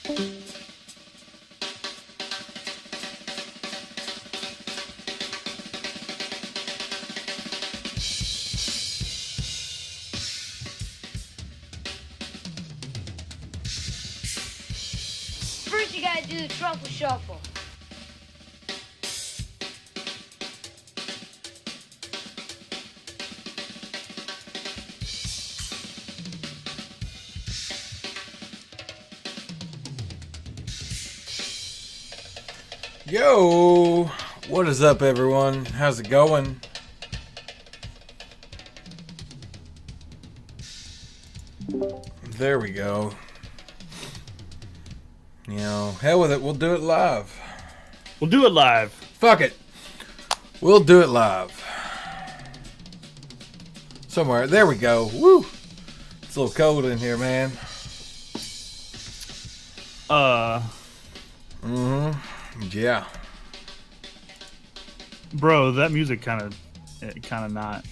First, you gotta do the truffle shuffle. Yo, what is up, everyone? How's it going? There we go. You know, hell with it. We'll do it live. We'll do it live. Fuck it. We'll do it live. Somewhere. There we go. Woo. It's a little cold in here, man. Yeah. Bro, that music kind of not.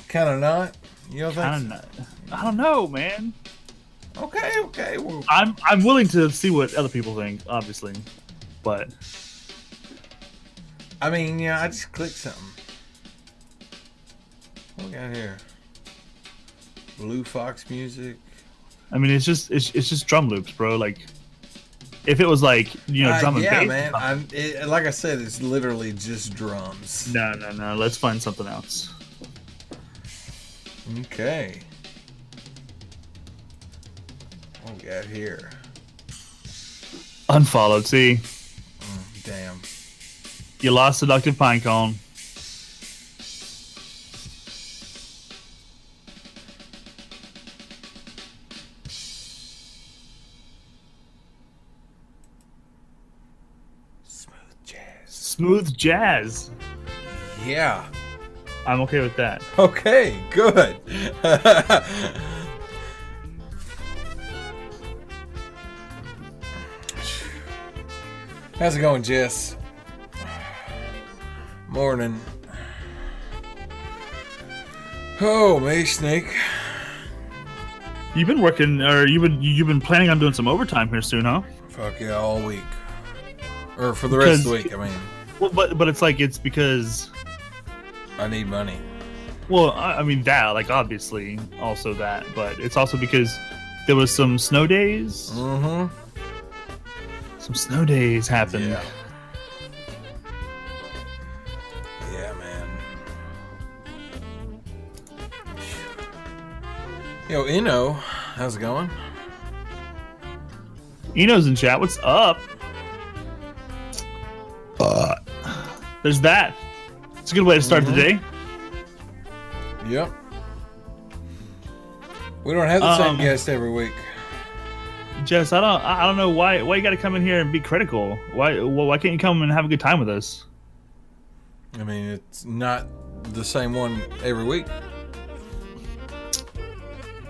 Kind of not? You don't think? Kind of not. I don't know, man. Okay. Well, I'm willing to see what other people think, obviously, but I mean, yeah, I just clicked something. What we got here? Blue Fox music. I mean, it's just drum loops, bro. Like, if it was like drum and yeah, bass, man. Like I said, it's literally just drums. No. Let's find something else. Okay. What we got here? Unfollowed. See, Damn. you lost seductive pinecone. Smooth jazz. Yeah. I'm okay with that. Okay, good. How's it going, Jess? Morning. Oh, me, Snake. You've been working, or you've been planning on doing some overtime here soon, huh? Fuck yeah, all week. Or for the rest of the week, I mean. Well, but it's because I need money. Well, I mean that, like, obviously, also that, but it's also because there was some snow days. Mm-hmm. Some snow days happened. Yeah. Yeah, man. Yo, Eno, how's it going? Eno's in chat. What's up? There's that. It's a good way to start the day. Yep. We don't have the same guest every week. Jess, I don't know why you got to come in here and be critical. Why can't you come and have a good time with us? I mean, it's not the same one every week.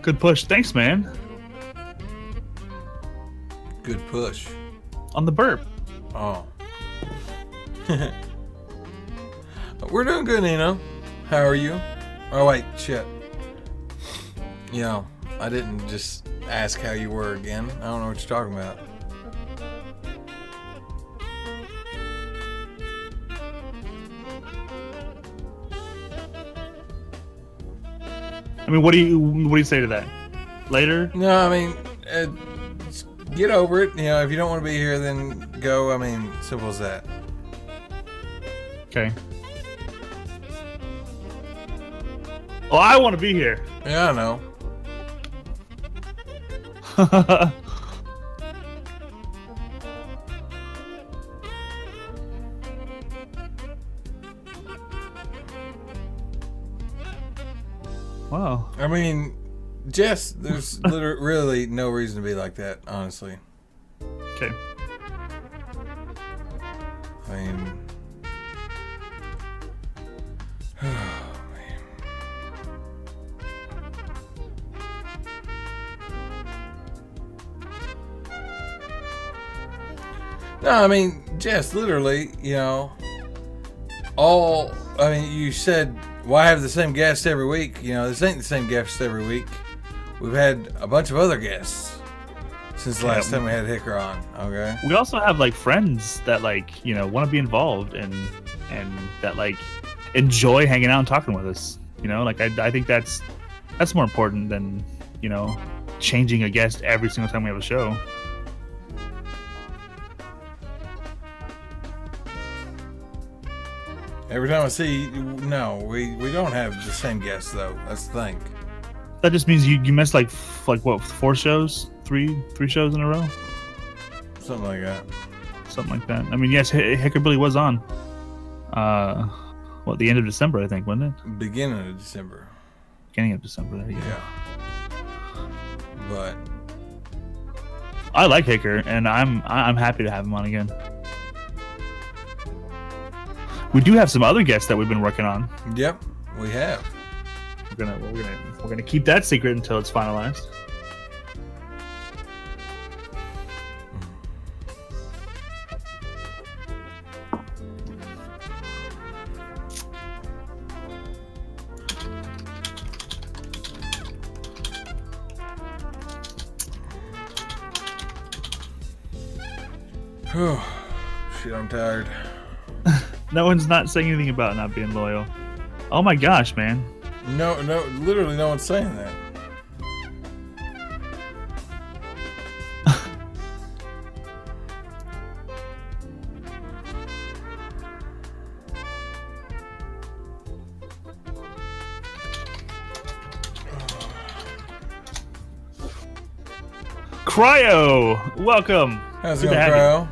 Good push. Thanks, man. Good push. On the burp. Oh. We're doing good, Eno. How are you? Oh, wait, shit. You know, I didn't just ask how you were again. I don't know what you're talking about. I mean, what do you say to that? Later? No, I mean, just get over it. You know, if you don't want to be here, then go. I mean, simple as that. Okay. Oh, I want to be here. Yeah, I know. Wow. I mean, Jess, there's really no reason to be like that, honestly. Okay. I mean, oh man. No, I mean, Jess, literally, you know, I mean, you said, why have the same guest every week? You know, this ain't the same guest every week. We've had a bunch of other guests. since the last time we had Hicker on. Okay. We also have like friends that like want to be involved and that like enjoy hanging out and talking with us. Like I think that's more important than changing a guest every single time we have a show. Every time I see, no, we don't have the same guests though. That's the thing. That just means you missed like what, 4 shows, three shows in a row, Something like that. something like that. I mean, yes, Hicker Billy was on. The end of December, I think, wasn't it? Beginning of December. Beginning of December. There you go. Yeah. But I like Hicker, and I'm happy to have him on again. We do have some other guests that we've been working on. yep, we have. We're gonna keep that secret until it's finalized. Shit, I'm tired. No one's not saying anything about not being loyal. Oh my gosh, man. No, literally no one's saying that. Cryo, welcome. How's it Good to going, have you. Cryo?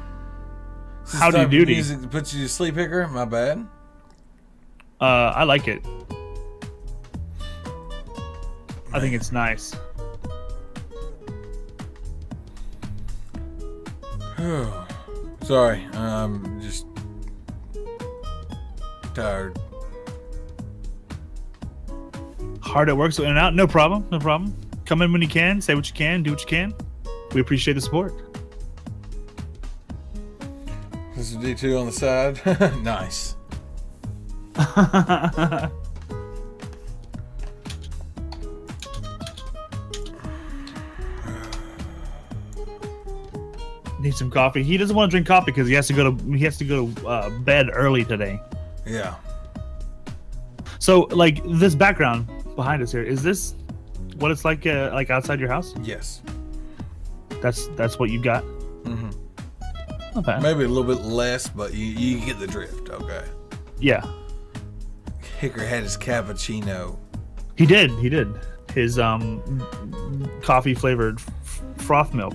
Howdy Type of doody. music that puts you to sleep, Hicker? My bad. I like it. I think it's nice. Sorry, I'm just tired. Hard at work, so in and out. No problem. No problem. Come in when you can. Say what you can. Do what you can. We appreciate the support. This is D2 on the side. Nice. Need some coffee. He doesn't want to drink coffee because he has to go to bed early today. Yeah. So, like, this background behind us here, is this what it's like outside your house? Yes. That's what you got. Mm-hmm. Not bad. Maybe a little bit less, but you get the drift. Okay. Yeah, Hicker had his cappuccino. he did. His coffee flavored froth milk.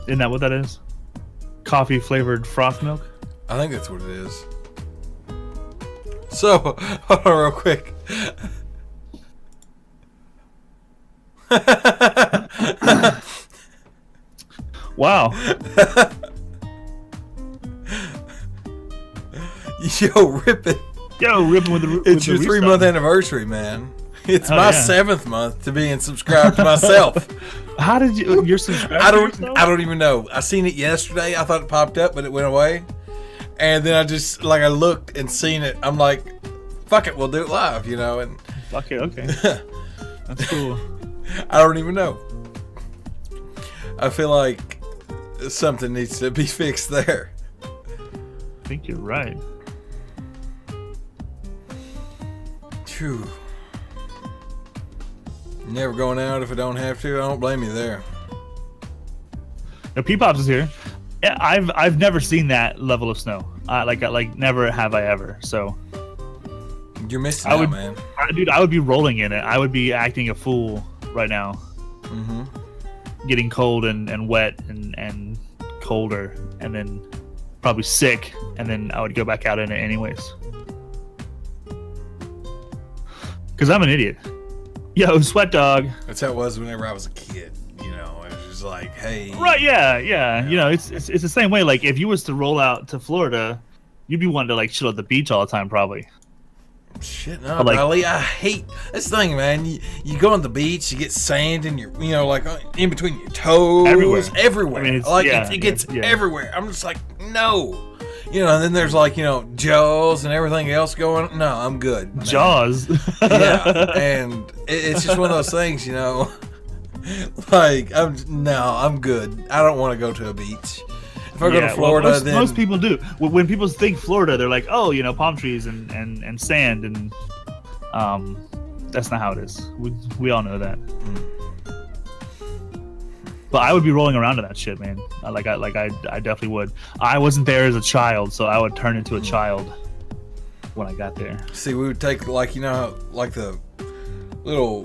Isn't that what that is? Coffee flavored froth milk. I think that's what it is. So, hold on real quick. Wow. Yo, ripping. Yo, ripping with the. It's your 3-month anniversary, man. It's Oh, my yeah. 7th month to being subscribed to myself. How did you? You're subscribed. I to yourself? don't even know. I seen it yesterday. I thought it popped up, but it went away. And then I looked and seen it. I'm like, fuck it, we'll do it live, and Okay. That's cool. I don't even know. I feel like something needs to be fixed there. I think you're right. Phew. Never going out if I don't have to. I don't blame you there. Now, P-Pops is here. Yeah, I've never seen that level of snow. Like never have I ever. So You're missing I out, would- man. dude, I would be rolling in it. I would be acting a fool right now. Mm-hmm. Getting cold and wet and colder, and then probably sick, and then I would go back out in it anyways. Because I'm an idiot. Yo, sweat dog. That's how it was whenever I was a kid. It was just like, hey. Right? Yeah. It's the same way. Like if you was to roll out to Florida, you'd be wanting to like chill at the beach all the time, probably. Shit, no, But, like- Riley. I hate this thing, man. You go on the beach, you get sand in your, like in between your toes, Everywhere. I mean, it gets yeah. everywhere. I'm just like, no. And then there's like, Jaws and everything else going. No, I'm good. Man. Jaws. Yeah, and it's just one of those things, I'm good. I don't want to go to a beach. If I go to Florida, then most people do. When people think Florida, they're like, oh, palm trees and sand, and that's not how it is. We all know that. But I would be rolling around in that shit, man. I definitely would. I wasn't there as a child, so I would turn into a child when I got there. See, we would take like the little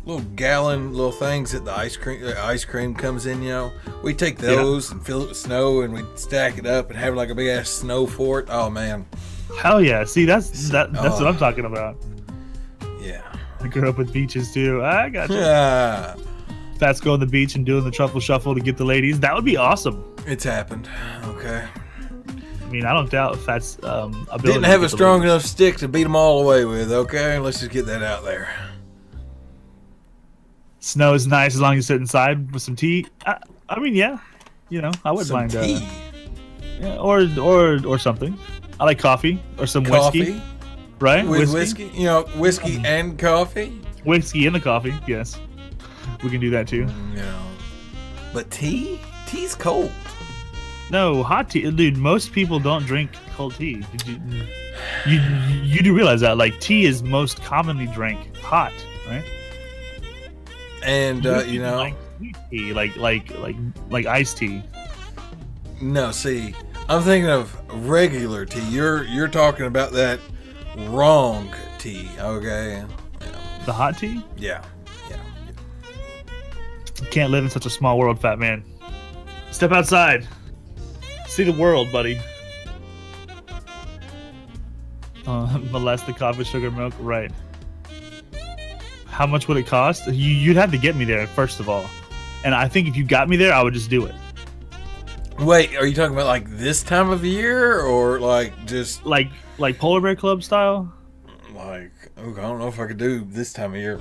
little gallon little things that the ice cream comes in. We take those and fill it with snow, and we stack it up and have like a big ass snow fort. Oh man, hell yeah! See, that's what I'm talking about. Yeah, I grew up with beaches too. I got you. Yeah. Fats going to the beach and doing the truffle shuffle to get the ladies. That would be awesome. It's happened. Okay. I mean, I don't doubt Fats' ability. Didn't have a strong enough stick to beat them all away with. Okay, let's just get that out there. Snow is nice as long as you sit inside with some tea. I mean, yeah, I wouldn't mind. Tea. Yeah, or something. I like coffee or some whiskey. Right? With whiskey? Whiskey and coffee? Whiskey and the coffee, yes. We can do that too. But tea? Tea's cold. No, hot tea. Dude, most people don't drink cold tea. You do realize that? Like, tea is most commonly drank hot, right? And, like sweet tea, like iced tea. No, see, I'm thinking of regular tea. You're talking about that wrong tea, okay? Yeah. The hot tea? Yeah. You can't live in such a small world, fat man. Step outside. See the world, buddy. Molest the coffee, sugar, milk, right. How much would it cost? You'd have to get me there, first of all. And I think if you got me there, I would just do it. Wait, are you talking about like this time of year or like just... Like Polar Bear Club style? I don't know if I could do this time of year.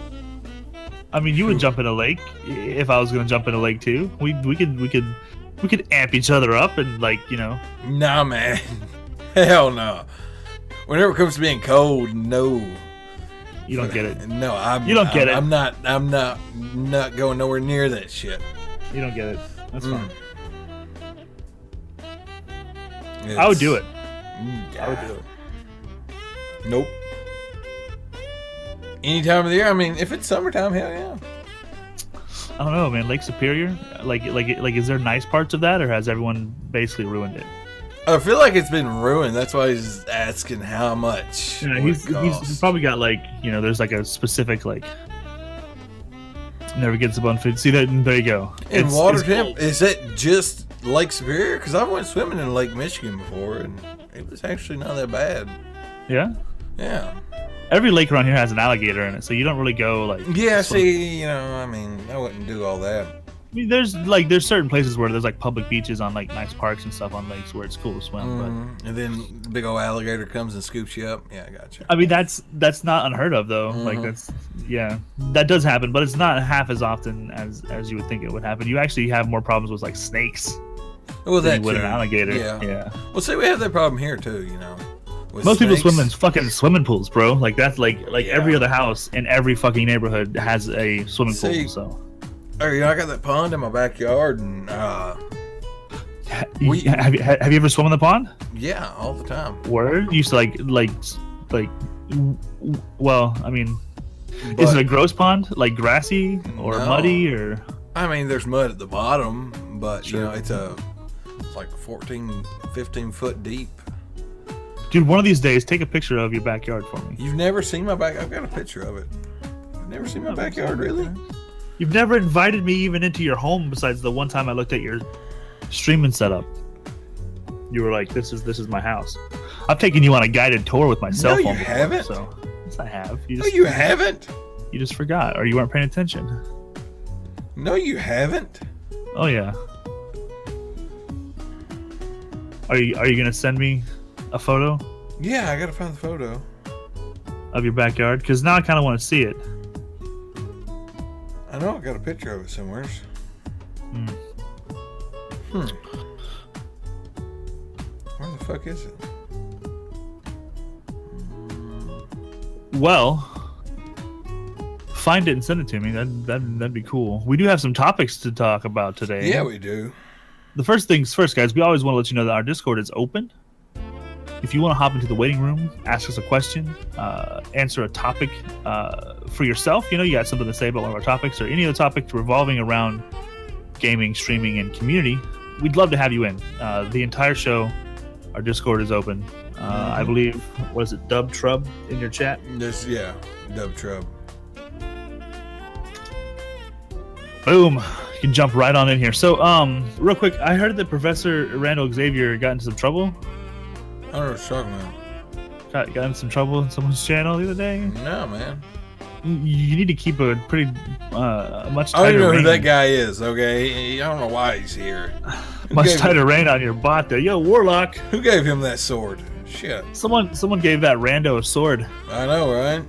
I mean, you would jump in a lake if I was going to jump in a lake too. We could amp each other up and Nah, man. Hell no. Whenever it comes to being cold, no. You don't get it. No, you don't get it. I'm not going nowhere near that shit. You don't get it. That's fine. I would do it. I would do it. Nope. Any time of the year. I mean, if it's summertime, hell yeah. I don't know, man. Lake Superior, like, is there nice parts of that, or has everyone basically ruined it? I feel like it's been ruined. That's why he's asking how much. Yeah, he's probably got there's like a specific never gets above 50. See that? There you go. In water temp, is it just Lake Superior? Because I went swimming in Lake Michigan before, and it was actually not that bad. Yeah. Yeah. Every lake around here has an alligator in it, so you don't really go Yeah, see, I wouldn't do all that. I mean, there's certain places where there's public beaches on nice parks and stuff on lakes where it's cool to swim. But and then the big old alligator comes and scoops you up. Yeah, I got you. I mean, that's not unheard of though. That does happen, but it's not half as often as you would think it would happen. You actually have more problems with snakes. Well, than you would an alligator. Yeah. Well, see, we have that problem here too. Most people swim in fucking swimming pools, bro. That's every other house in every fucking neighborhood has a swimming pool. So. I got that pond in my backyard, and have you ever swum in the pond? Yeah, all the time. Word? You used to well, I mean, is it a gross pond, grassy or muddy or? I mean, there's mud at the bottom, but sure. It's like 14, 15 foot deep. Dude, one of these days, take a picture of your backyard for me. You've never seen my back? I've got a picture of it. You've never seen my backyard, really? You've never invited me even into your home besides the one time I looked at your streaming setup. You were like, this is my house. I've taken you on a guided tour with my cell phone. No, you haven't. So, yes, I have. You haven't. You just forgot, or you weren't paying attention. No, you haven't. Oh, yeah. Are you gonna send me a photo? Yeah, I gotta find the photo of your backyard because now I kind of want to see it. I know I got a picture of it somewhere. Where the fuck is it? Well, find it and send it to me. That'd be cool. We do have some topics to talk about today. Yeah, we do. The first things first, guys. We always want to let you know that our Discord is open. If you want to hop into the waiting room, ask us a question, answer a topic for yourself, you got something to say about one of our topics or any other topic revolving around gaming, streaming, and community, we'd love to have you in. The entire show, our Discord is open. I believe, what is it, Dub Trub in your chat? Yeah, Dub Trub. Boom. You can jump right on in here. So, real quick, I heard that Professor Randall Xavier got into some trouble. I don't know what you're talking about. Got into some trouble in someone's channel the other day. No, man. You need to keep a pretty much tighter I don't even know rein. who that guy is, okay? I don't know why he's here. Much tighter rein on your bot there. Yo, Warlock. Who gave him that sword? Shit. Someone gave that rando a sword. I know, right?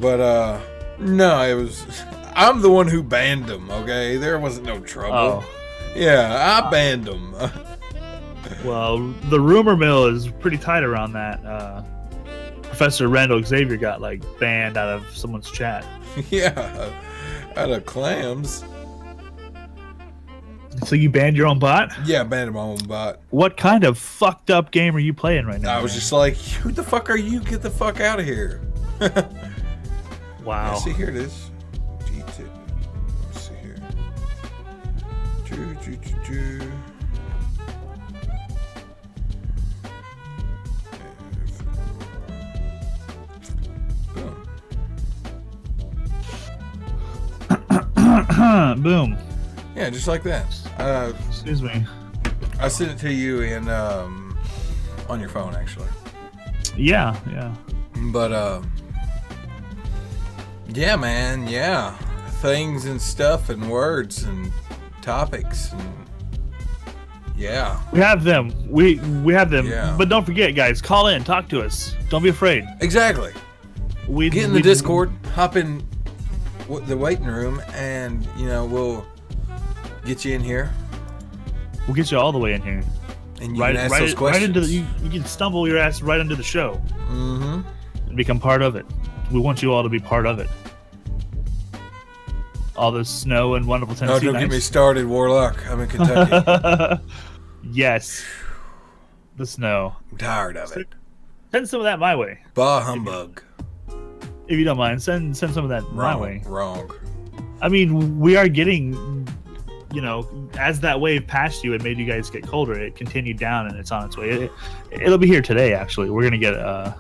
But, no, it was... I'm the one who banned him, okay? There wasn't no trouble. Oh. Yeah, I banned him. Well, the rumor mill is pretty tight around that. Professor Randall Xavier got, banned out of someone's chat. Yeah, out of clams. So you banned your own bot? Yeah, I banned my own bot. What kind of fucked up game are you playing right now? I was just like, who the fuck are you? Get the fuck out of here. Wow. Yeah, see, here it is. G2. Let's see here. Boom. Yeah, just like that. Excuse me. I sent it to you in on your phone, actually. Yeah. But yeah, man, yeah, things and stuff and words and topics and yeah. We have them. We have them. Yeah. But don't forget, guys, call in, talk to us. Don't be afraid. Exactly. We Get in the Discord, hop in the waiting room, and we'll get you in here. We'll get you all the way in here. And you can ask those questions. You can stumble your ass right into the show. Mm-hmm. And become part of it. We want you all to be part of it. All the snow and wonderful Tennessee don't get me started, Warlock. I'm in Kentucky. Yes. The snow. I'm tired of it. Send some of that my way. Bah humbug. If you don't mind, send some of that my way. Wrong. I mean, we are getting, as that wave passed you, it made you guys get colder. It continued down, and it's on its way. It'll be here today, actually. We're going to get a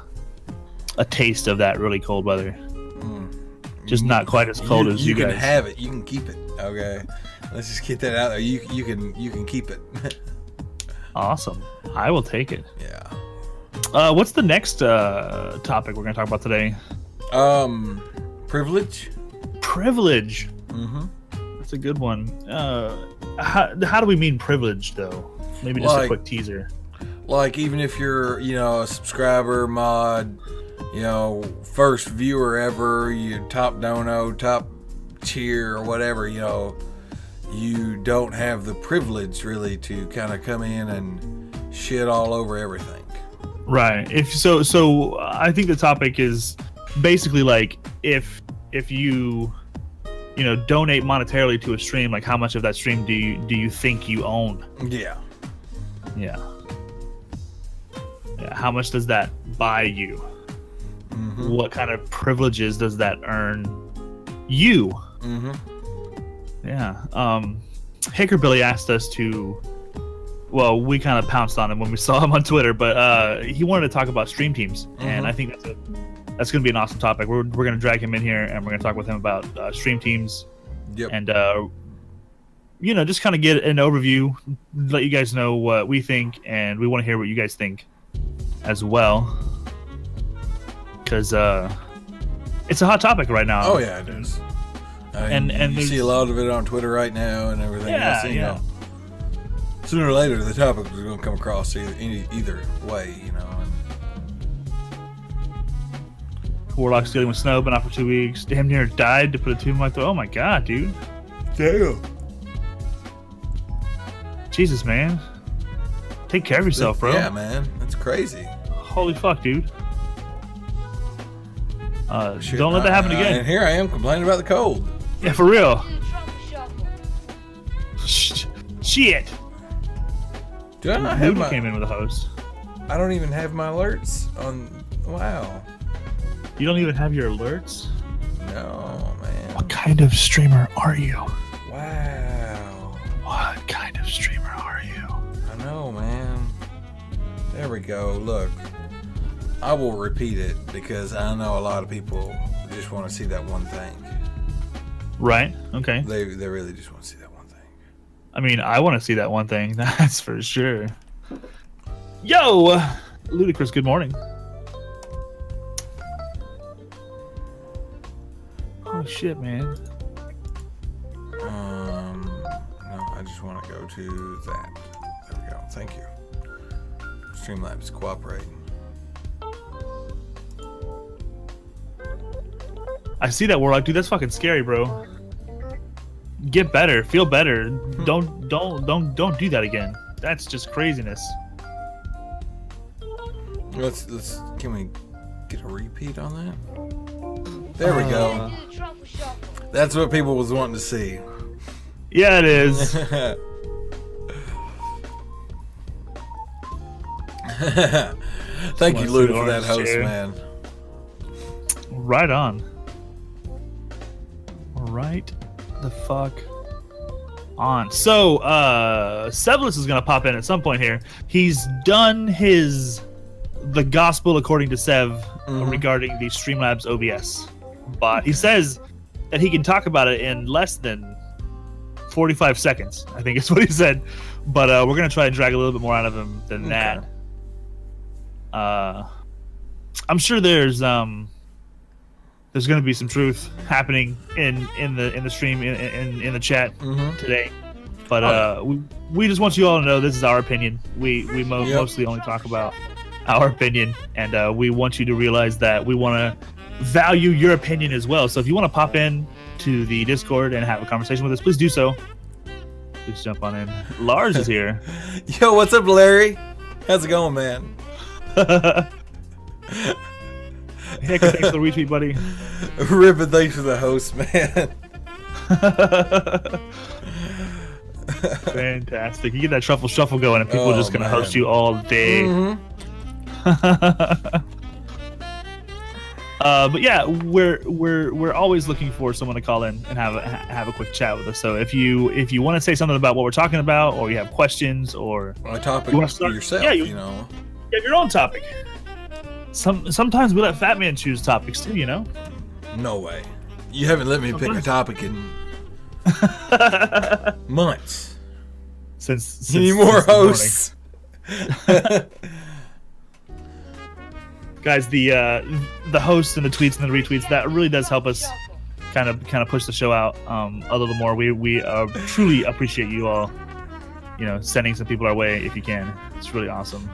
taste of that really cold weather. Just not quite as cold as you guys. You can have it. You can keep it. Okay. Let's just get that out there. You can keep it. Awesome. I will take it. Yeah. What's the next topic we're going to talk about today? Privilege. Privilege. Mm-hmm. That's a good one. How do we mean privilege, though? Maybe just a quick teaser. Like, even if you're, a subscriber, mod, first viewer ever, you top dono, top tier, or whatever, you don't have the privilege really to kind of come in and shit all over everything. Right. So I think the topic is basically if you donate monetarily to a stream, how much of that stream do you think you own? Yeah. How much does that buy you? Mm-hmm. What kind of privileges does that earn you? Mm-hmm. Yeah. Haker Billy asked us to. Well, we kind of pounced on him when we saw him on Twitter, but he wanted to talk about stream teams, and I think that's going to be an awesome topic. We're going to drag him in here, and we're going to talk with him about stream teams. Yep. And just kind of get an overview, let you guys know what we think, and we want to hear what you guys think as well, because it's a hot topic right now. Oh yeah, it is. And you see a lot of it on Twitter right now and everything else. Yeah. Sooner or later, the topic is going to come across either way, Warlock's dealing with snow, but not for 2 weeks. Damn near died to put a tube in my throat. Oh my god, dude. Damn. Jesus, man. Take care of yourself, bro. Yeah, man. That's crazy. Holy fuck, dude. Shit, Don't let that happen again. And here I am complaining about the cold. Yeah, for real. Do truffle shuffle. Shit. Do I not have Luda my? came in with a host. I don't even have my alerts on. Wow. You don't even have your alerts? No, man. What kind of streamer are you? Wow. What kind of streamer are you? I know, man. There we go. Look, I will repeat it because I know a lot of people just want to see that one thing. Right. Okay. They really just want to see that one thing. I mean, I want to see that one thing. That's for sure. Yo, Ludicrous. Good morning. Oh shit, man. No, I just want to go to that. There we go. Thank you. Streamlabs cooperating. I see that Warlock, dude. That's fucking scary, bro. Get better. Feel better. Don't do that again. That's just craziness. Let's. Can we get a repeat on that? There we go. Do truffle shuffle. That's what people was wanting to see. Yeah, it is. Thank you, Wanna see Luda, the for that orange host, chair. man. Right on. Right the fuck on. So, Severus is gonna pop in at some point here. He's done the gospel according to Sev regarding the Streamlabs OBS. But he says that he can talk about it in less than 45 seconds, I think is what he said. But we're gonna try and drag a little bit more out of him than that. I'm sure there's going to be some truth happening in the stream in the chat today, but we just want you all to know this is our opinion. We mostly only talk about our opinion, and we want you to realize that we want to value your opinion as well. So if you want to pop in to the Discord and have a conversation with us, please do so. Please jump on in. Lars is here. Yo, what's up, Larry? How's it going, man? Heck, thanks for the retweet, buddy. Rip, and thanks for the host, man. Fantastic. You get that truffle shuffle going and people are just gonna host you all day. But yeah, we're always looking for someone to call in and have a quick chat with us. So if you want to say something about what we're talking about, or you have questions, or A topic You wanna for start- yourself, yeah, you know. you have your own topic. Sometimes we let Fat Man choose topics too, you know. No way. You haven't let me pick a topic in months. Since Any more since the morning. hosts? Guys, the hosts and the tweets and the retweets, that really does help us kind of push the show out a little more. We truly appreciate you all, you know, sending some people our way if you can. It's really awesome.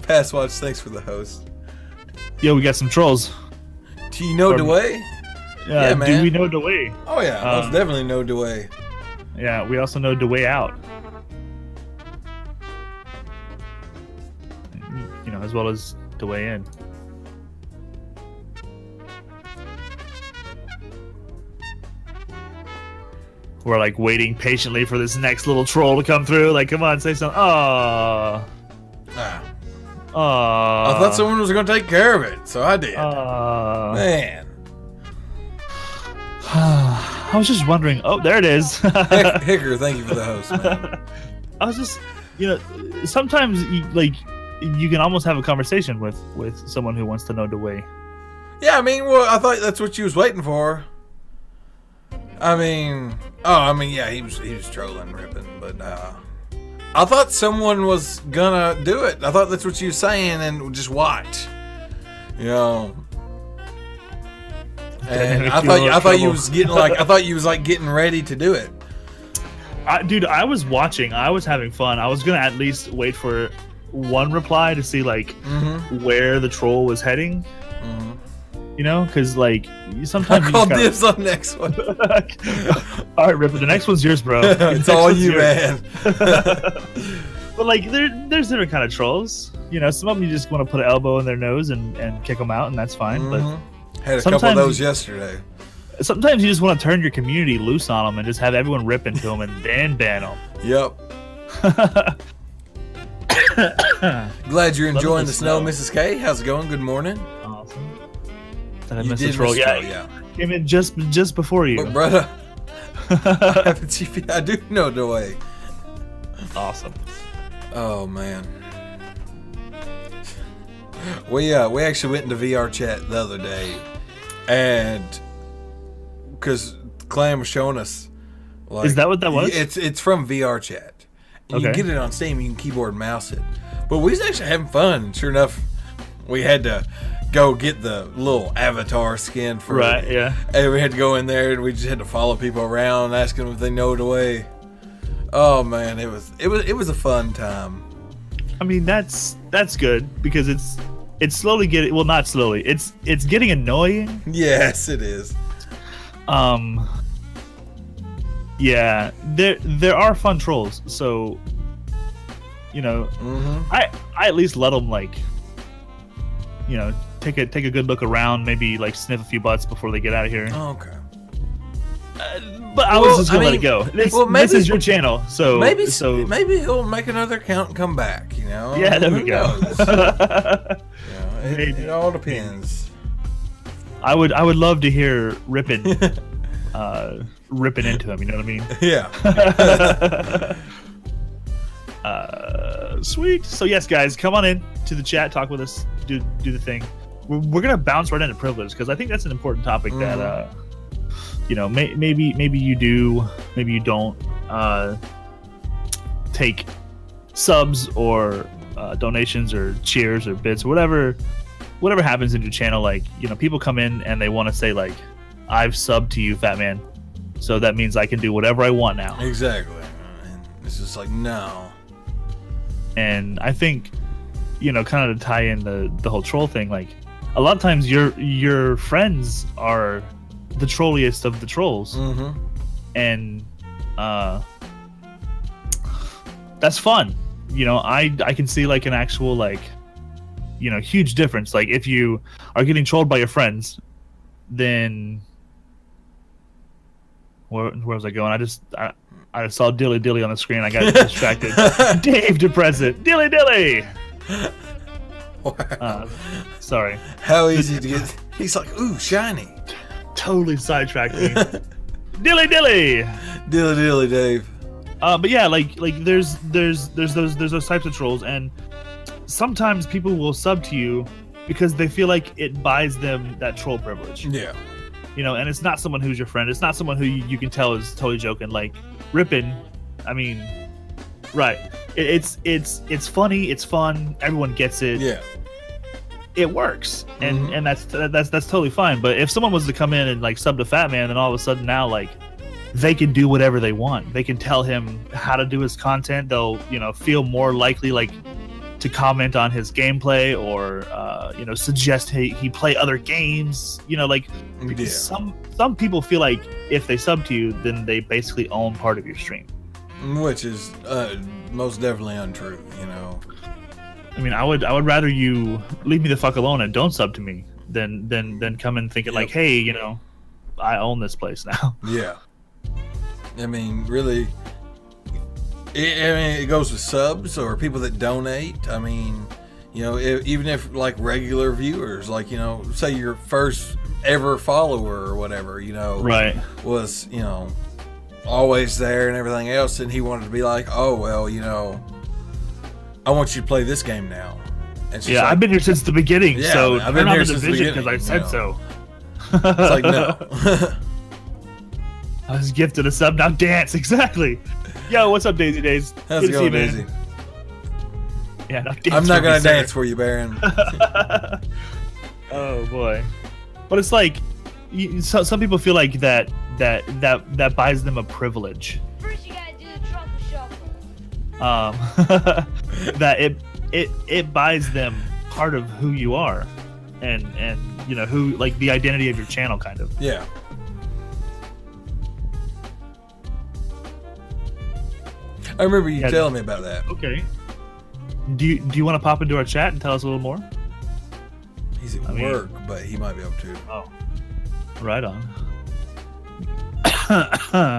Passwatch, thanks for the host. Yo, we got some trolls. Do you know Dway? Yeah, man. Do we know Dway? Oh yeah, most definitely know Dway. Yeah, we also know Dway out. You know, as well as Dway in. We're like waiting patiently for this next little troll to come through. Like, come on, say something. Oh. Ah. Oh. I thought someone was going to take care of it, so I did. Man. I was just wondering. Oh, there it is. Hicker, thank you for the host, man. I was just, you know, sometimes you can almost have a conversation with someone who wants to know the way. Yeah, I mean, well, I thought that's what you was waiting for. I mean, yeah, he was trolling, ripping, but I thought someone was gonna do it. I thought that's what you were saying, and just watch, you know. And I thought you was getting ready to do it. Dude, I was watching. I was having fun. I was gonna at least wait for one reply to see like where the troll was heading. You know, because like sometimes I called dibs on the next one. All right, Ripper, the next one's yours, bro. It's all you, man. But like, there's different kind of trolls. You know, some of them you just want to put an elbow in their nose and kick them out, and that's fine. But Had a couple of those yesterday. Sometimes you just want to turn your community loose on them and just have everyone rip into them and then ban them. Yep. Glad you're enjoying the snow, Mrs. K. How's it going? Good morning. Awesome. Did I You miss did the troll? miss Yeah, troll, yeah. Came in just before you. But brother, I do know the way. Awesome. Oh man. We actually went into VR chat the other day, and because Clam was showing us, like, is that what that was? It's from VR chat. And you Okay. can get it on Steam. You can keyboard and mouse it. But we was actually having fun. And sure enough, we had to go get the little avatar skin for Right, yeah. And we had to go in there, and we just had to follow people around, asking them if they know the way. Oh man, it was a fun time. I mean, that's good because it's slowly getting, well, not slowly. It's getting annoying. Yes, it is. Yeah, there are fun trolls, so you know, I at least let them, like, you know, take a good look around, maybe like sniff a few butts before they get out of here. Oh, okay. But I was just gonna let it go. This is your channel, so maybe he'll make another account and come back. You know? Yeah, there we Who go. knows? It all depends. I would love to hear ripping into him. You know what I mean? Yeah. Sweet. So yes, guys, come on in to the chat, talk with us, do the thing. We're gonna bounce right into privilege because I think that's an important topic that you know, maybe you do, maybe you don't take subs or donations or cheers or bits or whatever happens in your channel. Like, you know, people come in and they want to say, like, I've subbed to you, Fat Man, so that means I can do whatever I want now. Exactly. And it's just like, no. And I think, you know, kind of to tie in the whole troll thing, like, a lot of times your friends are the trolliest of the trolls. And that's fun. You know, I can see, like, an actual, like, you know, huge difference. Like, if you are getting trolled by your friends, then where was I going? I saw Dilly Dilly on the screen. I got distracted. Dave Depressant. Dilly Dilly. Wow. Sorry. How easy to get. He's like, ooh, shiny. Totally sidetracked me. Dilly Dilly. Dilly Dilly Dave. But yeah, like there's those types of trolls, and sometimes people will sub to you because they feel like it buys them that troll privilege. Yeah. You know, and it's not someone who's your friend. It's not someone who you can tell is totally joking. Like, ripping, I mean, right? It's funny. It's fun. Everyone gets it. Yeah. It works, and that's totally fine. But if someone was to come in and, like, sub to Fat Man, then all of a sudden now, like, they can do whatever they want. They can tell him how to do his content. They'll, you know, feel more likely, like, to comment on his gameplay or you know, suggest he play other games. You know, like, Yeah. some people feel like if they sub to you, then they basically own part of your stream, Which is most definitely untrue. You know. I mean, I would rather you leave me the fuck alone and don't sub to me than come in thinking, like, hey, you know, I own this place now. Yeah. I mean, really, it goes with subs or people that donate. I mean, you know, even if, like, regular viewers, like, you know, say your first ever follower or whatever, you know, Right. was, you know, always there and everything else, and he wanted to be like, oh, well, you know, I want you to play this game now. And she's Yeah, like, I've been here since the beginning, Yeah, so I've been turn on here the since the division because I beginning, said you know. so. It's like, no. I was gifted a sub, now dance. Exactly. Yo, what's up, Daisy Days? How's it Good to see going, you, man. Daisy? Yeah, now dance I'm not for me, going to sir. dance for you, Baron. Oh boy, but it's like some people feel like that buys them a privilege. First, you gotta do the truffle shuffle. That it buys them part of who you are, and you know, who, like, the identity of your channel, kind of. Yeah. I remember you telling me about that. Okay. Do you want to pop into our chat and tell us a little more? He's He's at work, but he might be able to. Oh, right on.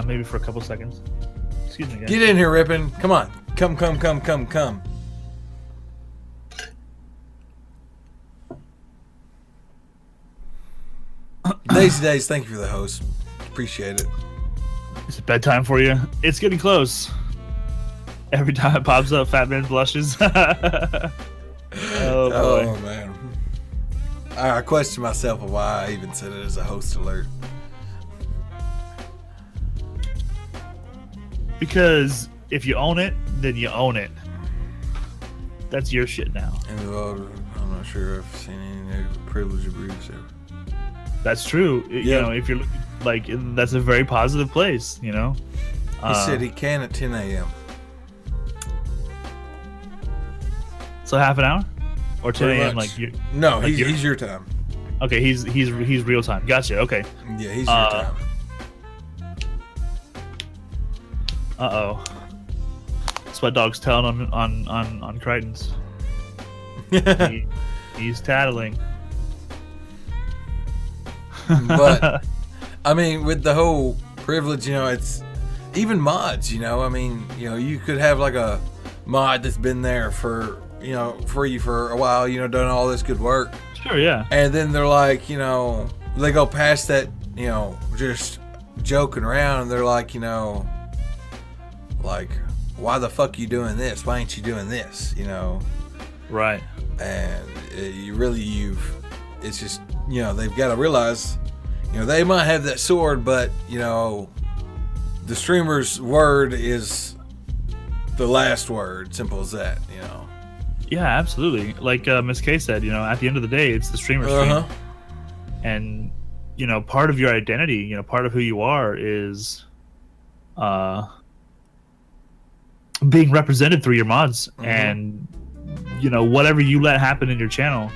Maybe for a couple seconds. Excuse me, guys. Get in here, Rippin'. Come on. Come. Daisy, thank you for the host. Appreciate it. Is it bedtime for you? It's getting close. Every time it pops up, Fat Man blushes. Oh, boy. Man. I question myself of why I even said it as a host alert. Because if you own it, then you own it. That's your shit now. And I'm not sure I've seen any negative privilege abuse ever. That's true. You know, if you're looking, like, that's a very positive place, you know? He said he can at 10 a.m. So half an hour? Or 10 a.m. like you? No, like he's your time. Okay, he's real time. Gotcha. Okay. Yeah, he's your time. Uh-oh. Sweat Dog's telling on Crichton's. He's tattling. But I mean, with the whole privilege, you know, it's even mods, you know, I mean, you know, you could have like a mod that's been there for, you know, free for a while, you know, done all this good work. Sure, yeah. And then they're like, you know, they go past that, you know, just joking around, and they're like, you know, like, why the fuck you doing this? Why ain't you doing this? You know? Right. And it's just, you know, they've got to realize, you know, they might have that sword, but, you know, the streamer's word is the last word. Simple as that, you know? Yeah, absolutely. Like Miss K said, you know, at the end of the day, it's the streamer's stream. And, you know, part of your identity, you know, part of who you are is being represented through your mods. And, you know, whatever you let happen in your channel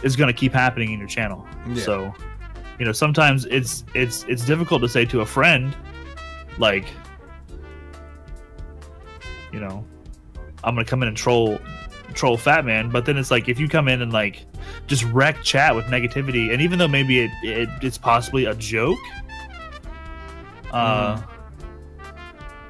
is going to keep happening in your channel. Yeah. So, you know, sometimes it's difficult to say to a friend, like, you know, I'm going to come in and troll Fat Man, but then it's like, if you come in and like just wreck chat with negativity, and even though maybe it's possibly a joke,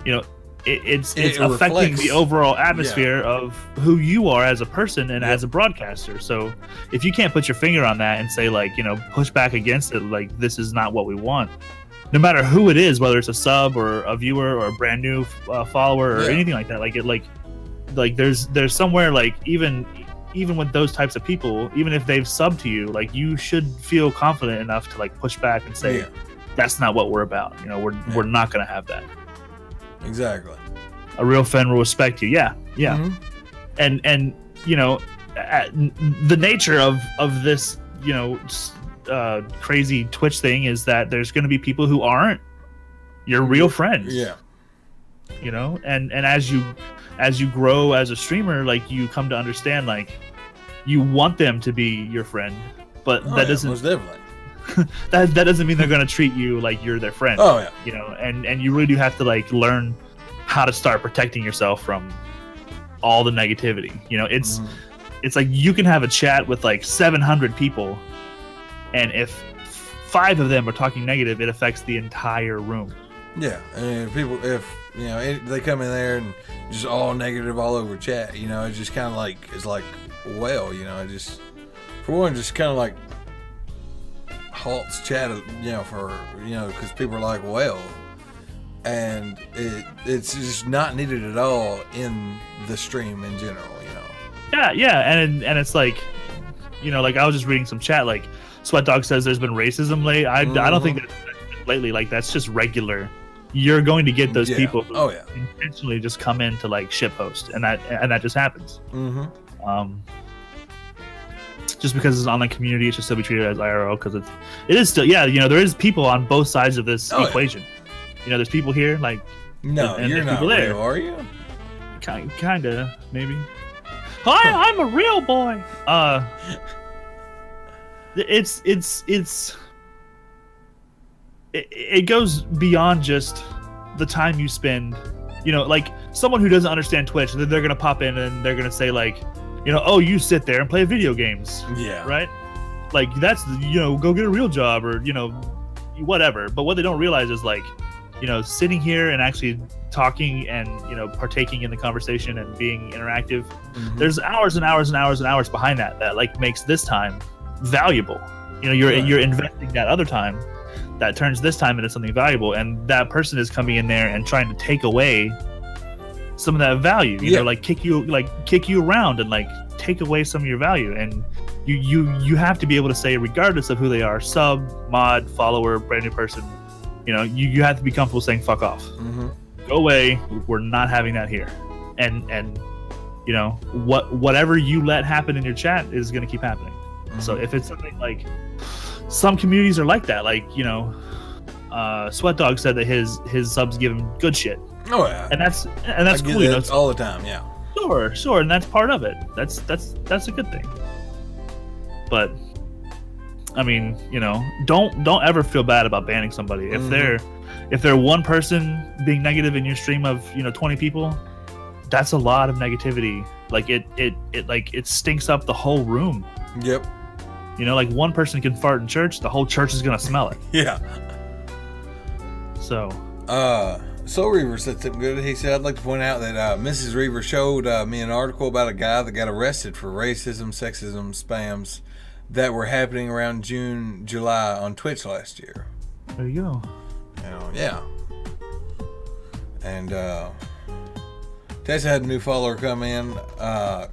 you know, it's affecting the overall atmosphere of who you are as a person and as a broadcaster. So if you can't put your finger on that and say, like, you know, push back against it, like, this is not what we want, no matter who it is, whether it's a sub or a viewer or a brand new follower or anything like that, like there's somewhere, like, even with those types of people, even if they've subbed to you, like, you should feel confident enough to like push back and say, that's not what we're about. You know, we're not gonna have that. Exactly. A real fan will respect you. Yeah. And you know, the nature of this, you know, crazy Twitch thing is that there's going to be people who aren't your real friends. Yeah. You know, and as you grow as a streamer, like, you come to understand, like, you want them to be your friend, but that doesn't most definitely. that doesn't mean they're going to treat you like you're their friend. Oh yeah. You know, and you really do have to like learn how to start protecting yourself from all the negativity. You know, it's like you can have a chat with like 700 people, and if 5 of them are talking negative, it affects the entire room. Yeah, and if you know, they come in there and just all negative all over chat, you know, it's just kind of like, it's like, well, you know, it just, for one, just kind of like halts chat, you know, for, you know, because people are like, well, and it's just not needed at all in the stream in general, you know. Yeah, and it's like, you know, like, I was just reading some chat, like, Sweat Dog says there's been racism late. I don't think that's lately. Like, that's just regular. You're going to get those people who intentionally just come in to like shitpost, and that just happens. Just because it's an online community, it should still be treated as IRL, because it is still, you know, there is people on both sides of this equation. You know, there's people here, like, no, and you're not real, are you? Kinda, maybe. I'm a real boy. It goes beyond just the time you spend, you know, like, someone who doesn't understand Twitch, they're gonna pop in and they're gonna say, like, you know, oh, you sit there and play video games, right? like that's go get a real job or whatever. But what they don't realize is like sitting here and actually talking and partaking in the conversation and being interactive. There's hours and hours and hours and hours behind that like makes this time valuable. You're investing that other time that turns this time into something valuable, and that person is coming in there and trying to take away some of that value. Like kick you around and like take away some of your value. And you have to be able to say, regardless of who they are, sub, mod, follower, brand new person, you have to be comfortable saying fuck off. Go away, we're not having that here. And whatever you let happen in your chat is going to keep happening. So if it's something like, some communities are like that, like Sweat Dog said that his subs give him good shit. Oh yeah, and that's cool. That all the time, yeah. Sure, and that's part of it. That's a good thing. But I mean, don't ever feel bad about banning somebody. If they're one person being negative in your stream of 20 people, that's a lot of negativity. Like it stinks up the whole room. Yep. Like one person can fart in church, the whole church is gonna smell it. Yeah. So. Soul Reaver said something good. He said, I'd like to point out that Mrs. Reaver showed me an article about a guy that got arrested for racism, sexism, spams that were happening around June, July on Twitch last year. There you go. Yeah. And Tessa had a new follower come in,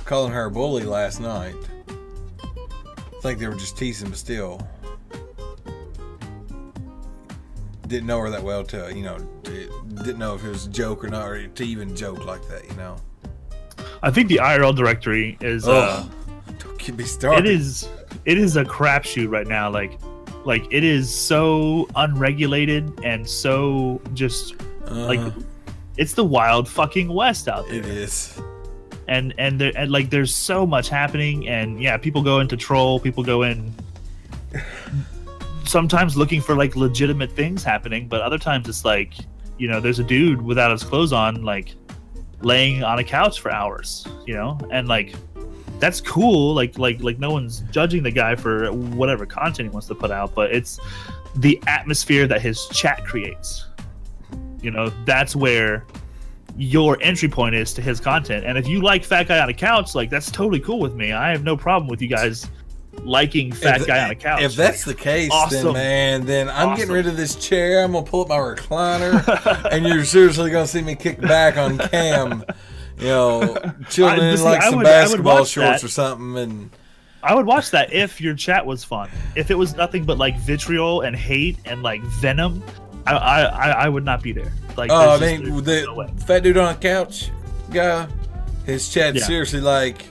calling her a bully last night. I think they were just teasing, but still. Didn't know her that well to, didn't know if it was a joke or not, or to even joke like that, I think the IRL directory is don't get me started. It is a crapshoot right now. Like it is so unregulated and so just like it's the wild fucking west out there. It is. And there's so much happening, and yeah, people go in to troll, people go in sometimes looking for like legitimate things happening, but other times it's like, there's a dude without his clothes on, like laying on a couch for hours, and like that's cool. Like no one's judging the guy for whatever content he wants to put out, but it's the atmosphere that his chat creates. That's where your entry point is to his content. And if you like fat guy on a couch, like that's totally cool with me. I have no problem with you guys liking fat guy on a couch. If that's the case, awesome. then I'm getting rid of this chair. I'm gonna pull up my recliner, and you're seriously gonna see me kick back on cam, chilling in like some basketball shorts or something. And I would watch that if your chat was fun. If it was nothing but like vitriol and hate and like venom, I would not be there. Like, the fat dude on a couch guy, his chat's seriously like,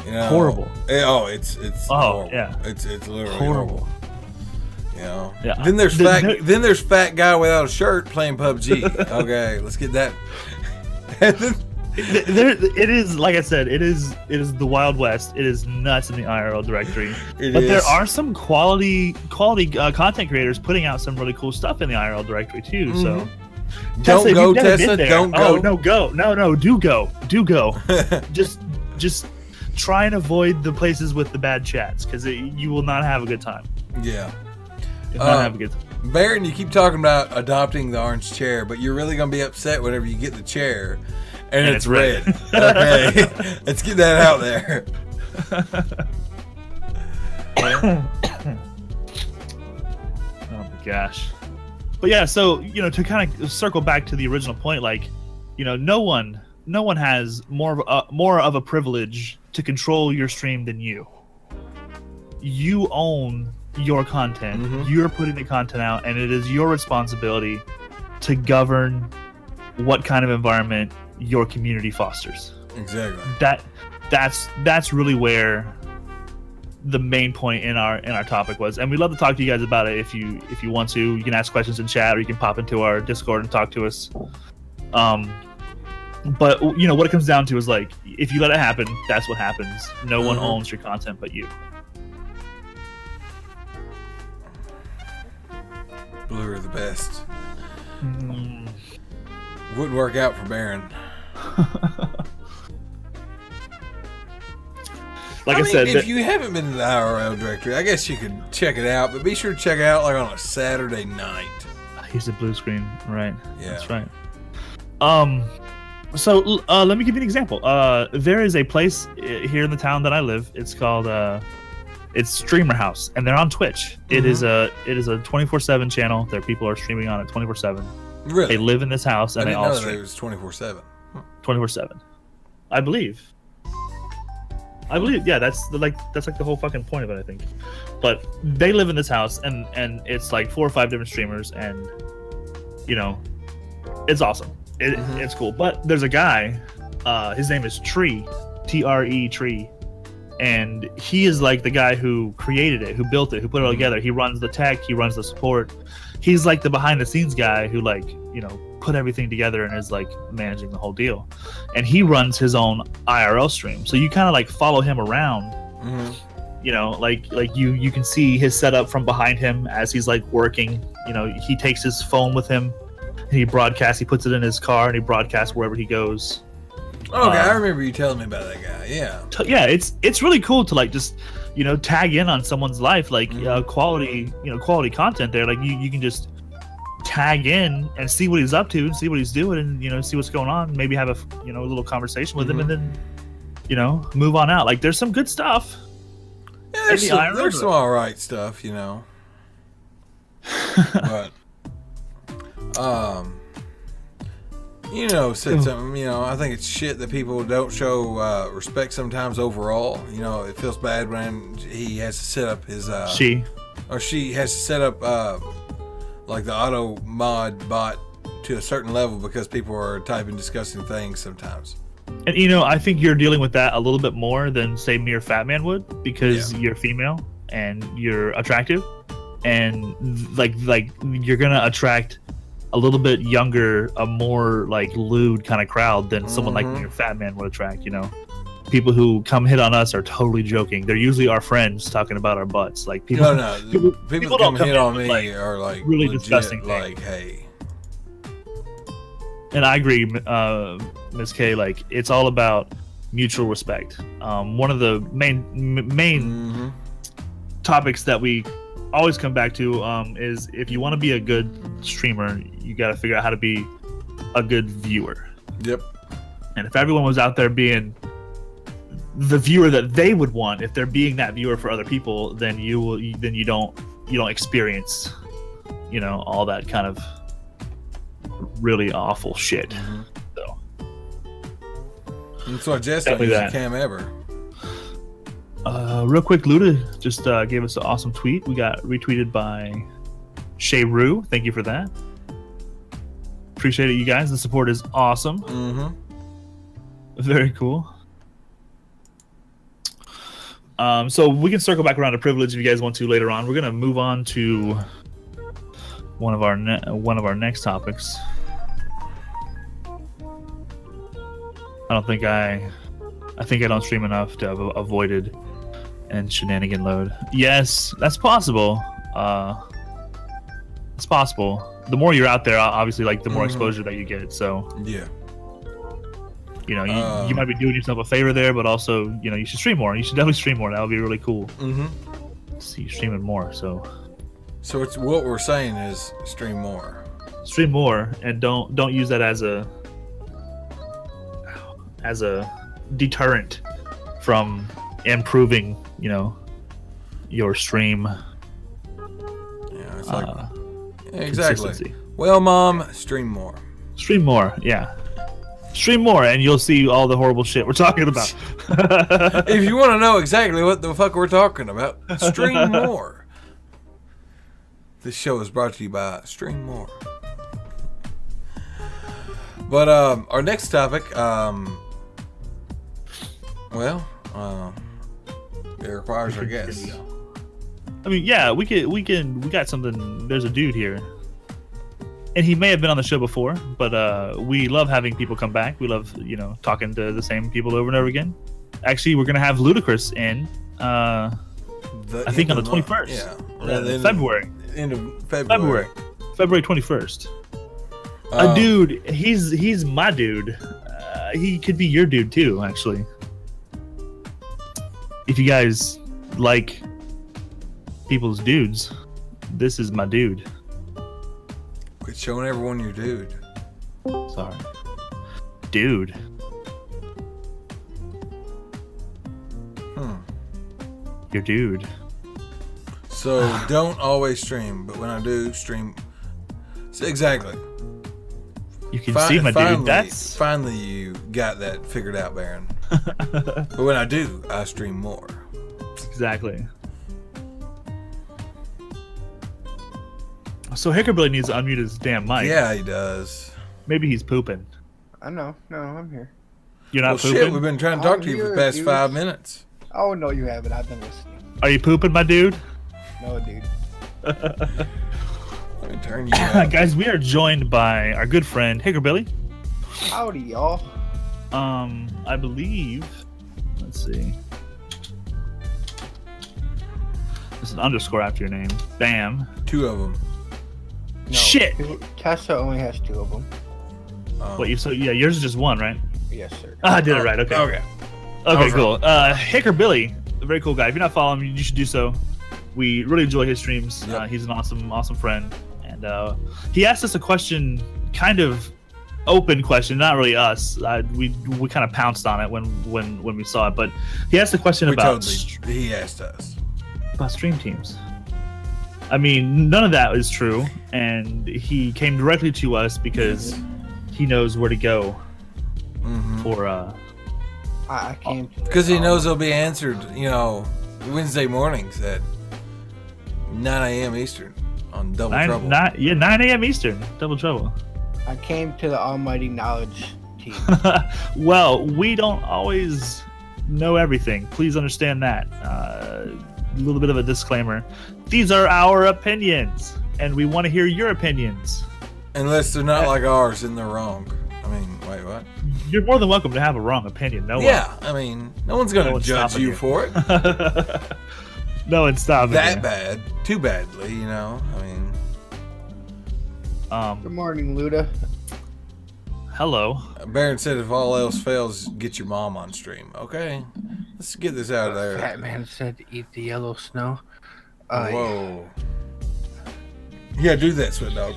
horrible. It's horrible. Yeah. It's literally horrible. Yeah. Then there's fat guy without a shirt playing PUBG. Okay, let's get that. It is, like I said, it is the Wild West. It is nuts in the IRL directory. There are some quality content creators putting out some really cool stuff in the IRL directory too. So don't go, Tessa. Don't go. No, go. No, do go. just try and avoid the places with the bad chats, because you will not have a good time. Yeah. You'll not have a good time. Baron, you keep talking about adopting the orange chair, but you're really gonna be upset whenever you get the chair and it's red. Okay, let's get that out there. Oh my gosh. But yeah, so to kind of circle back to the original point, like, no one has more of a privilege to control your stream than you. You own your content. You're putting the content out, and it is your responsibility to govern what kind of environment your community fosters. Exactly. That's really where the main point in our topic was, and we'd love to talk to you guys about it. If you want to, you can ask questions in chat, or you can pop into our Discord and talk to us. But what it comes down to is, like, if you let it happen, that's what happens. No one owns your content but you. Blue are the best. Wouldn't work out for Baron. Like I said, if you haven't been to the IRL directory, I guess you could check it out, but be sure to check it out like on a Saturday night. Here's the blue screen, right? Yeah. That's right. So let me give you an example. There is a place here in the town that I live. It's called it's Streamer House, and they're on Twitch. It is a 24/7 channel. Their people are streaming on it 24/7. Really? They live in this house, and I they didn't all know that stream it was 24/7. 24/7. I believe. Yeah, that's like the whole fucking point of it, I think. But they live in this house, and it's like 4 or 5 different streamers, and you know, it's awesome. It's cool. But there's a guy, his name is Tree, Tree, Tree, and he is like the guy who created it, who built it, who put it all together. He runs the tech, he runs the support. He's like the behind the scenes guy who, like, you know, put everything together and is like managing the whole deal. And he runs his own IRL stream, so you kind of like follow him around. You know, like you can see his setup from behind him as he's like working. You know, he takes his phone with him and he broadcasts. He puts it in his car and he broadcasts wherever he goes. Okay, I remember you telling me about that guy. Yeah. Yeah, it's really cool to like just, you know, tag in on someone's life, like quality content there. Like you can just tag in and see what he's up to and see what he's doing and, you know, see what's going on. Maybe have a little conversation with him and then, you know, move on out. Like there's some good stuff. Yeah, there's some all right stuff, you know. But you know, said something, you know, I think it's shit that people don't show respect sometimes overall. You know, it feels bad when he has to set up his she has to set up like the auto mod bot to a certain level because people are typing disgusting things sometimes. And you know, I think you're dealing with that a little bit more than say mere fat man would, because you're female and you're attractive, and like you're gonna attract a little bit younger, a more like lewd kind of crowd than someone like mere fat man would attract. You know, people who come hit on us are totally joking. They're usually our friends talking about our butts. Like people, people come hit on me like, are like really legit, disgusting. Like, hey. And I agree, Ms. K. Like it's all about mutual respect. One of the main topics that we always come back to is if you want to be a good streamer, you got to figure out how to be a good viewer. Yep. And if everyone was out there being the viewer that they would want, if they're being that viewer for other people, then you don't experience, you know, all that kind of really awful shit. So that's why Jess don't use a cam ever. Real quick, Luda just gave us an awesome tweet. We got retweeted by Shay Rue. Thank you for that. Appreciate it, you guys. The support is awesome. Very cool. So we can circle back around to privilege if you guys want to later on. We're gonna move on to one of our next topics. I think I don't stream enough to have avoided and shenanigan load. Yes, that's possible. It's possible. The more you're out there, obviously, like the more exposure that you get. So yeah, you know, you might be doing yourself a favor there, but also, you know, you should stream more. You should definitely stream more. That would be really cool. See you streaming more. So it's what we're saying is stream more. Stream more, and don't use that as a deterrent from improving, you know, your stream. Yeah, it's like exactly. Well, Mom, stream more. Stream more, yeah. Stream more, and you'll see all the horrible shit we're talking about. If you want to know exactly what the fuck we're talking about, stream more. This show is brought to you by Stream More. But our next topic, it requires our guests. I mean, yeah, we got something. There's a dude here, and he may have been on the show before, but we love having people come back. We love, you know, talking to the same people over and over again. Actually, we're gonna have Ludacris in. I think on the 21st. Yeah, February. End of February. February 21st. A dude. He's my dude. He could be your dude too, actually. if you guys like people's dudes, this is my dude. Quit showing everyone your dude. Sorry. Dude. Your dude. So don't always stream, but when I do stream, so exactly. You can see my dude. That's finally you got that figured out, Baron. But when I do, I stream more. Exactly. So Hickerbilly needs to unmute his damn mic. Yeah, he does. Maybe he's pooping. I know. No, I'm here. You're not pooping? Shit, we've been trying to talk to you for the past 5 minutes. Oh, no, you haven't. I've been listening. Are you pooping, my dude? No, dude. Let me turn you up. Guys, we are joined by our good friend Hickerbilly. Howdy, y'all. I believe. Let's see. There's an underscore after your name. Bam. 2 of them. No, Shit. Tessa only has 2 of them. What you? So yeah, yours is just 1, right? Yes, sir. I did it right. Okay. Okay. Okay, cool. Hickerbilly, a very cool guy. If you're not following him, you should do so. We really enjoy his streams. Yep. He's an awesome friend, and he asked us a question, kind of open question, not really us. We kind of pounced on it when we saw it, but he asked a question about he asked us about stream teams. I mean, none of that is true, and he came directly to us because he knows where to go for. I came to because he knows it'll be answered, Wednesday mornings at 9 a.m. Eastern on Double Trouble. 9 a.m. Eastern, Double Trouble. I came to the Almighty Knowledge team. Well, we don't always know everything. Please understand that. A little bit of a disclaimer. These are our opinions, and we want to hear your opinions. Unless they're not like ours and they're wrong. I mean, wait, what? You're more than welcome to have a wrong opinion. No one's going to judge you for it. No one's stopping that you. Bad. Too badly, I mean. Good morning, Luda. Hello. Baron said if all else fails, get your mom on stream. Okay. Let's get this out of there. Fat man said to eat the yellow snow. Whoa. Yeah, do that, Sweat Dog.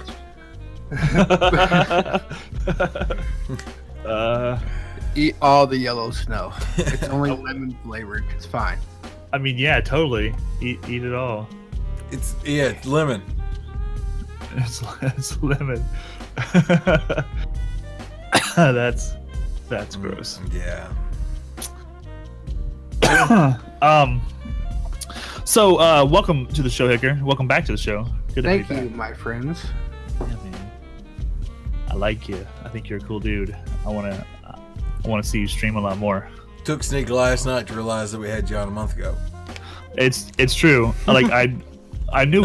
Eat all the yellow snow. It's only lemon flavored. It's fine. I mean, yeah, totally. Eat it all. It's lemon. It's lemon. That's gross. Yeah. So welcome to the show, Hicker. Welcome back to the show. Good to Thank have you, back. my friends. Yeah, man. I like you. I think you're a cool dude. I wanna see you stream a lot more. Took Sneak last night to realize that we had you on a month ago. It's true. Like I knew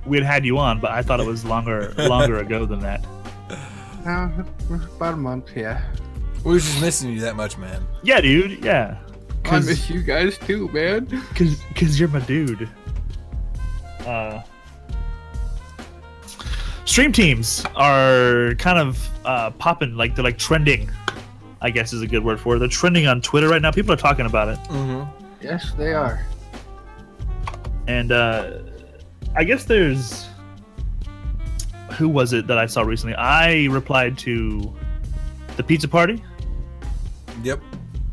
we had you on, but I thought it was longer ago than that. About a month, yeah. We were just missing you that much, man. Yeah, dude. Yeah. I miss you guys too, man. Cause you're my dude. Stream teams are kind of popping, like they're like trending, I guess is a good word for it. They're trending on Twitter right now. People are talking about it. Yes, they are. And I guess there's, who was it that I saw recently? I replied to the pizza party. Yep.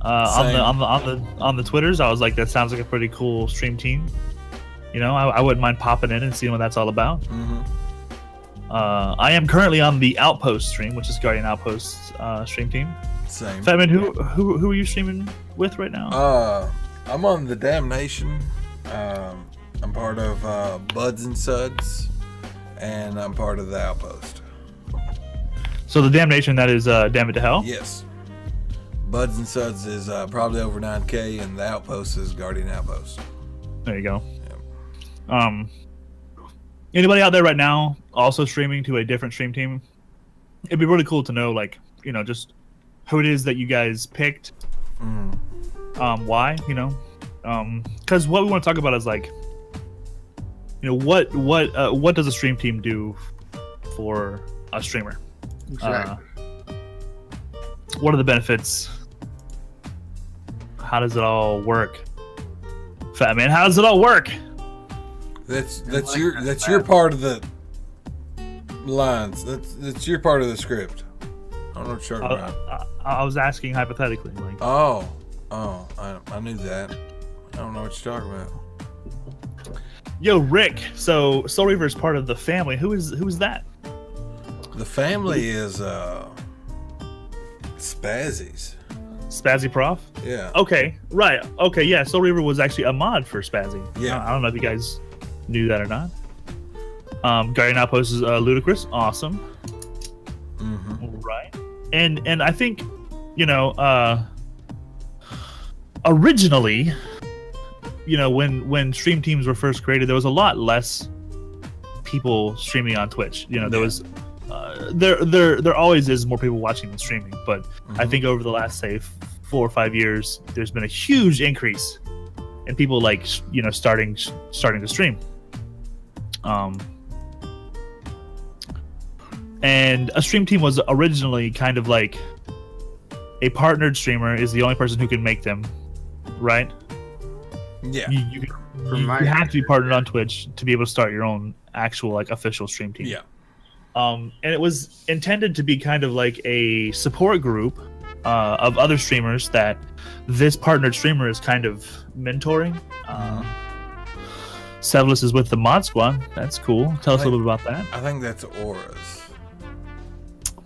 On the Twitters. I was like, that sounds like a pretty cool stream team. I wouldn't mind popping in and seeing what that's all about. I am currently on the Outpost stream, which is Guardian Outpost stream team. Same. Fatman, who are you streaming with right now? I'm on the Damnation. I'm part of Buds and Suds, and I'm part of the Outpost. So the Damnation, that is Damn It to Hell? Yes. Buds and Suds is probably over 9K, and the Outpost is Guardian Outpost. There you go. Yep. Anybody out there right now also streaming to a different stream team? It'd be really cool to know, like, just who it is that you guys picked. Why, because what we want to talk about is like, what does a stream team do for a streamer? Exactly. What are the benefits? How does it all work? Fat Man, how does it all work? That's like your that, that's Fat. your part of the lines. That's your part of the script. I don't know what you're talking about. I was asking hypothetically. Like, Oh, I knew that. I don't know what you're talking about. yo, Rick. So Soul Reaver is part of the family. Who is that? The family is Spazzies. Spazzy Prof. Yeah. Okay, right. Okay, yeah. Soul Reaver was actually a mod for Spazzy. Yeah. I don't know if you guys knew that or not. Guardian Outpost is Ludicrous. Awesome. Mm-hmm. Right. And I think, originally, when stream teams were first created, there was a lot less people streaming on Twitch. There was there always is more people watching than streaming, but I think over the last, say, 4 or 5 years, there's been a huge increase in people starting to stream. And a stream team was originally kind of like a partnered streamer is the only person who can make them, right? Yeah. You have to be partnered on Twitch to be able to start your own actual official stream team. Yeah. And it was intended to be kind of like a support group of other streamers that this partnered streamer is kind of mentoring. Severus is with the Mod Squad. That's cool. Tell us a little bit about that. I think that's Auras.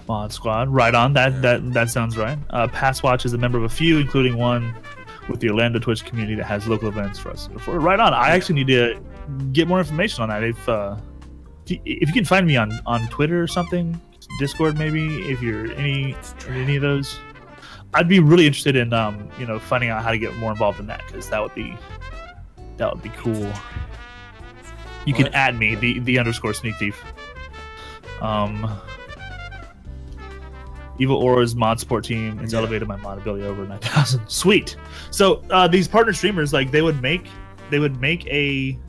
Mod Squad. Right on. That sounds right. Passwatch is a member of a few, including one with the Orlando Twitch community that has local events for us. Right on. I actually need to get more information on that. If you can find me on Twitter or something, Discord maybe, if you're in any of those, I'd be really interested in finding out how to get more involved in that, because that would be cool. You can add me the _SneakThief. Evil Aura's mod support team has elevated my mod ability over 9,000. Sweet. So these partner streamers, they would make a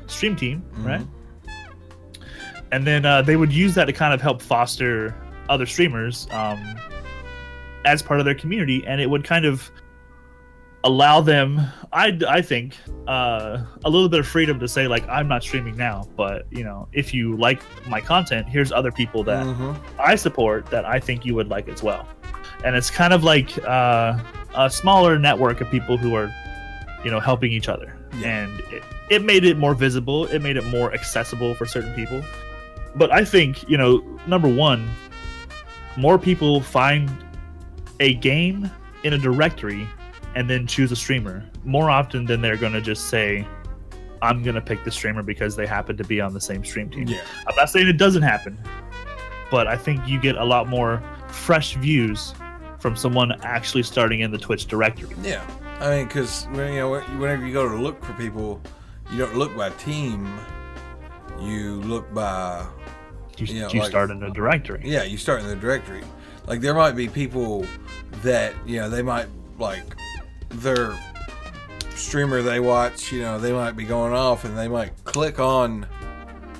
stream team, right? And then they would use that to kind of help foster other streamers as part of their community, and it would kind of allow them, I think, a little bit of freedom to say, I'm not streaming now, but if you like my content, here's other people that I support that I think you would like as well. And it's kind of like a smaller network of people who are helping each other. And it made it more visible, it made it more accessible for certain people. But I think, number one, more people find a game in a directory and then choose a streamer more often than they're going to just say, I'm going to pick the streamer because they happen to be on the same stream team. Yeah. I'm not saying it doesn't happen, but I think you get a lot more fresh views from someone actually starting in the Twitch directory. Yeah. I mean, because whenever you go to look for people, you don't look by team, you look by... You start in a directory. Yeah, you start in the directory. There might be people that, they might, their streamer they watch, they might be going off and they might click on,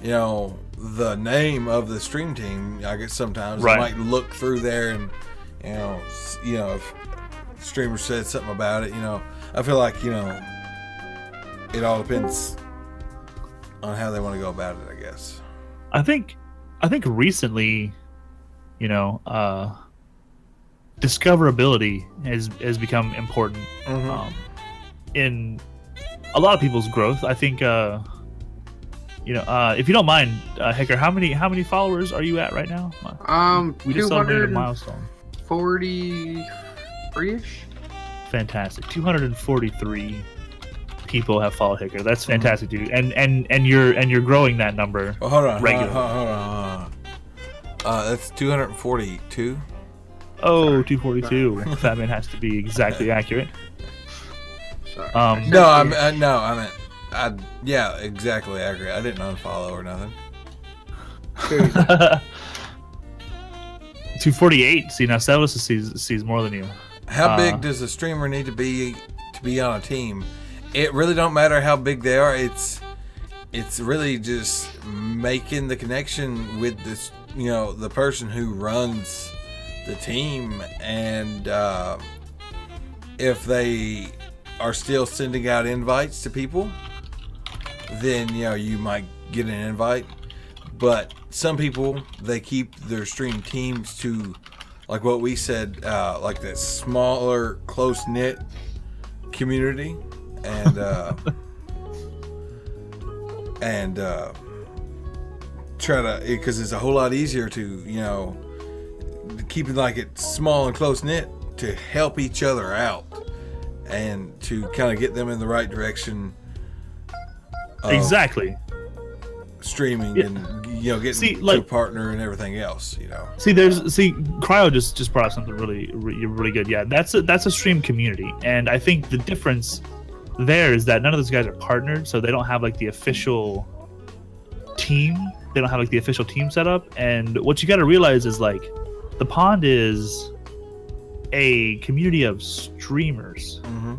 the name of the stream team. I guess sometimes they might look through there and, if the streamer said something about it, I feel like, it all depends on how they want to go about it, I guess. I think recently, discoverability has become important in a lot of people's growth. I think, if you don't mind, Hicker, how many followers are you at right now? We just celebrated a milestone. 43-ish. Fantastic. 243 people have followed Hicker. That's fantastic, dude. And you're growing that number. Well, hold on. Regularly. That's 242. Oh, 242. Fat Man has to be exactly accurate. Sorry. Yeah, exactly accurate. I didn't unfollow or nothing. 248. See, now Severus sees more than you. How big does a streamer need to be on a team? It really don't matter how big they are. It's really just making the connection with this, the person who runs the team, and if they are still sending out invites to people, then you might get an invite. But some people, they keep their stream teams to, like what we said, like that smaller, close knit community, and try to, because it's a whole lot easier to keep it like it's small and close knit, to help each other out and to kind of get them in the right direction. Exactly. Streaming and getting to a partner and everything else. See, Cryo just brought up something really good. Yeah, that's a stream community, and I think the difference there is that none of those guys are partnered, so they don't have like the official team. They don't have like the official team set up. And what you got to realize is like the pond is a community of streamers. Mm-hmm.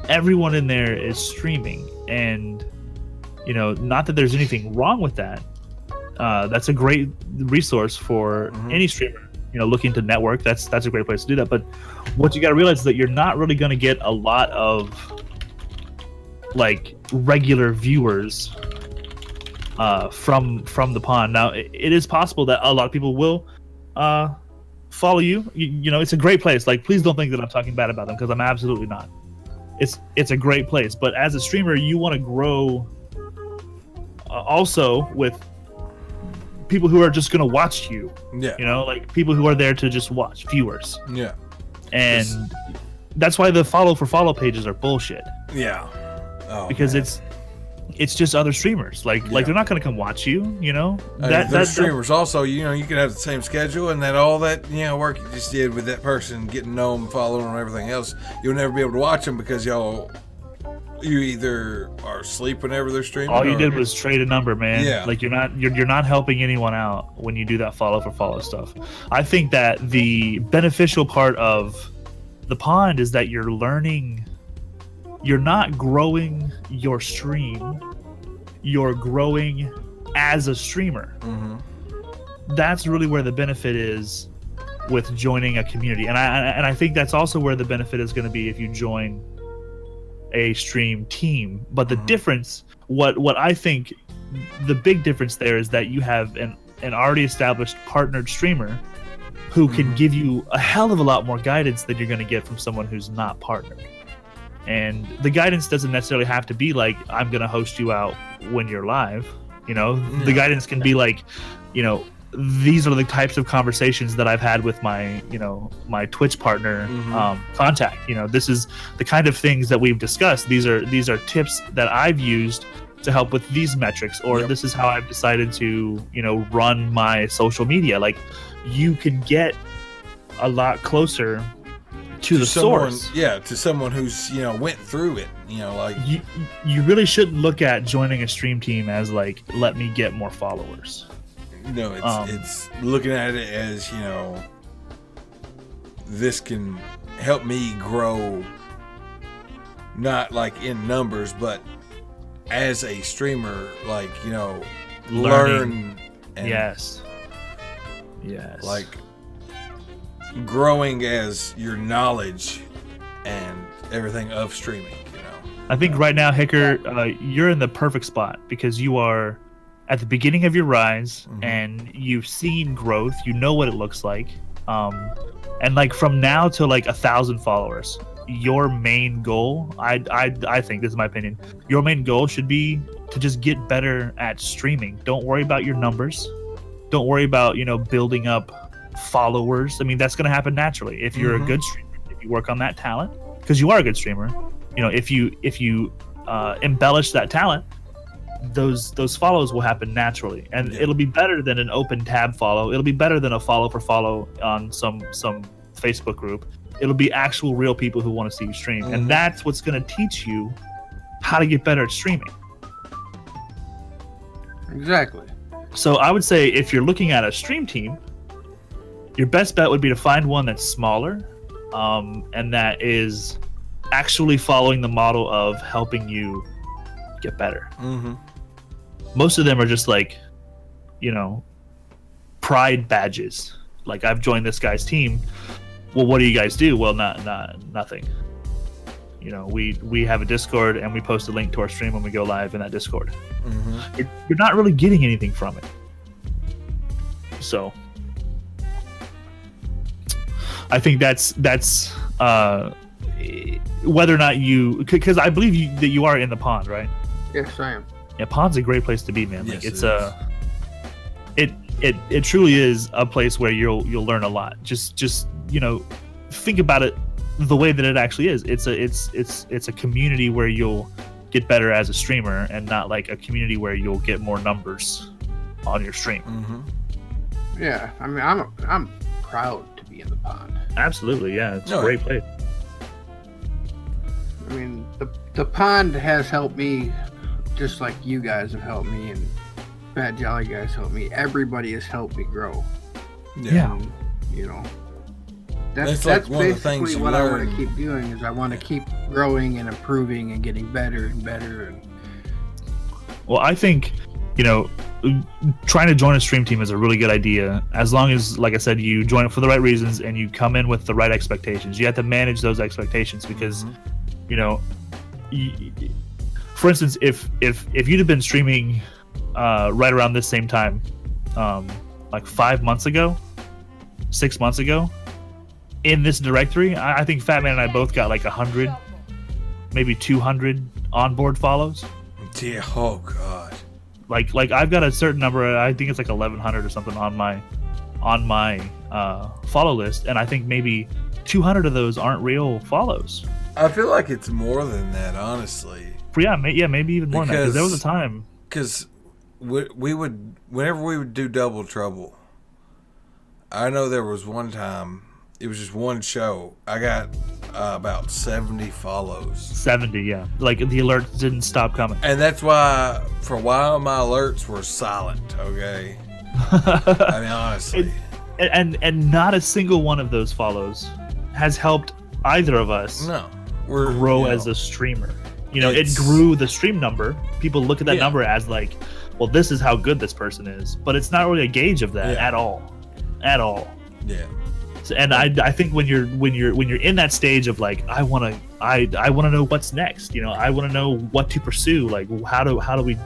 Everyone in there is streaming, and not that there's anything wrong with that. That's a great resource for any streamer, looking to network. That's a great place to do that. But what you got to realize is that you're not really going to get a lot of like regular viewers from the pond. Now, it is possible that a lot of people will follow you. It's a great place. Like, please don't think that I'm talking bad about them, because I'm absolutely not. It's a great place. But as a streamer, you want to grow also with people who are just going to watch you. Yeah. Like people who are there to just watch, viewers. Yeah. And that's why the follow for follow pages are bullshit. Yeah. Because it's just other streamers. Like they're not going to come watch you, They're streamers also, you can have the same schedule, and that all that, work you just did with that person, getting to know them, following them, and everything else, you'll never be able to watch them because you either are asleep whenever they're streaming. All you did was trade a number, man. Yeah. Like you're not helping anyone out when you do that follow for follow stuff. I think that the beneficial part of the pond is that you're learning. You're not growing your stream. You're growing as a streamer. Mm-hmm. That's really where the benefit is with joining a community, and I think that's also where the benefit is going to be if you join a stream team. But the difference, what I think the big difference there is that you have an already established partnered streamer who can give you a hell of a lot more guidance than you're going to get from someone who's not partnered. And the guidance doesn't necessarily have to be like, I'm going to host you out when you're live. The guidance can be like, these are the types of conversations that I've had with my, my Twitch partner contact. This is the kind of things that we've discussed. These are tips that I've used to help with these metrics, or this is how I've decided to, run my social media. Like, you can get a lot closer to the source. Yeah, to someone who's, went through it. Like you really shouldn't look at joining a stream team as like, let me get more followers. No, it's looking at it as, this can help me grow, not like in numbers, but as a streamer, like, learn. And yes. Like growing as your knowledge and everything of streaming, I think right now, Hicker, you're in the perfect spot because you are at the beginning of your rise, and you've seen growth. You know what it looks like, and like from now to like 1,000 followers, your main goal, I think, this is my opinion, your main goal should be to just get better at streaming. Don't worry about your numbers. Don't worry about building up followers. I mean, that's going to happen naturally if you're a good streamer. If you work on that talent, because you are a good streamer. If you embellish that talent, those follows will happen naturally, and it'll be better than an open tab follow. It'll be better than a follow for follow on some Facebook group. It'll be actual real people who want to see you stream, and that's what's going to teach you how to get better at streaming. Exactly. So I would say if you're looking at a stream team, your best bet would be to find one that's smaller, and that is actually following the model of helping you get better. Most of them are just like, pride badges. Like, I've joined this guy's team. Well, what do you guys do? Well, nothing. You know, we have a Discord and we post a link to our stream when we go live in that Discord. You're not really getting anything from it. So I think that's whether or not you, because I believe that you are in the pond, right? Yes, I am. Yeah, pond's a great place to be, man. Like Yes, it truly is a place where you'll learn a lot. Just you know, think about it the way that it actually is. It's a community where you'll get better as a streamer, and not like a community where you'll get more numbers on your stream. Yeah, I mean, I'm proud to be in the pond. Absolutely, yeah, it's No, a great place. I mean, the pond has helped me, just like you guys have helped me, and Fat Jolly guys helped me. Everybody has helped me grow. Yeah. And, you know, That's that's like one of the basically things you what I want learn. to keep doing. Is I want to keep growing and improving and getting better and better. And Well, I think, you know, trying to join a stream team is a really good idea, as long as, like I said, you join it for the right reasons and you come in with the right expectations. You have to manage those expectations because, you know, for instance, if you'd have been streaming right around this same time, like 5 months ago, 6 months ago, in this directory, I think Fat Man and I both got like 100, maybe 200 onboard follows. Yeah, oh god. Like I've got a certain number. I think it's like 1,100 or something on my follow list, and I think maybe 200 of those aren't real follows. I feel like it's more than that, honestly. But yeah, maybe even more than that. Because there was a Because- time. Because we would, whenever we would do Double Trouble, I know there was one time, it was just one show, I got about 70 follows. 70, yeah. Like the alerts didn't stop coming. And that's why, for a while, my alerts were silent, okay? I mean, honestly. and not a single one of those follows has helped either of us No. We're grow you know, as a streamer. You know, it It's- grew the stream number. People look at that Yeah. number as like, well, this is how good this person is. But it's not really a gauge of that Yeah. at all. At all. Yeah. So, and I think when you're in that stage of like, I want to know what's next. You know, I want to know what to pursue. Like, how do we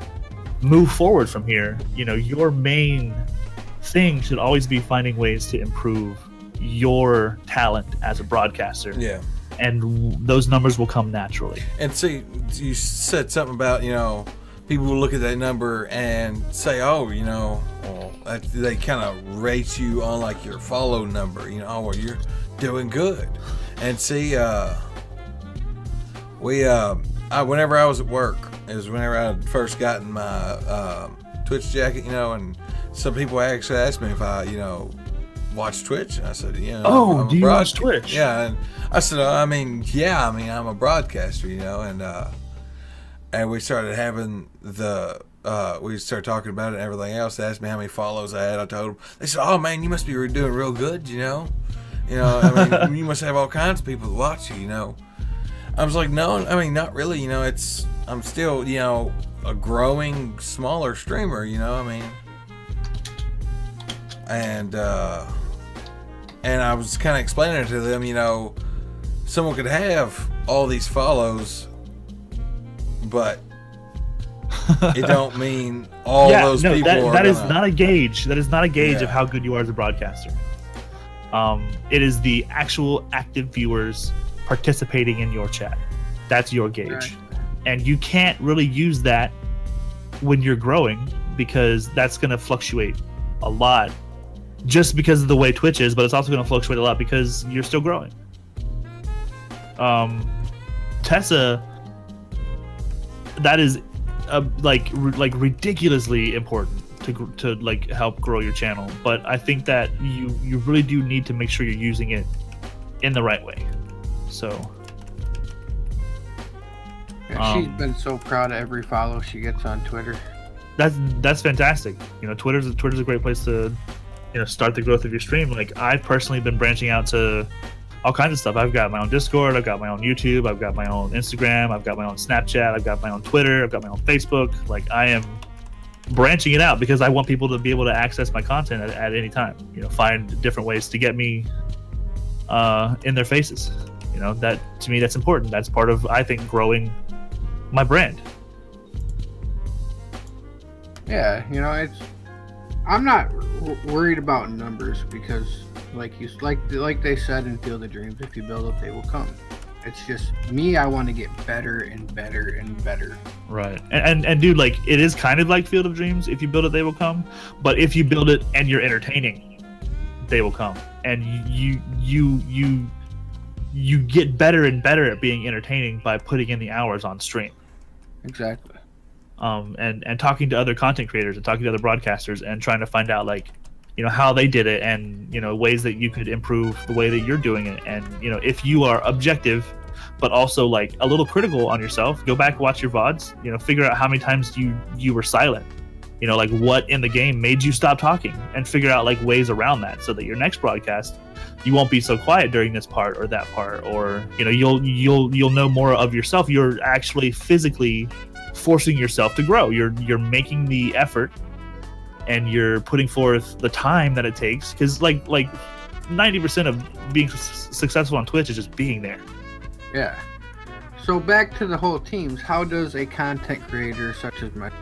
move forward from here? You know, your main thing should always be finding ways to improve your talent as a broadcaster, Yeah. and those numbers will come naturally. And see, you said something about, you know, people will look at that number and say, oh, you know, well, they kind of rate you on like your follow number, you know, oh, well, you're doing good. And see, whenever I was at work, it was whenever I had first gotten my Twitch jacket, you know, and some people actually asked me if I, you know, watch Twitch, and I said, you know, Oh, I'm a do you watch broadca- Twitch? Yeah, and I said, I mean, I'm a broadcaster, you know, and we started having we started talking about it and everything else. They asked me how many follows I had. I told them. They said, "Oh man, you must be doing real good, you know. I mean, you must have all kinds of people that watch you, you know." I was like, "No, I mean, not really, you know. I'm still, you know, a growing, smaller streamer, you know. I mean." And I was kind of explaining it to them, you know, someone could have all these follows, but it don't mean all those people are that is gonna- not a gauge. That is not a gauge Yeah. of how good you are as a broadcaster. It is the actual active viewers participating in your chat. That's your gauge. Right. And you can't really use that when you're growing, because that's going to fluctuate a lot just because of the way Twitch is, but it's also going to fluctuate a lot because you're still growing. Tessa, that is like ridiculously important to like help grow your channel, but I think that you really do need to make sure you're using it in the right way. So yeah, she's been so proud of every follow she gets on Twitter. that's fantastic. You know, Twitter's a great place to, you know, start the growth of your stream. Like, I've personally been branching out to all kinds of stuff. I've got my own Discord, I've got my own YouTube, I've got my own Instagram, I've got my own Snapchat, I've got my own Twitter, I've got my own Facebook. Like, I am branching it out because I want people to be able to access my content at any time. You know, find different ways to get me in their faces. You know, that to me, that's important. That's part of, I think, growing my brand. Yeah, you know, I'm not worried about numbers because, like they said in Field of Dreams, if you build it, they will come. It's just me. I want to get better and better and better. Right. And dude, like, it is kind of like Field of Dreams. If you build it, they will come. But if you build it and you're entertaining, they will come. And you get better and better at being entertaining by putting in the hours on stream. Exactly. And talking to other content creators and talking to other broadcasters and trying to find out, like, you know, how they did it and, you know, ways that you could improve the way that you're doing it. And, you know, if you are objective but also like a little critical on yourself, go back, watch your VODs, you know, figure out how many times you were silent, you know, like what in the game made you stop talking, and figure out like ways around that so that your next broadcast you won't be so quiet during this part or that part, or, you know, you'll know more of yourself. You're actually physically forcing yourself to grow. You're making the effort and you're putting forth the time that it takes, because like 90% of being successful on Twitch is just being there. Yeah. So back to the whole teams, how does a content creator such as myself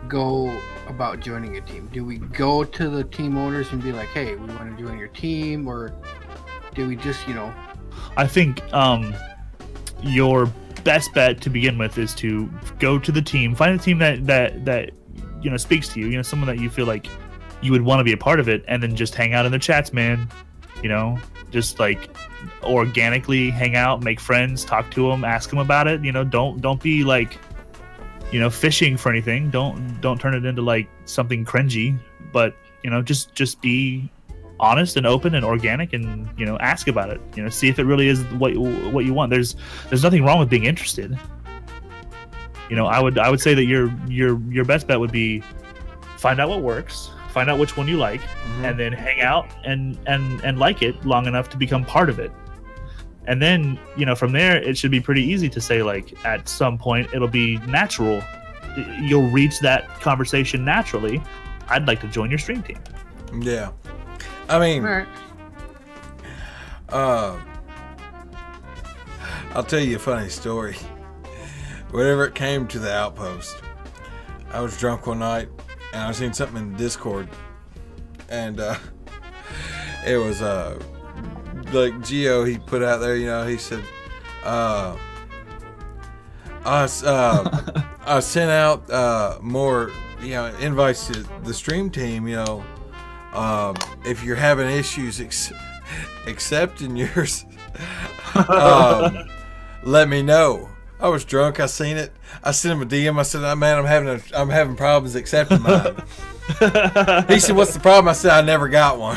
go about joining a team? Do we go to the team owners and be like, hey, we want to join your team, or do we just, you know? I think your best bet to begin with is to go to the team, find a team that you know speaks to you, you know, someone that you feel like you would want to be a part of it, and then just hang out in their chats, man. You know, just like organically hang out, make friends, talk to them, ask them about it. You know, don't be like, you know, fishing for anything. Don't turn it into like something cringy, but, you know, just be honest and open and organic, and, you know, ask about it. You know, see if it really is what you want. There's nothing wrong with being interested. You know, I would say that your best bet would be find out what works, find out which one you like, and then hang out and like it long enough to become part of it. And then, you know, from there it should be pretty easy to say, like, at some point it'll be natural. You'll reach that conversation naturally. I'd like to join your stream team. Yeah. I mean, All right. I'll tell you a funny story. Whenever it came to the Outpost, I was drunk one night and I seen something in Discord, and it was like Gio, he put out there, you know, he said, I sent out more, you know, invites to the stream team, you know, if you're having issues accepting yours, let me know. I was drunk. I seen it. I sent him a DM. I said, oh, "Man, I'm having problems accepting mine." He said, "What's the problem?" I said, "I never got one."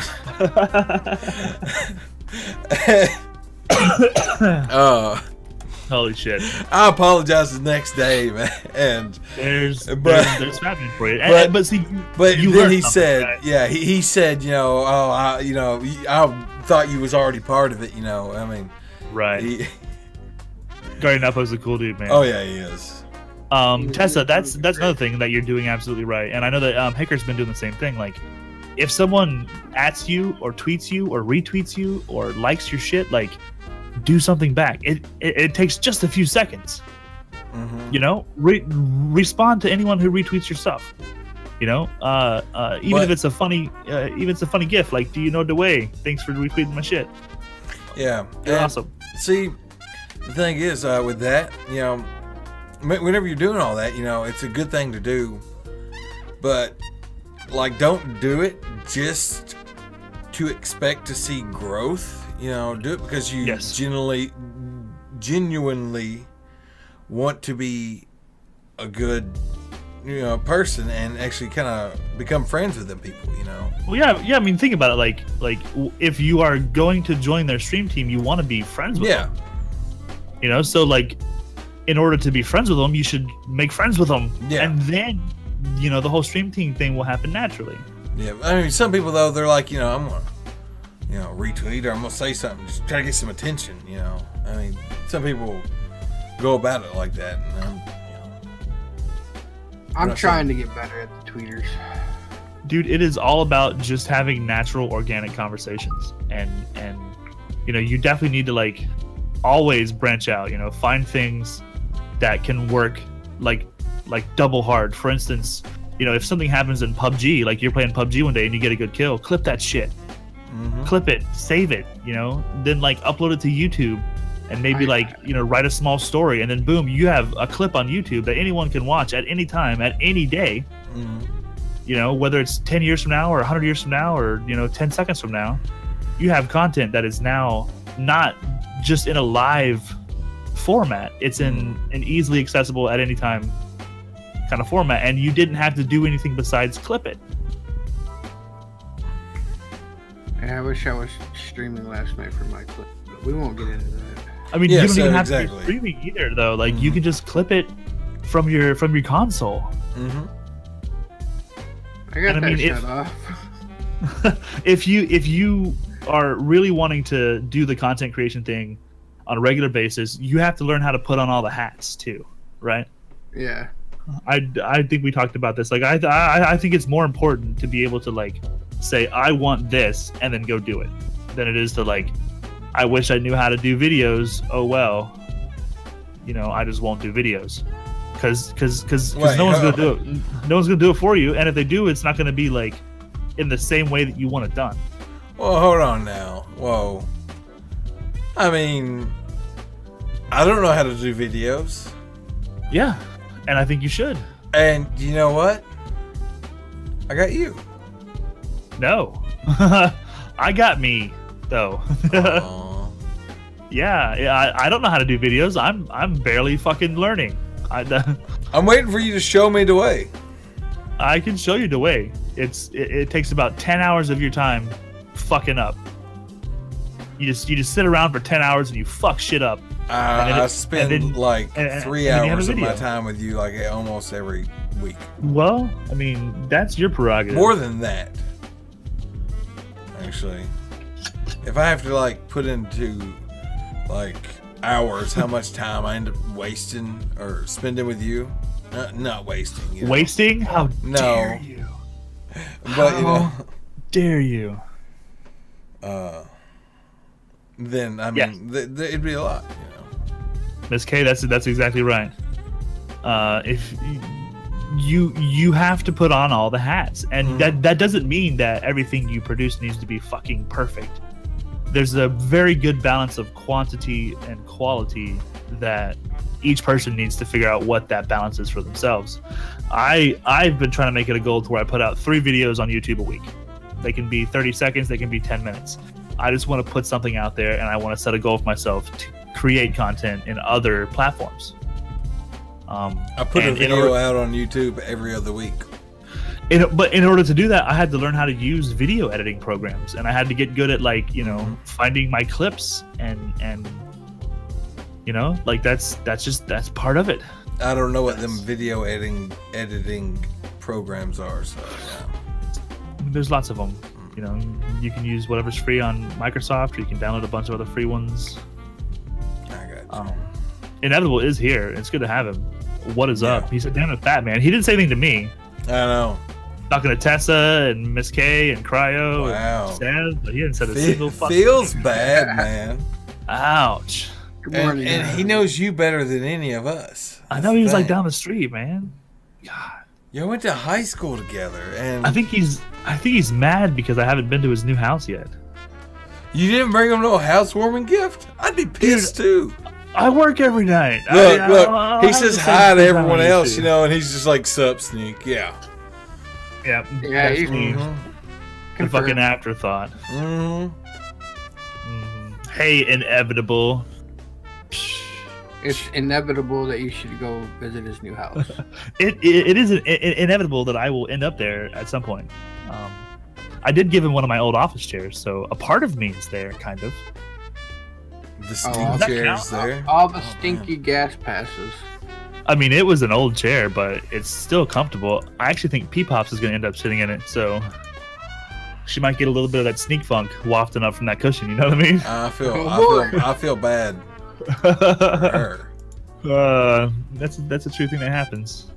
Holy shit! I apologized the next day, man. And There's happening for you. But see, but you then learned he something, said, right? yeah, he said, you know, I thought you was already part of it, you know. I mean, Right. Guardian Outpost is a cool dude, man. Oh yeah, he is. Tessa, that's another thing that you're doing absolutely right, and I know that Hicker's been doing the same thing. Like, if someone @s you or tweets you or retweets you or likes your shit, like, do something back. It takes just a few seconds. Mm-hmm. You know, respond to anyone who retweets your stuff. You know, even if it's a funny GIF, like, do you know DeWay? Thanks for retweeting my shit. Yeah, You're awesome. See, the thing is, with that, you know, whenever you're doing all that, you know, it's a good thing to do, but, like, don't do it just to expect to see growth. You know, do it because you genuinely want to be a good, you know, person and actually kind of become friends with them people, you know. Well, yeah. I mean, think about it. Like if you are going to join their stream team, you want to be friends with them. You know, so, like, in order to be friends with them, you should make friends with them. Yeah. And then, you know, the whole stream team thing will happen naturally. Yeah. I mean, some people, though, they're like, you know, I'm gonna, you know, retweet, or I'm gonna say something, just try to get some attention, you know. I mean, some people go about it like that, and I'm trying to get better at the tweeters. Dude, it is all about just having natural, organic conversations, and you know, you definitely need to like always branch out. You know, find things that can work like double hard. For instance, you know, if something happens in PUBG, like you're playing PUBG one day and you get a good kill, clip that shit. Clip it, save it, you know, then like upload it to YouTube and maybe like, you know, write a small story, and then boom, you have a clip on YouTube that anyone can watch at any time, at any day. You know, whether it's 10 years from now or 100 years from now or, you know, 10 seconds from now, you have content that is now not just in a live format. It's in an easily accessible at any time kind of format, and you didn't have to do anything besides clip it. I wish I was streaming last night for my clip, but we won't get into that. I mean, you don't even have to be streaming either, though. Like, you can just clip it from your console. I got that shut off. If you are really wanting to do the content creation thing on a regular basis, you have to learn how to put on all the hats too, right? Yeah. I think we talked about this. Like, I think it's more important to be able to like say I want this and then go do it than it is to like I wish I knew how to do videos. Oh well, you know, I just won't do videos because no one's gonna do it. No one's gonna do it for you, and if they do, it's not gonna be like in the same way that you want it done. Well, hold on now. Whoa. I mean, I don't know how to do videos. Yeah, and I think you should. And you know what? I got you. No. I got me, though. Yeah, I don't know how to do videos. I'm barely fucking learning. I'm waiting for you to show me the way. I can show you the way. It takes about 10 hours of your time fucking up. You just sit around for 10 hours and you fuck shit up. I spend 3 hours of my time with you like almost every week. Well, I mean, that's your prerogative. More than that. Actually, if I have to like put into like hours how much time I end up wasting or spending with you, not wasting. You know? Wasting? How dare you? But you know, dare you? Then I mean, it'd be a lot. You know, Miss K, that's exactly right. If you have to put on all the hats, and that doesn't mean that everything you produce needs to be fucking perfect. There's a very good balance of quantity and quality that each person needs to figure out what that balance is for themselves. I've been trying to make it a goal to where I put out 3 videos on YouTube a week. They can be 30 seconds, they can be 10 minutes. I just want to put something out there, and I want to set a goal for myself to create content in other platforms. I put a video out on YouTube every other week. But in order to do that, I had to learn how to use video editing programs, and I had to get good at like, you know, finding my clips and you know, like that's part of it. I don't know what them video editing programs are, so yeah. There's lots of them. You know, you can use whatever's free on Microsoft, or you can download a bunch of other free ones. I got you. Inevitable is here. It's good to have him. What is up? He said, "Damn it, fat man." He didn't say anything to me. I know. Talking to Tessa and Miss K and Cryo and Sam, but he didn't say a single fucking feels bad, man. Ouch. Good morning. And he knows you better than any of us. I know he was like down the street, man. God. You went to high school together, and I think he's mad because I haven't been to his new house yet. You didn't bring him no housewarming gift? I'd be pissed too. I work every night. Look, he says hi to everyone else, you know, and he's just like, "Sup, Sneak?" Yeah. Yeah. He's a fucking afterthought. Hey, Inevitable. It's inevitable that you should go visit his new house. It is inevitable that I will end up there at some point. I did give him one of my old office chairs, so a part of me is there, kind of. The stink chairs there. All the stinky gas passes. I mean, it was an old chair, but it's still comfortable. I actually think P-Pops is going to end up sitting in it, so she might get a little bit of that sneak funk wafting up from that cushion. You know what I mean? I feel bad. For her. That's a true thing that happens.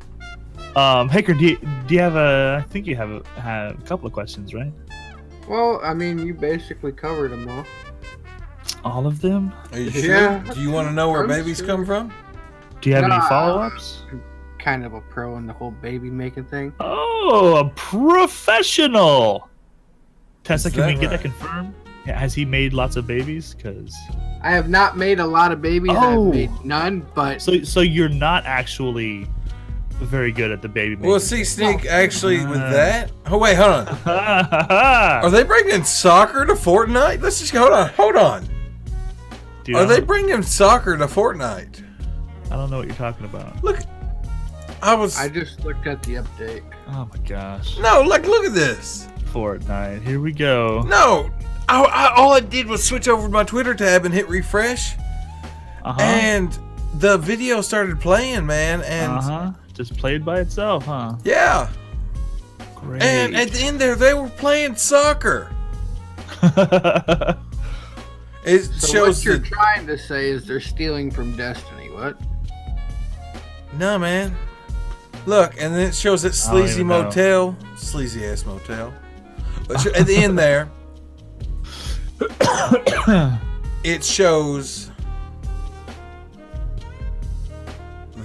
Haker, do you have I think you have a couple of questions, right? Well, I mean, you basically covered them all. All of them? Are you Yeah. sure? Do you want to know where I'm babies sure. come from? Do you have any Nah. follow-ups? Kind of a pro in the whole baby making thing. Oh, a professional. Tessa, Is can we that get that right? confirmed? Yeah, has he made lots of babies? Because I have not made a lot of babies. Oh. I've made none, but so you're not actually very good at the baby making. Well, see, Sneak, actually, with Ah. that. Oh, wait, hold on. Are they bringing soccer to Fortnite? Let's just hold on. Dude, Are they bringing soccer to Fortnite? I don't know what you're talking about. Look, I just looked at the update. Oh my gosh. No, like, look at this. Fortnite. Here we go. No, all I did was switch over to my Twitter tab and hit refresh, Uh-huh. and the video started playing, man. And Uh-huh. Just played by itself, huh? yeah, Great. and at the end there, they were playing soccer. It So shows what you're the trying to say is they're stealing from Destiny. What? no, man. Look, and then it shows that I don't sleazy even know. motel, sleazy ass motel. But at the end there, it shows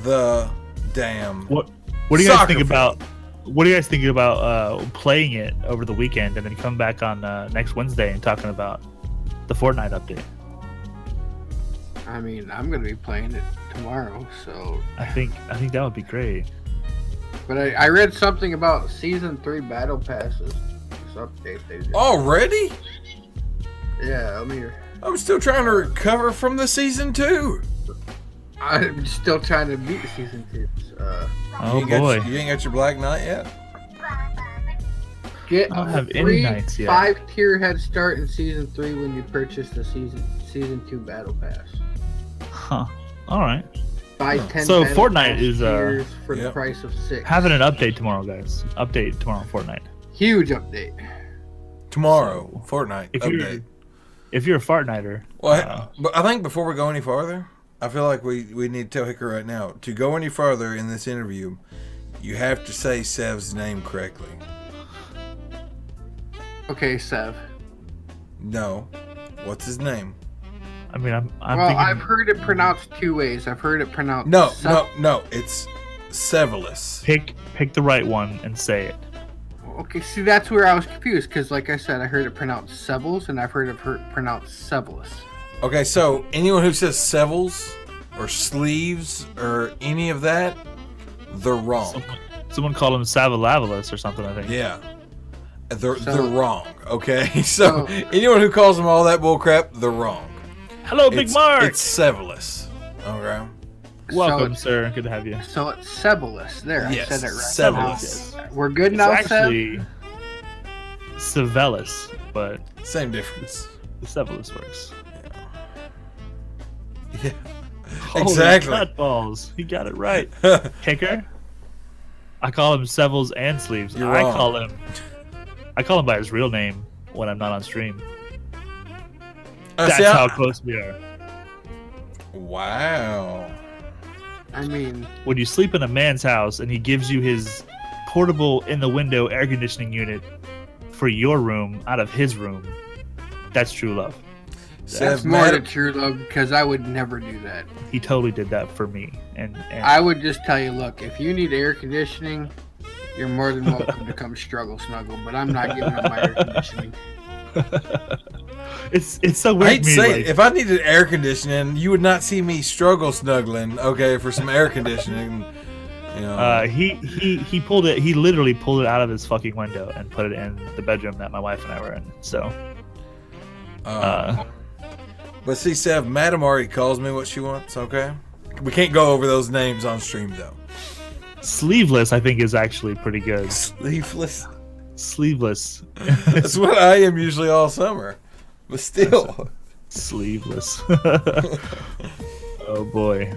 the damn. What do you guys Soccer think field. about? What do you guys think about playing it over the weekend and then come back on next Wednesday and talking about the Fortnite update? I mean, I'm gonna be playing it tomorrow. So, I think that would be great. but I read something about season 3 battle passes. This update they did. Already? Yeah, I mean, I'm still trying to recover from the season 2. I'm still trying to beat season 2. Oh you ain't boy. you ain't got your Black Knight yet? Get I don't a have any free knights yet. 5-tier head start in season 3 when you purchase the season 2 battle pass. Huh. All right. Buy Huh. 10 So battle Fortnite pass is, tiers for the Yep. price of 6. Having an update tomorrow, guys. Update tomorrow, Fortnite. Huge update. Tomorrow, Fortnite If update. you're a Fortniter, Well, but I think before we go any farther, I feel like we need to tell Hicker right now, to go any farther in this interview, you have to say Sev's name correctly. Okay, Sev. No. What's his name? I mean, I'm Well, thinking. I've heard it pronounced 2 ways. I've heard it pronounced No. It's Sevelus. Pick the right one and say it. Okay, see, that's where I was confused because, like I said, I heard it pronounced Sevels and I've heard it pronounced Sevelus. Okay, so anyone who says Sevels or Sleeves or any of that, they're wrong. Someone called him Savalavalus or something, I think. Yeah. They're So- wrong, okay? So So- anyone who calls them all that bullcrap, they're wrong. Hello, Big Mark. It's Sevelus. Okay. Welcome, So sir. Good to have you. So it's Sebulus. There, Yes, I said it right. Sebulus. Now, we're good It's now, Seb? actually Savelis, but Same difference. the Sevelus works. Yeah. Holy Exactly. nutballs. He got it right. Kicker. I call him Sevels and Sleeves. You're I wrong. call him by his real name when I'm not on stream. See, That's how close we are. Wow. I mean, When you sleep in a man's house and he gives you his portable in the window air conditioning unit for your room out of his room, that's true love. that's Sev, more Mad- than true, though, because I would never do that. He totally did that for me. And I would just tell you, look, if you need air conditioning, you're more than welcome to come struggle snuggle, but I'm not giving up my air conditioning. it's so I weird. hate to to me, say like, it, if I needed air conditioning, you would not see me struggle snuggling, okay, for some air conditioning. You know. he pulled it. He literally pulled it out of his fucking window and put it in the bedroom that my wife and I were in. So, But see, Sev, Madam already calls me what she wants, okay? We can't go over those names on stream, though. sleeveless, I think, is actually pretty good. Sleeveless. Sleeveless, That's what I am usually all summer. But still. sleeveless. Oh boy.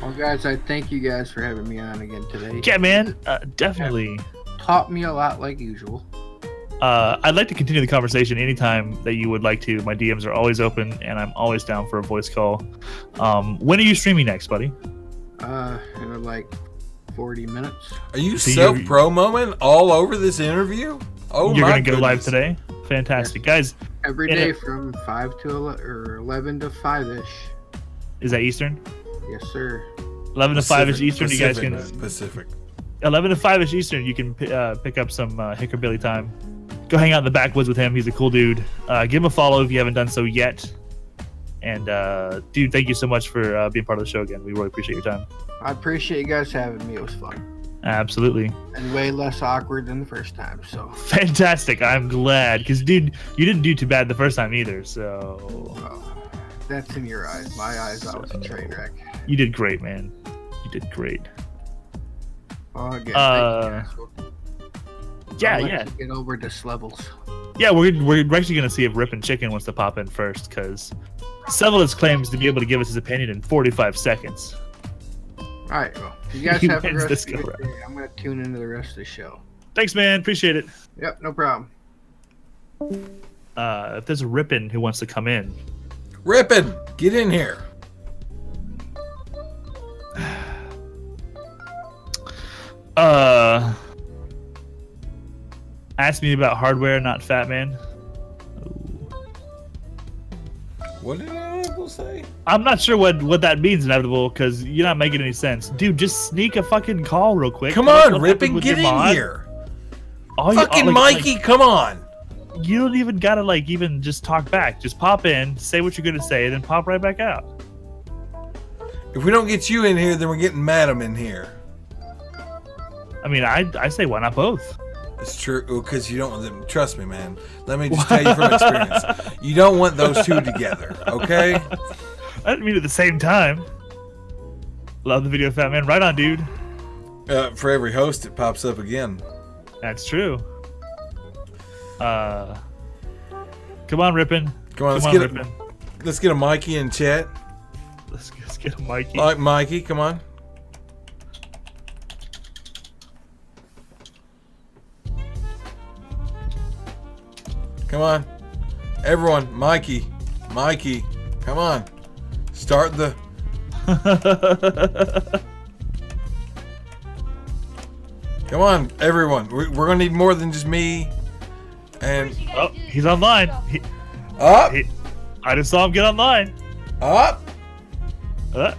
Well, guys, I thank you guys for having me on again today. Yeah, man. Definitely. Taught me a lot, like usual. I'd like to continue the conversation anytime that you would like to. My DMs are always open, and I'm always down for a voice call. When are you streaming next, buddy? In like 40 minutes. Are you So self-promoing all over this interview? Oh, You're my gonna go live goodness. today. Fantastic, guys. Every And day it- from 5 to 11, or 11 to 5-ish. Is that Eastern? Yes, sir. 11 to 5-ish Eastern. You guys Pacific, can. man, Pacific. 11 to 5-ish Eastern. You can pick up some Hickorbilly time. Go hang out in the backwoods with him. He's a cool dude. Give him a follow if you haven't done so yet. And dude, thank you so much for being part of the show again. We really appreciate your time. I appreciate you guys having me. It was fun. Absolutely. And way less awkward than the first time. So, Fantastic. I'm glad. Because, dude, you didn't do too bad the first time either. So that's in your eyes. My eyes, I was a train wreck. you did great, man. You did great. Oh, again, Yeah, I'll let yeah. you get over this levels. Yeah, we're actually going to see if Rippin' Chicken wants to pop in first. Because Sevelis claims to be able to give us his opinion in 45 seconds. All right, well, if you guys He have the wins rest this of your go-round. day, I'm going to tune into the rest of the show. Thanks, man. Appreciate it. Yep, no problem. If there's a Rippin' who wants to come in, Rippin', get in here. ask me about hardware, not Fat Man. What did Inevitable say? I'm not sure what that means, Inevitable, because you're not making any sense. Dude, just sneak a fucking call real quick. Come Tell us on, what Rippin', happened with get your in mod. here. Like, Mikey, come on. you don't even gotta even just talk back. Just pop in, say what you're gonna say, then pop right back out. If we don't get you in here, then we're getting Madam in here. I mean, I say why not both? It's true, because you don't want them. Trust me, man. Let me just tell you from experience. You don't want those two together, okay? I didn't mean at the same time. Love the video, Fat Man. Right on, dude. For every host, it pops up again. That's true. Come on, Rippin'. Come on, Rippin'. let's get a Mikey in chat. Let's get a Mikey. Like Mikey, come on. Come on. Everyone, Mikey, come on. Start the... Come on, everyone. We're going to need more than just me. And... First you gotta Oh, do the he's truffle online. shuffle. Up! I just saw him get online. Up! Uh,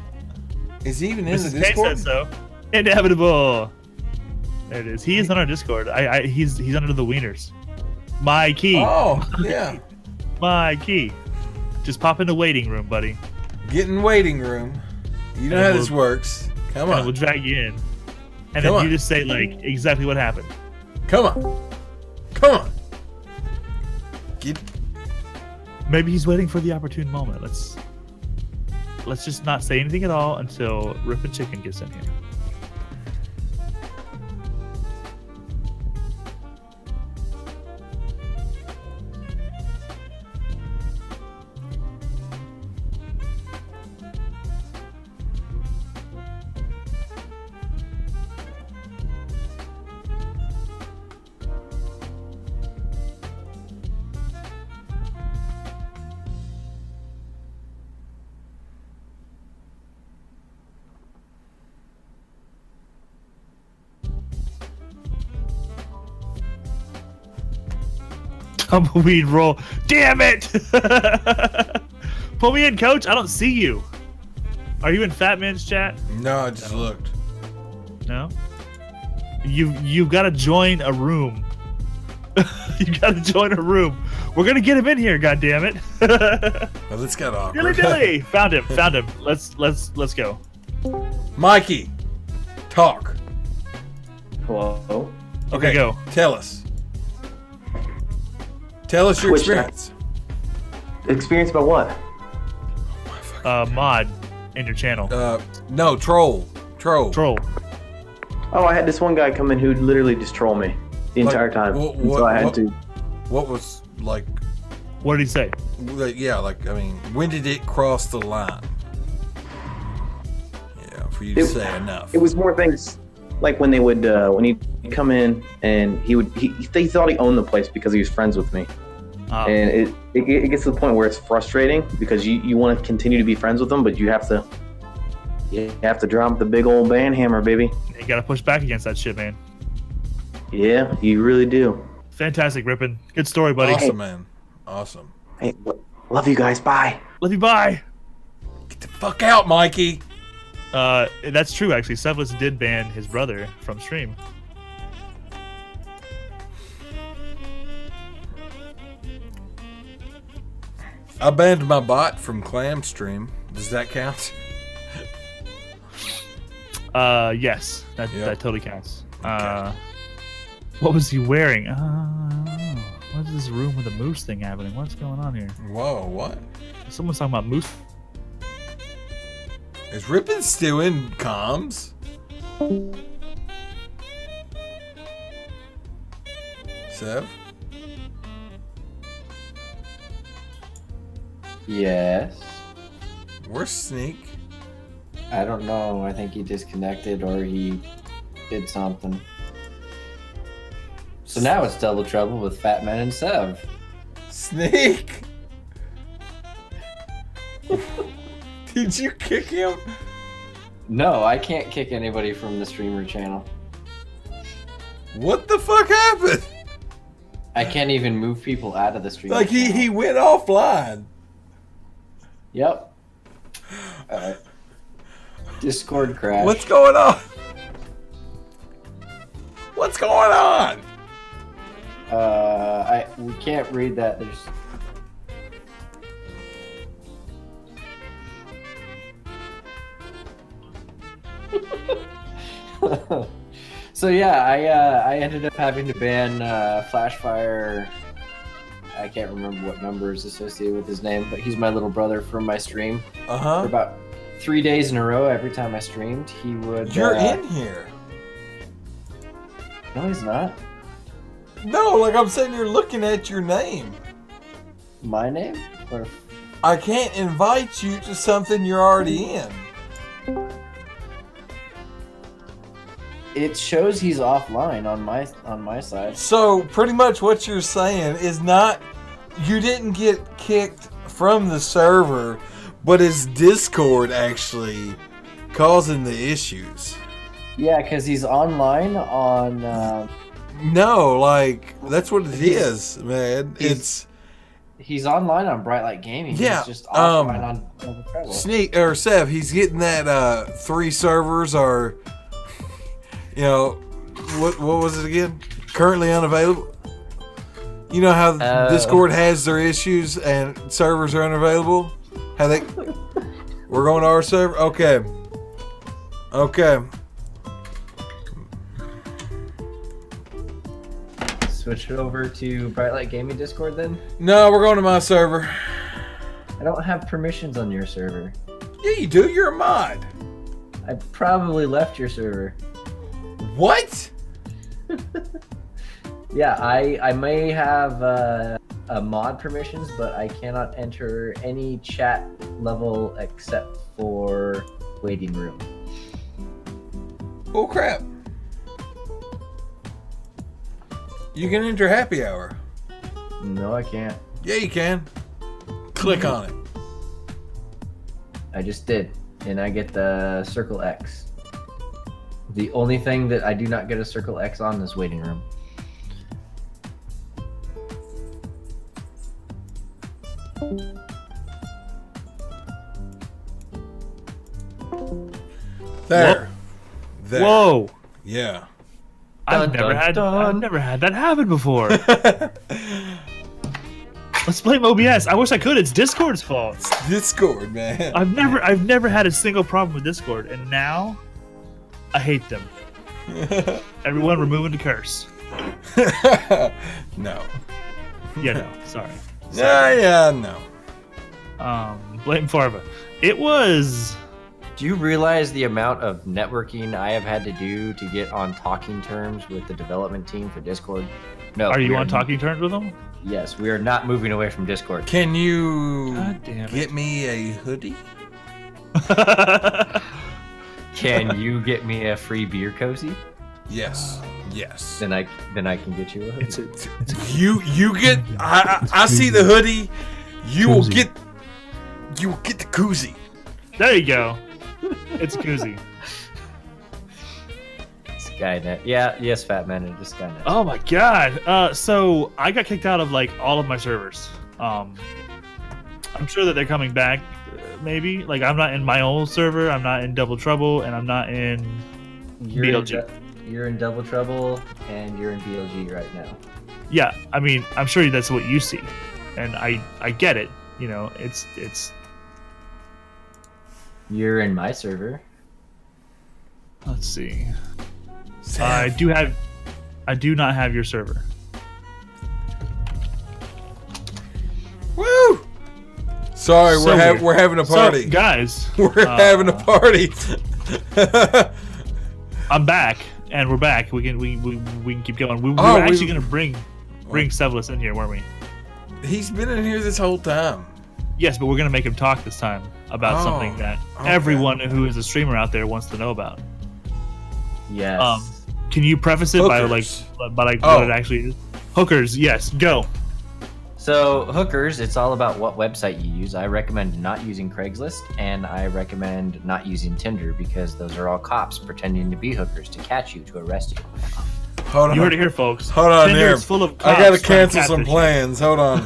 Is he even in the Mrs. K Discord? says so. Inevitable. There it is. He is on our Discord. He's under the wieners. My key. Oh, yeah. My key. Just pop in the waiting room, buddy. Get in waiting room. You know And how we'll- this works. Come And we'll on. drag you in. And Come then on. you just say exactly what happened. Come on. Come on. Get... Maybe he's waiting for the opportune moment. Let's just not say anything at all until Rippin' Chicken gets in here. Tumbleweed roll. Damn it! Pull me in, coach. I don't see you. Are you in Fat Man's chat? No, I just looked. No. You've got to join a room. You got to join a room. We're gonna get him in here. God damn it! Well, this got awkward. Dilly. Found him. Let's go. Mikey, talk. Hello. Okay, go. Tell us. Tell us your Which experience. Experience about what? Mod in your channel. No, troll. Troll. Oh, I had this one guy come in who'd literally just troll me the Like, entire time. what- And so I had what- to. What was like? What did he say? Yeah, like I mean, when did it cross the line? Yeah, for you to say enough. It was more things like when they would when he'd come in and they thought he owned the place because he was friends with me. And it gets to the point where it's frustrating because you want to continue to be friends with them, but you have to drop the big old band hammer, baby. You gotta push back against that shit, man. Yeah, you really do. Fantastic, Rippin'. Good story, buddy. Awesome, man. Awesome. Hey, love you guys. Bye. Love you. Bye. Get the fuck out, Mikey. That's true. Actually, Sevlis did ban his brother from stream. I banned my bot from Clam Stream. Does that count? Yes, that totally counts. Okay. What was he wearing? What is this room with the moose thing happening? What's going on here? Whoa, what? Someone's talking about moose. Is Rippin still in comms? Sev? Yes. Where's Sneak? I don't know. I think he disconnected or he did something. So now it's double trouble with Fat Man and Sev. Sneak! Did you kick him? No, I can't kick anybody from the streamer channel. What the fuck happened? I can't even move people out of the streamer Like channel. he went offline. Yep. Alright. Discord crash. What's going on? What's going on? We can't read that. There's. So yeah, I ended up having to ban Flashfire. I can't remember what number is associated with his name, but he's my little brother from my stream. For about 3 days in a row, every time I streamed, he would. You're in here. No, he's not. No, like I'm sitting here looking at your name. My name? Or I can't invite you to something you're already in. it shows he's offline on my side. So pretty much what you're saying is not you didn't get kicked from the server, but it's Discord actually causing the issues. Yeah, because he's online on. No, like that's what it is, man. He's online on Bright Light Gaming. Yeah, He's just offline on Double Trouble. Sneak or Sev, he's getting that 3 servers are, you know, what was it again? Currently unavailable. You know how Discord has their issues and servers are unavailable? How they we're going to our server? Okay. Switch it over to Bright Light Gaming Discord then? No, we're going to my server. I don't have permissions on your server. Yeah, you do. You're a mod. I probably left your server. What? Yeah, I may have a mod permissions, but I cannot enter any chat level except for waiting room. Oh crap. You can enter happy hour. No, I can't. Yeah, you can. Click on it. I just did, and I get the circle X. The only thing that I do not get a circle X on is waiting room. There. Whoa. Yeah. I've never had that happen before. Let's blame OBS. I wish I could. It's Discord's fault. It's Discord, man. I've never had a single problem with Discord, and now I hate them. Everyone removing the curse. No. Yeah, no. Sorry. Yeah, no. Blame Farva. It was. Do you realize the amount of networking I have had to do to get on talking terms with the development team for Discord? No. Are you on talking terms with them? Yes, we are not moving away from Discord. Can you God damn it. get me a hoodie? Can you get me a free beer cozy? Yes. Yes. Then I can get you a hoodie. You get I see the hoodie. You will get the koozie. There you go. It's a koozie. Skynet. Yeah, yes, Fat Man, it is Skynet. Oh my god. So I got kicked out of like all of my servers. I'm sure that they're coming back. Maybe like I'm not in my old server. I'm not in Double Trouble, and I'm not in BLG. You're in Double Trouble, and you're in BLG right now. Yeah, I mean, I'm sure that's what you see, and I get it. You know, it's. You're in my server. Let's see. I do not have your server. Woo! Sorry, So we're having a party, so, guys. We're having a party. I'm back, and we're back. We can keep going. We were actually gonna bring Severus in here, weren't we? He's been in here this whole time. Yes, but we're gonna make him talk this time about something that everyone who is a streamer out there wants to know about. Yes. Can you preface it by what it actually is? Hookers, yes, go. So hookers, it's all about what website you use. I recommend not using Craigslist, and I recommend not using Tinder because those are all cops pretending to be hookers to catch you, to arrest you. Hold on. You heard it here, folks. Hold on, Tinder is full of cops. I gotta cancel some plans. Hold on.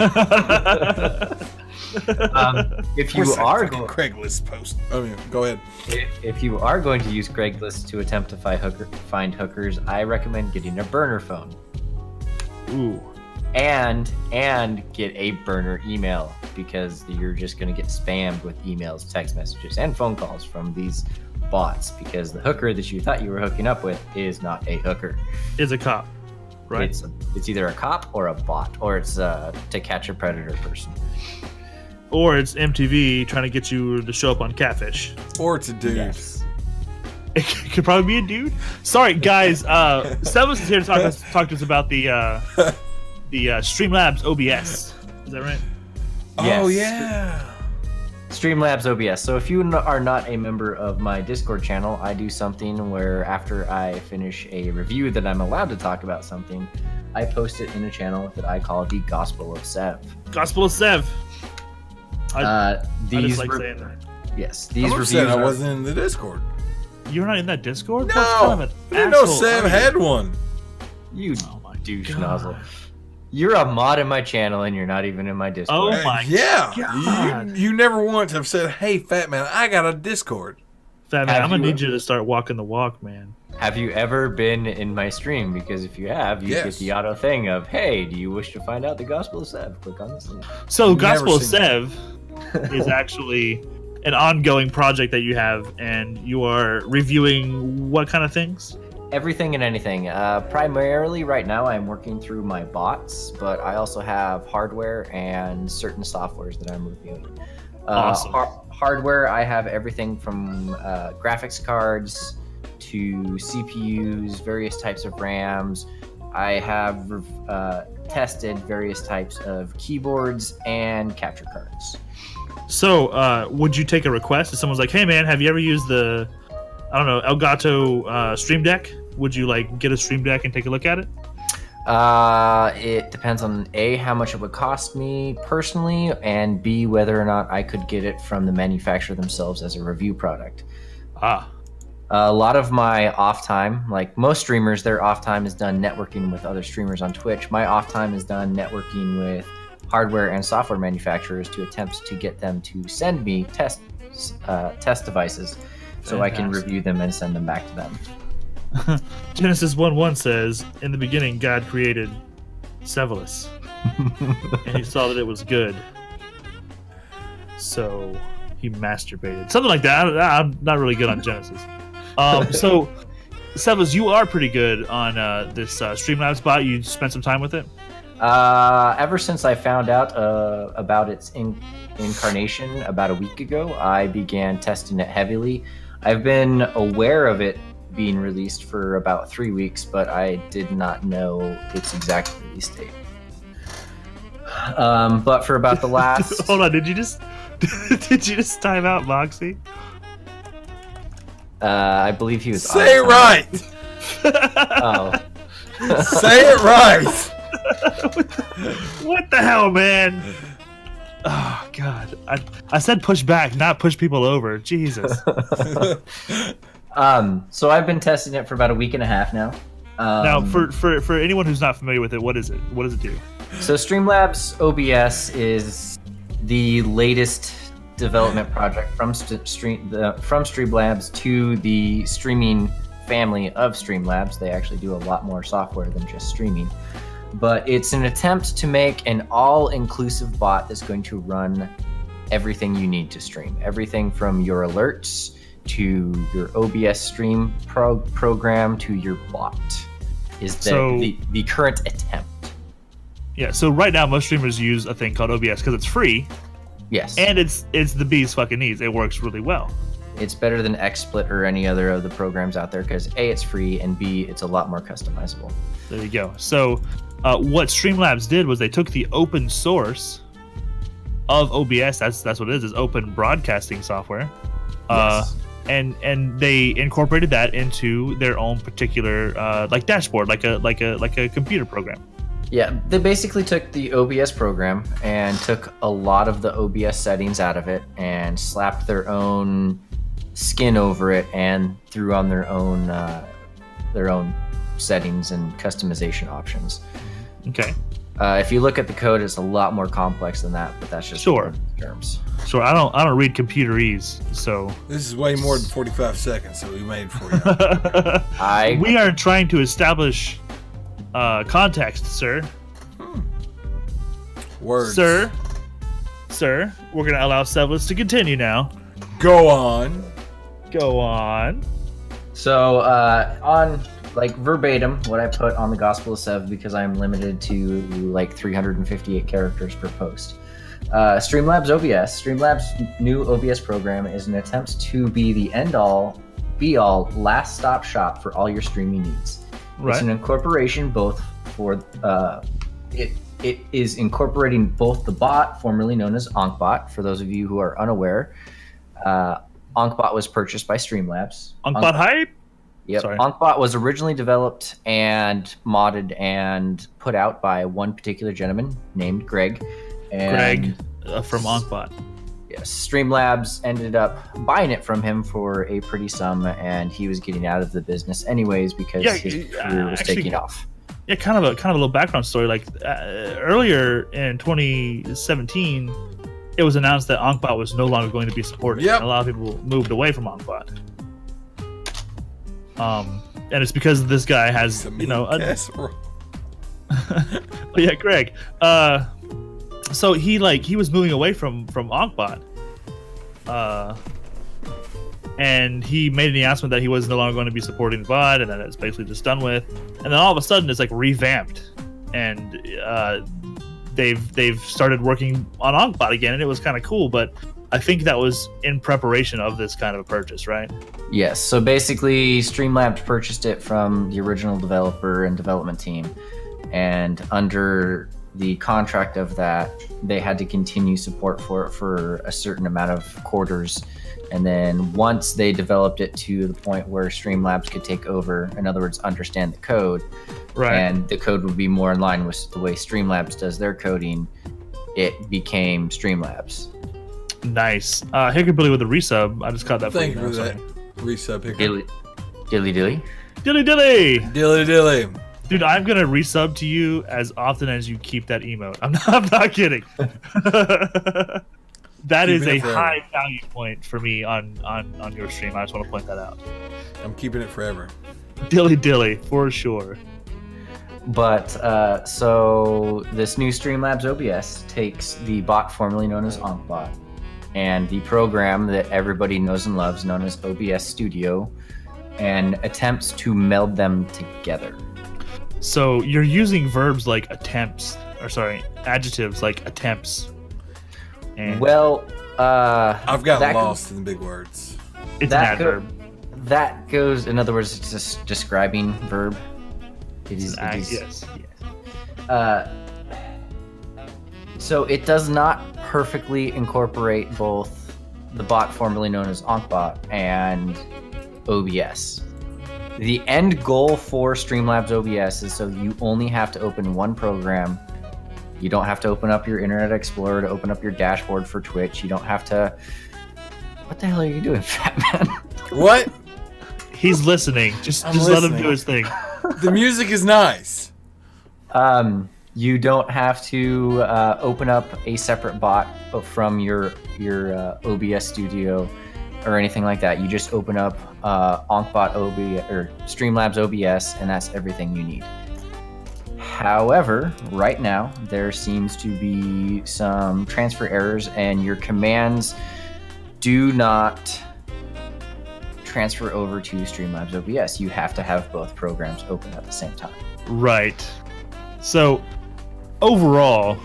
If you are going Craigslist post, go ahead. If you are going to use Craigslist to attempt to find hookers, I recommend getting a burner phone. Ooh. And get a burner email because you're just going to get spammed with emails, text messages, and phone calls from these bots because the hooker that you thought you were hooking up with is not a hooker. It's a cop, right? It's either a cop or a bot, or it's to catch a predator person. Or it's MTV trying to get you to show up on Catfish. Or it's a dude. Yes. It could probably be a dude. Sorry, guys. Severus is here to talk to us about the Streamlabs OBS. Is that right? Yes. Oh, yeah. Streamlabs OBS. So if you are not a member of my Discord channel, I do something where after I finish a review that I'm allowed to talk about something, I post it in a channel that I call the Gospel of Sev. Gospel of Sev. I these just like saying that. Yes, these I'm reviews upset I wasn't in the Discord. You're not in that Discord? No, I didn't know Sev had one. You douche nozzle. You're a mod in my channel and you're not even in my Discord. Oh my God. You never once have said, "Hey, Fat Man, I got a Discord." Fat Man, I'm gonna need you to start walking the walk, man. Have you ever been in my stream? Because if you have, you get the auto thing of, "Hey, do you wish to find out the Gospel of Sev?" Click on this link. So Gospel of Sev is actually an ongoing project that you have, and you are reviewing what kind of things? Everything and anything. Primarily right now I'm working through my bots, but I also have hardware and certain softwares that I'm reviewing. Awesome. Hardware, I have everything from graphics cards to CPUs, various types of RAMs. I have tested various types of keyboards and capture cards. So, would you take a request if someone's like, "Hey, man, have you ever used the, Elgato Stream Deck? Would you get a Stream Deck and take a look at it?" It depends on A, how much it would cost me personally, and B, whether or not I could get it from the manufacturer themselves as a review product. A lot of my off time, like most streamers, their off time is done networking with other streamers on Twitch. My off time is done networking with hardware and software manufacturers to attempt to get them to send me test devices so I can review them and send them back to them. Genesis 1:1 says, "In the beginning, God created Severus, and he saw that it was good. So he masturbated." Something like that. I'm not really good on Genesis. So, Severus, you are pretty good on this Streamlabs bot. You spent some time with it? Ever since I found out about its incarnation about a week ago, I began testing it heavily. I've been aware of it being released for about 3 weeks, but I did not know its exact release date. But for about the last... Hold on, did you just time out Moxie? I believe he was... Say it right! Oh. Say it right! What the hell, man? Oh God! I said push back, not push people over. Jesus. So I've been testing it for about a week and a half now. Now, for anyone who's not familiar with it, what is it? What does it do? So Streamlabs OBS is the latest development project from Streamlabs to the streaming family of Streamlabs. They actually do a lot more software than just streaming. But it's an attempt to make an all-inclusive bot that's going to run everything you need to stream. Everything from your alerts to your OBS stream program to your bot is the current attempt. Yeah, so right now most streamers use a thing called OBS because it's free. Yes. And it's the bee's fucking knees. It works really well. It's better than XSplit or any other of the programs out there because A, it's free, and B, it's a lot more customizable. There you go. So what Streamlabs did was they took the open source of OBS, that's what it is open broadcasting software. Yes. And they incorporated that into their own particular like dashboard, like a computer program. Yeah, they basically took the OBS program and took a lot of the OBS settings out of it and slapped their own skin over it and threw on their own settings and customization options. Okay. If you look at the code, it's a lot more complex than that, but that's just Sure. terms. Sure, I don't read computerese, so This is way more than 45 seconds that we made for you. we are trying to establish context, sir. Words. Sir, we're going to allow Severus to continue now. Go on. Go on. So on like verbatim what I put on the Gospel of Sev, because I'm limited to like 358 characters per post. Streamlabs OBS, Streamlabs' new OBS program is an attempt to be the end-all, be-all, last-stop shop for all your streaming needs. Right. It's an incorporation both for it is incorporating both the bot, formerly known as OnkBot. For those of you who are unaware, OnkBot was purchased by Streamlabs. OnkBot hype? Yep. Sorry. OnkBot was originally developed and modded and put out by one particular gentleman named Greg. And From OnkBot. Yes, Streamlabs ended up buying it from him for a pretty sum, and he was getting out of the business anyways because his career was actually, taking off. Yeah, kind of a little background story. Like earlier in 2017, it was announced that OnkBot was no longer going to be supported. Yep. And a lot of people moved away from OnkBot. And it's because this guy has, Casserole. yeah, Greg. So he was moving away from OnkBot. And he made an announcement that he was no longer going to be supporting the bot, and then it's basically just done with. And then all of a sudden, it's like revamped, and they've started working on OnkBot again, and it was kind of cool. But I think that was in preparation of this kind of a purchase, right? Yes. So basically, Streamlabs purchased it from the original developer and development team, and under the contract of that, they had to continue support for it for a certain amount of quarters. And then once they developed it to the point where Streamlabs could take over, in other words, understand the code, Right. and the code would be more in line with the way Streamlabs does their coding, it became Streamlabs. Nice. Hickerbilly with a resub. I just caught that. Thank for you you for now, that. Resub Hicker. Dilly dilly. Dilly dilly. Dilly dilly. Dude, I'm gonna resub to you as often as you keep that emote. I'm not kidding. That is Keeping a it forever. high value point for me on your stream. I just want to point that out. I'm keeping it forever. Dilly for sure. But so this new Streamlabs OBS takes the bot formerly known as OnkBot and the program that everybody knows and loves known as OBS Studio and attempts to meld them together. So you're using verbs like adjectives like attempts. And Well, I've gotten that- lost in the big words. it's an that adverb. That goes, in other words, it's just describing verb. It is. Yes. So it does not perfectly incorporate both the bot formerly known as OnkBot and OBS. The end goal for Streamlabs OBS is so you only have to open one program. You don't have to open up your Internet Explorer to open up your dashboard for Twitch. You don't have to... What the hell are you doing, Fat Man? What? He's listening. Just I'm let him listening. do his thing. The music is nice. You don't have to open up a separate bot from your OBS studio or anything like that. You just open up OnkBot OBS or Streamlabs OBS, and that's everything you need. However, right now there seems to be some transfer errors, and your commands do not transfer over to Streamlabs OBS. You have to have both programs open at the same time. Right. So, overall,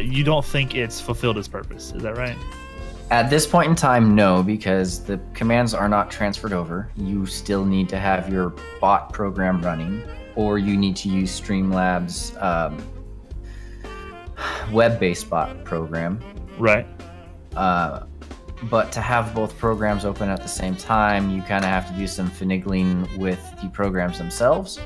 you don't think it's fulfilled its purpose. Is that right? At this point in time, no, because the commands are not transferred over. You still need to have your bot program running, or you need to use Streamlabs web-based bot program. Right. But to have both programs open at the same time, you kind of have to do some finagling with the programs themselves,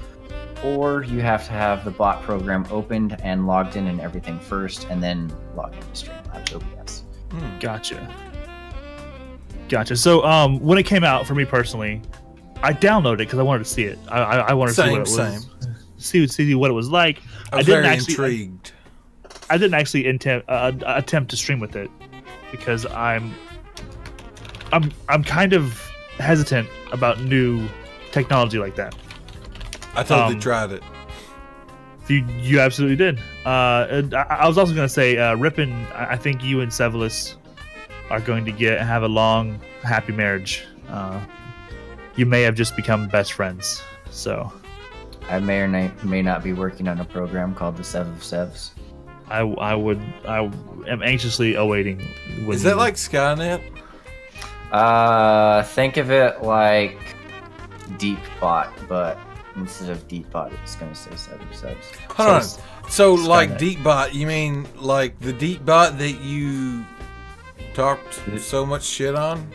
or you have to have the bot program opened and logged in and everything first, and then log into Streamlabs OBS. Gotcha. So, when it came out, for me personally, I downloaded it because I wanted to see it. I wanted to see what it was. See what it was like. I was very intrigued. I didn't actually attempt to stream with it because I'm kind of hesitant about new technology like that. I totally tried it. You absolutely did. And I was also going to say, Rippin, I think you and Severus are going to have a long, happy marriage. You may have just become best friends. So, I may or may not be working on a program called the Sev of Sevs. I am anxiously awaiting. Is that like Skynet? Think of it like DeepBot, but instead of DeepBot, it's going to say Sev of Sevs. Hold on. So like DeepBot, you mean like the DeepBot that you talked so much shit on?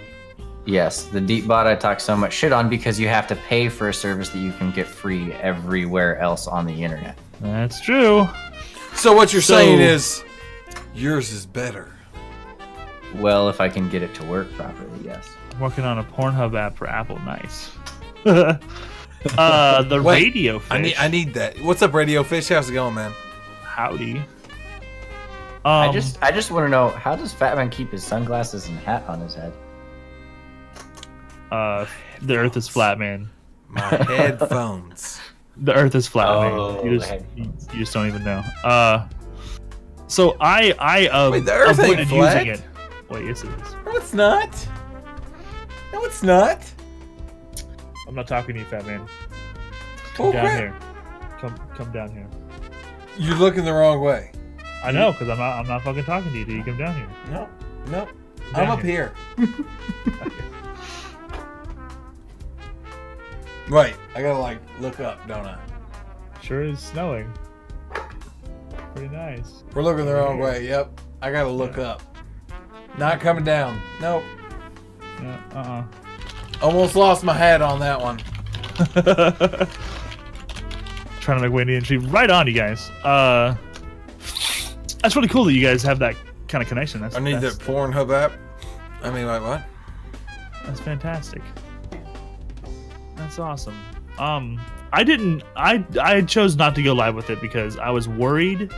Yes, the DeepBot I talk so much shit on because you have to pay for a service that you can get free everywhere else on the internet. That's true. So what you're saying is yours is better. Well, if I can get it to work properly, yes. I'm working on a Pornhub app for Apple. Nice. The Wait, Radio Fish. I need that. What's up, Radio Fish? How's it going, man? Howdy. I just want to know, how does Fat Man keep his sunglasses and hat on his head? The Earth is flat, man. My headphones. The Earth is flat, man. You just don't even know. So I wait, the Earth ain't flat? using it. Wait, yes it is. No, it's not. No, it's not. I'm not talking to you, Fat Man. Come down here. Come down here. You're looking the wrong way. I know, because I'm not fucking talking to you. Do you come down here? No. I'm up here. Okay. Right. I gotta look up, don't I? Sure is snowing. Pretty nice. We're looking the wrong way. Yep. I gotta look up. Not coming down. Nope. Yeah, Almost lost my hat on that one. Trying to make way in the entry. Right on, you guys. That's really cool that you guys have that kind of connection. I need that Pornhub app. I mean, like what? That's fantastic. That's awesome. I chose not to go live with it because I was worried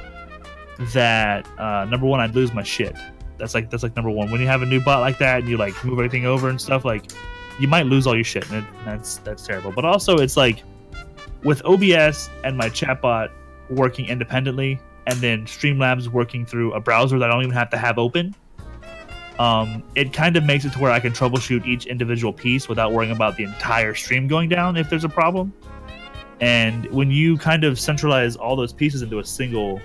that number one, I'd lose my shit. That's like number one. When you have a new bot like that and you like move everything over and stuff, like you might lose all your shit, and that's terrible. But also, it's like with OBS and my chatbot working independently, and then Streamlabs working through a browser that I don't even have to have open. It kind of makes it to where I can troubleshoot each individual piece without worrying about the entire stream going down if there's a problem. And when you kind of centralize all those pieces into a single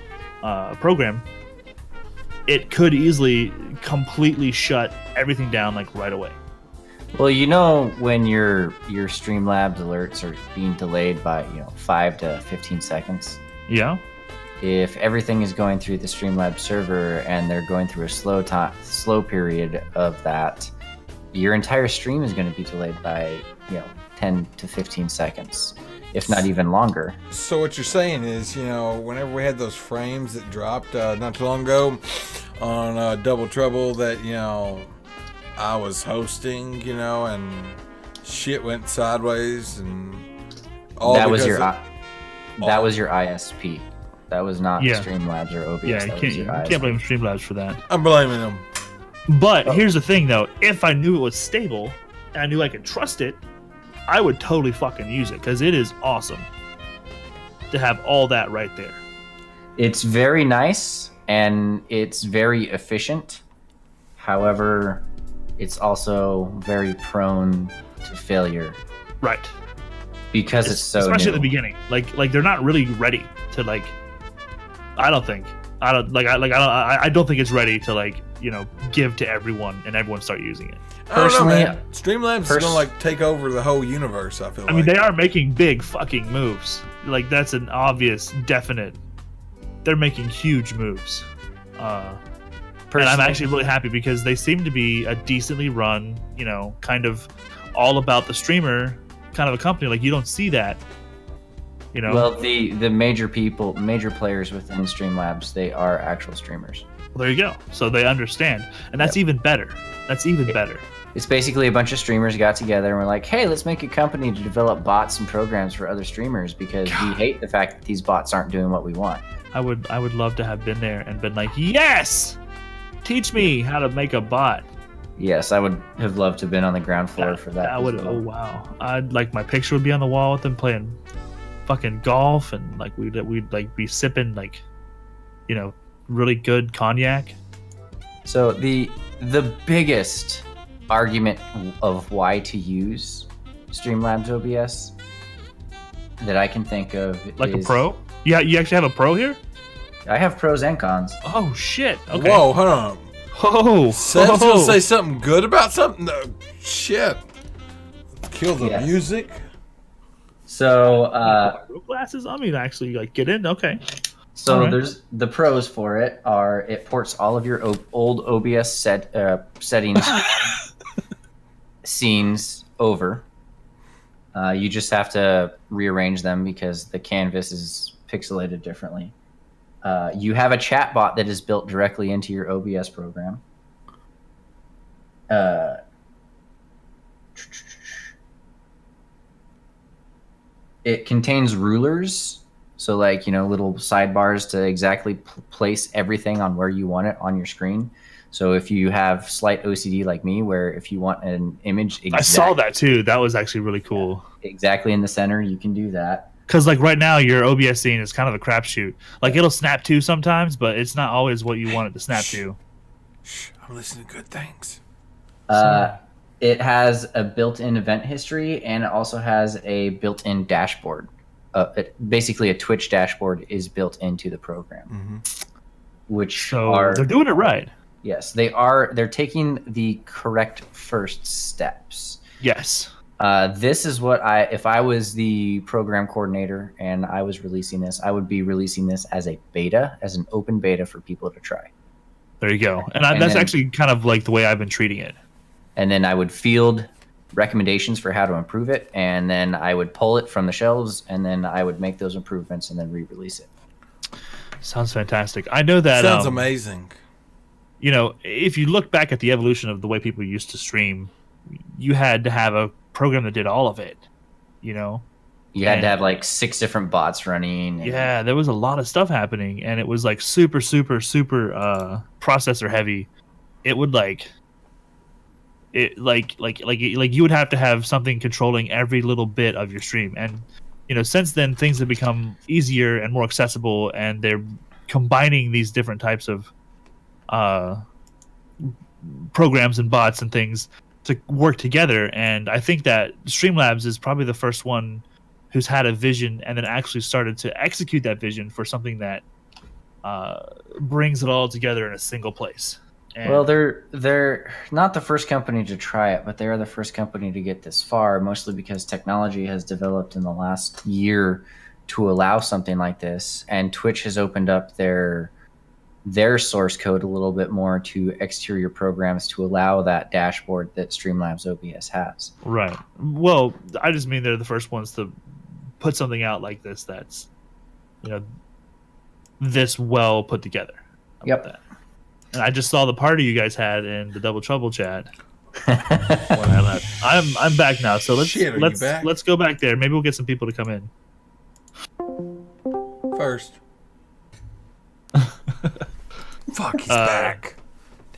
program, it could easily completely shut everything down like right away. Well, you know, when your Streamlabs alerts are being delayed by 5 to 15 seconds. Yeah. If everything is going through the Streamlabs server and they're going through a slow period of that, your entire stream is going to be delayed by 10 to 15 seconds, if not even longer. So what you're saying is, whenever we had those frames that dropped not too long ago on Double Trouble that I was hosting, and shit went sideways, and all that was your ISP. That was not Yeah. Streamlabs or OBS. Yeah, that you was your eyes. can't blame Streamlabs for that. I'm blaming them. But Oh. here's the thing, though. If I knew it was stable and I knew I could trust it, I would totally fucking use it because it is awesome to have all that right there. It's very nice and it's very efficient. However, it's also very prone to failure Right. because it's so especially new. at the beginning. Like they're not really ready to like. I don't think. I don't think it's ready to like give to everyone and everyone start using it. I don't know, Personally, man. Streamlabs is gonna like take over the whole universe. I feel like. I mean, they are making big fucking moves. Like that's an obvious, definite. They're making huge moves. And I'm actually really happy because they seem to be a decently run, kind of all about the streamer kind of a company. Like you don't see that, Well, the major players within Streamlabs, they are actual streamers. Well, there you go. So they understand, and that's even better. That's even better. It's basically a bunch of streamers got together and were like, hey, let's make a company to develop bots and programs for other streamers because we hate the fact that these bots aren't doing what we want. I would love to have been there and been like, yes, teach me how to make a bot. Yes, I would have loved to have been on the ground floor for that. That as would. well. Oh wow! I'd like my picture would be on the wall with them playing fucking golf, and like we'd like be sipping like, really good cognac. So the biggest argument of why to use Streamlabs OBS that I can think of Like is, a pro? Yeah, you actually have a pro here? I have pros and cons. Oh shit! Okay. Whoa, hold on. Oh, Seb's gonna say something good about something? No, shit. Kill the Yes. music. So real glasses on me to actually like get in. Okay. So Alright. there's the pros for it are it ports all of your old OBS settings scenes over. You just have to rearrange them because the canvas is pixelated differently. You have a chat bot that is built directly into your OBS program. It contains rulers, so like little sidebars to exactly place everything on where you want it on your screen. So if you have slight OCD like me, where if you want an image I saw that too. That was actually really cool. exactly in the center, you can do that. Because like right now, your OBS scene is kind of a crapshoot. Like it'll snap to sometimes, but it's not always what you want it to snap to. Shh, I'm listening to good things. It has a built-in event history, and it also has a built-in dashboard. Basically, a Twitch dashboard is built into the program. Which So they're doing it right. Yes, they are. They're taking the correct first steps. Yes. This is what if I was the program coordinator and I was releasing this, I would be releasing this as a beta, as an open beta for people to try. There you go. And And that's then- actually kind of like the way I've been treating it. And then I would field recommendations for how to improve it, and then I would pull it from the shelves, and then I would make those improvements and then re-release it. Sounds fantastic. I know that. Sounds amazing. If you look back at the evolution of the way people used to stream, you had to have a program that did all of it. You had And- to have like 6 different bots running. And Yeah, there was a lot of stuff happening, and it was like super processor heavy. It would you would have to have something controlling every little bit of your stream. And since then things have become easier and more accessible, and they're combining these different types of programs and bots and things to work together. And I think that Streamlabs is probably the first one who's had a vision and then actually started to execute that vision for something that brings it all together in a single place. And Well, they're not the first company to try it, but they are the first company to get this far, mostly because technology has developed in the last year to allow something like this, and Twitch has opened up their source code a little bit more to exterior programs to allow that dashboard that Streamlabs OBS has. Right. Well, I just mean they're the first ones to put something out like this that's, this well put together. How about Yep. that? And I just saw the party you guys had in the Double Trouble chat when I left. I'm back now, so Shit, are you let's back? go back there. Maybe we'll get some people to come in. First. Fuck, he's back.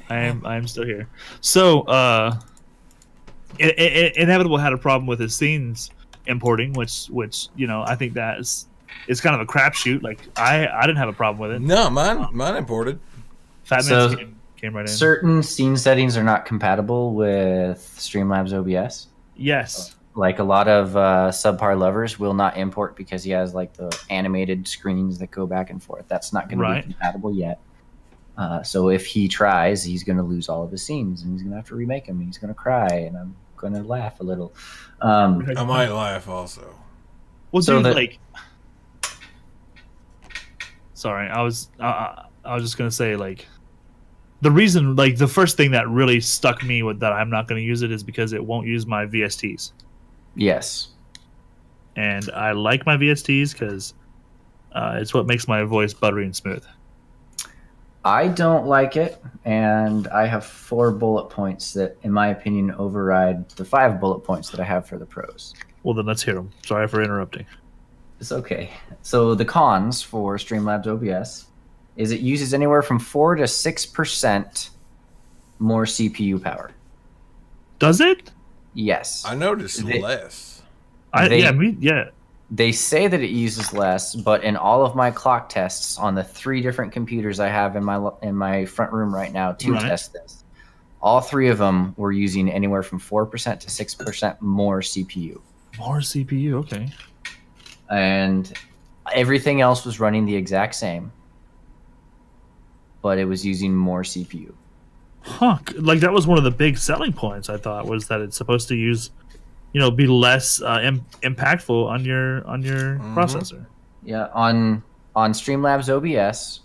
I'm still here. So, Inevitable had a problem with his scenes importing, which I think that is kind of a crapshoot. Like I didn't have a problem with it. No, mine imported. Fat So, Man came right in. Certain scene settings are not compatible with Streamlabs OBS. Yes. Like a lot of subpar lovers will not import because he has like the animated screens that go back and forth. That's not going to be compatible yet. So if he tries, he's going to lose all of his scenes, and he's going to have to remake them. And he's going to cry, and I'm going to laugh a little. I might laugh also. Well, So dude, sorry, I was just going to say, like, the reason, like, the first thing that really stuck me with that I'm not going to use it is because it won't use my VSTs. Yes. And I like my VSTs because it's what makes my voice buttery and smooth. I don't like it, and I have 4 bullet points that, in my opinion, override the 5 bullet points that I have for the pros. Well, then let's hear them. Sorry for interrupting. It's okay. So the cons for Streamlabs OBS is it uses anywhere from 4 to 6% more CPU power. Does it? Yes. I noticed less. They say that it uses less, but in all of my clock tests on the 3 different computers I have in my front room right now to test this, all 3 of them were using anywhere from 4% to 6% more CPU. More CPU, okay. And everything else was running the exact same, but it was using more CPU. Huh. Like, that was one of the big selling points, I thought, was that it's supposed to use, be less impactful on your processor. Yeah, on Streamlabs OBS,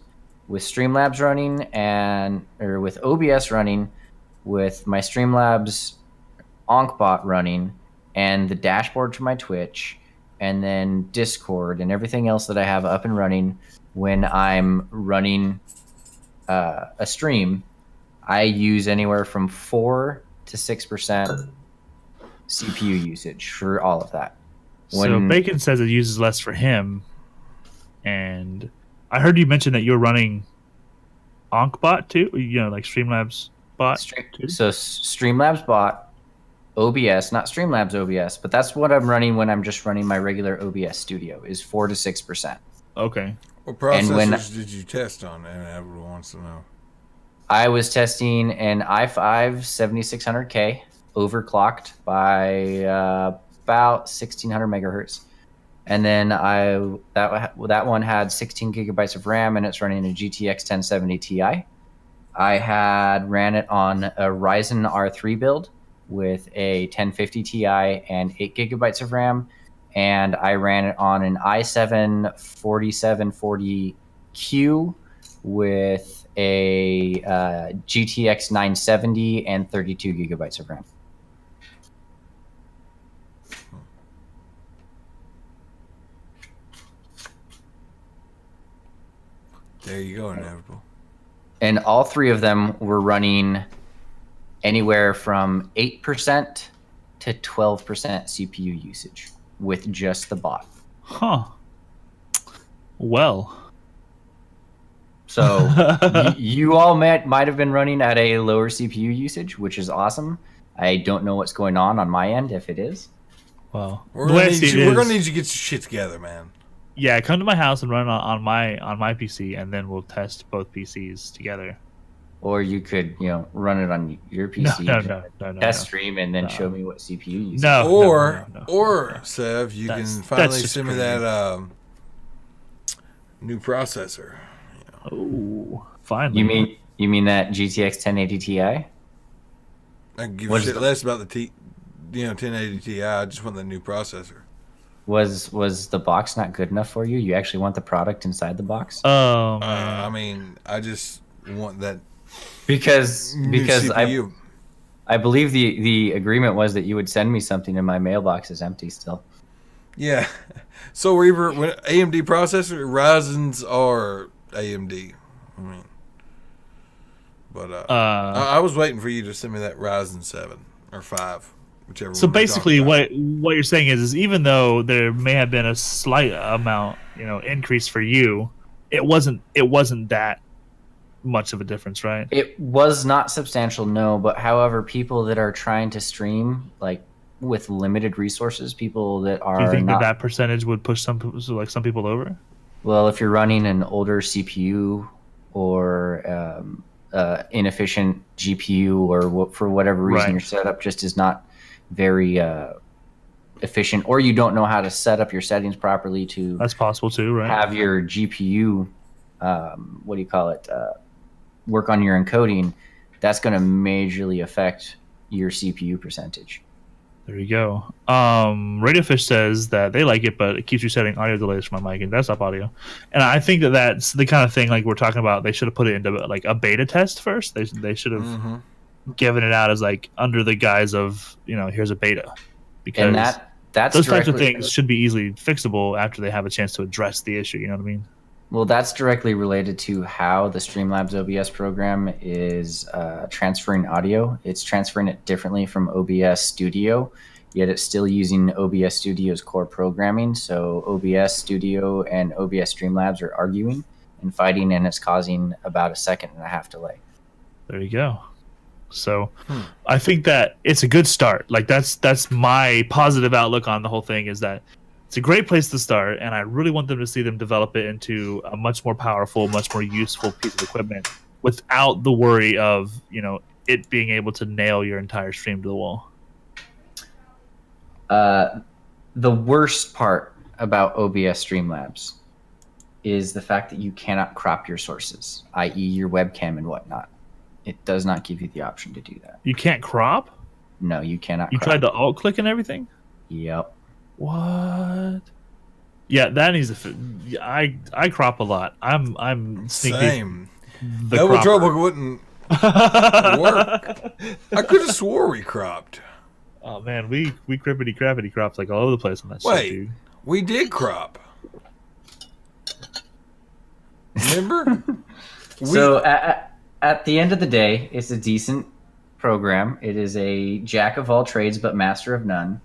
with Streamlabs running or with OBS running, with my Streamlabs OnkBot running, and the dashboard to my Twitch, and then Discord and everything else that I have up and running when I'm running a stream, I use anywhere from 4 to 6% CPU usage for all of that. So Bacon says it uses less for him, and I heard you mention that you're running OnkBot too, like Streamlabs bot too? So Streamlabs bot, OBS, not Streamlabs OBS, but that's what I'm running when I'm just running my regular OBS studio, is 4 to 6%. Okay. What processors did you test on? And everyone wants to know. I was testing an i5 7600K overclocked by about 1600 megahertz, and then that one had 16 gigabytes of RAM, and it's running a GTX 1070 Ti. I ran it on a Ryzen R3 build with a 1050 Ti and 8 gigabytes of RAM, and I ran it on an i7 4740Q with a GTX 970 and 32 gigabytes of RAM. There you go, Inevitable. And all 3 of them were running anywhere from 8% to 12% CPU usage with just the bot. Huh. Well. So you all might have been running at a lower CPU usage, which is awesome. I don't know what's going on my end, if it is. Well, we're gonna need you to get your shit together, man. Yeah, come to my house and run on my PC, and then we'll test both PCs together. Or you could, run it on your PC, no, stream, and then show me what CPU you use. Or Sev, you can finally send me that new processor. Oh, finally. You mean that GTX 1080 Ti? I can give a shit less about the 1080 Ti. I just want the new processor. Was the box not good enough for you? You actually want the product inside the box? Oh, I mean, I just want that because CPU. I believe the agreement was that you would send me something, and my mailbox is empty still. Yeah, so we're either AMD processor, Ryzen's, or AMD. I mean, but I was waiting for you to send me that Ryzen 7 or 5. Whichever. So basically, what you're saying is even though there may have been a slight amount, increase for you, it wasn't that much of a difference, right? It was not substantial, no. But however, people that are trying to stream like with limited resources, people that are Do you think not, that percentage would push some people over? well, if you're running an older CPU or inefficient GPU or for whatever reason Right. your setup just is not very efficient, or you don't know how to set up your settings properly to That's possible too, right? have your GPU, work on your encoding, that's going to majorly affect your CPU percentage. There you go. Radiofish says that they like it, but it keeps resetting audio delays for my mic and desktop audio. And I think that that's the kind of thing like we're talking about. They should have put it into like a beta test first. They should have given it out as like under the guise of, here's a beta, because And that's those types of directly- things should be easily fixable after they have a chance to address the issue. You know what I mean? Well, that's directly related to how the Streamlabs OBS program is transferring audio. It's transferring it differently from OBS Studio, yet it's still using OBS Studio's core programming. So OBS Studio and OBS Streamlabs are arguing and fighting, and it's causing about a 1.5 second delay. There you go. So I think that it's a good start. Like that's my positive outlook on the whole thing, is that it's a great place to start, and I really want them to see them develop it into a much more powerful, much more useful piece of equipment without the worry of, it being able to nail your entire stream to the wall. The worst part about OBS Streamlabs is the fact that you cannot crop your sources, i.e. your webcam and whatnot. It does not give you the option to do that. You can't crop? No, you cannot You crop. tried to alt click and everything? Yep. What? Yeah, that needs to. I crop a lot. I'm sneaky. Same. The Double cropper. trouble wouldn't work. I could have swore we cropped. Oh man, we crippity crappity crops like all over the place on that shit, Wait, dude. we did crop. Remember? So at the end of the day, it's a decent program. It is a jack of all trades but master of none.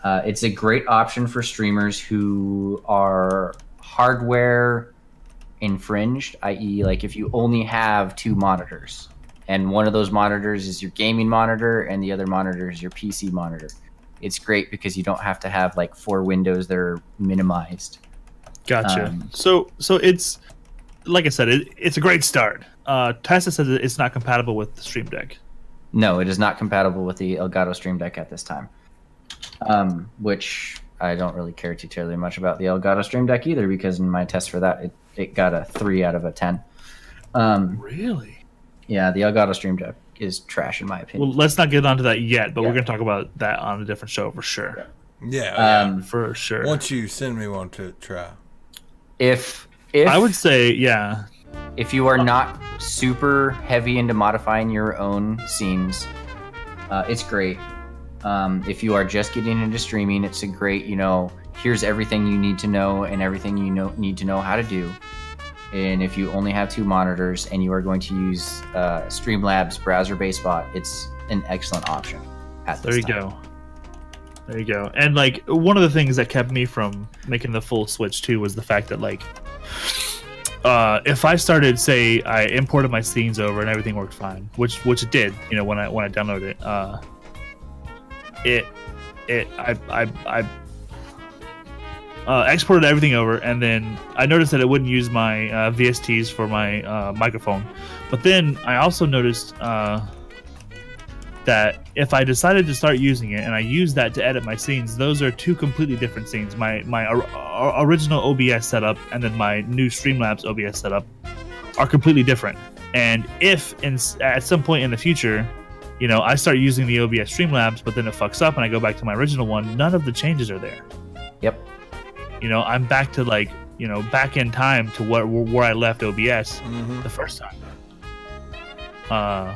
It's a great option for streamers who are hardware infringed, i.e. like if you only have 2 monitors and one of those monitors is your gaming monitor and the other monitor is your PC monitor. It's great because you don't have to have like 4 windows that are minimized. Gotcha. So it's like I said, it's a great start. Tessa says it's not compatible with the Stream Deck. No, it is not compatible with the Elgato Stream Deck at this time. Which I don't really care too terribly much about the Elgato Stream Deck either, because in my test for that, it got a 3 out of 10. Really? Yeah, the Elgato Stream Deck is trash in my opinion. Well, let's not get onto that yet, but Yeah. we're going to talk about that on a different show for sure. Yeah. For sure. Once you send me one to try. If I would say, yeah. if you are not super heavy into modifying your own scenes, it's great. If you are just getting into streaming, it's a great, here's everything you need to know and everything you need to know how to do. And if you only have 2 monitors and you are going to use Streamlabs browser-based bot, it's an excellent option at this time. There you go. And like one of the things that kept me from making the full switch too was the fact that like if I started, say I imported my scenes over and everything worked fine, which it did, when I downloaded it, I exported everything over, and then I noticed that it wouldn't use my VSTs for my microphone. But then I also noticed that if I decided to start using it and I use that to edit my scenes, those are 2 completely different scenes. My original OBS setup and then my new Streamlabs OBS setup are completely different. And if at some point in the future, I start using the OBS Streamlabs, but then it fucks up and I go back to my original one, none of the changes are there. Yep. I'm back to like, back in time to where I left OBS the first time.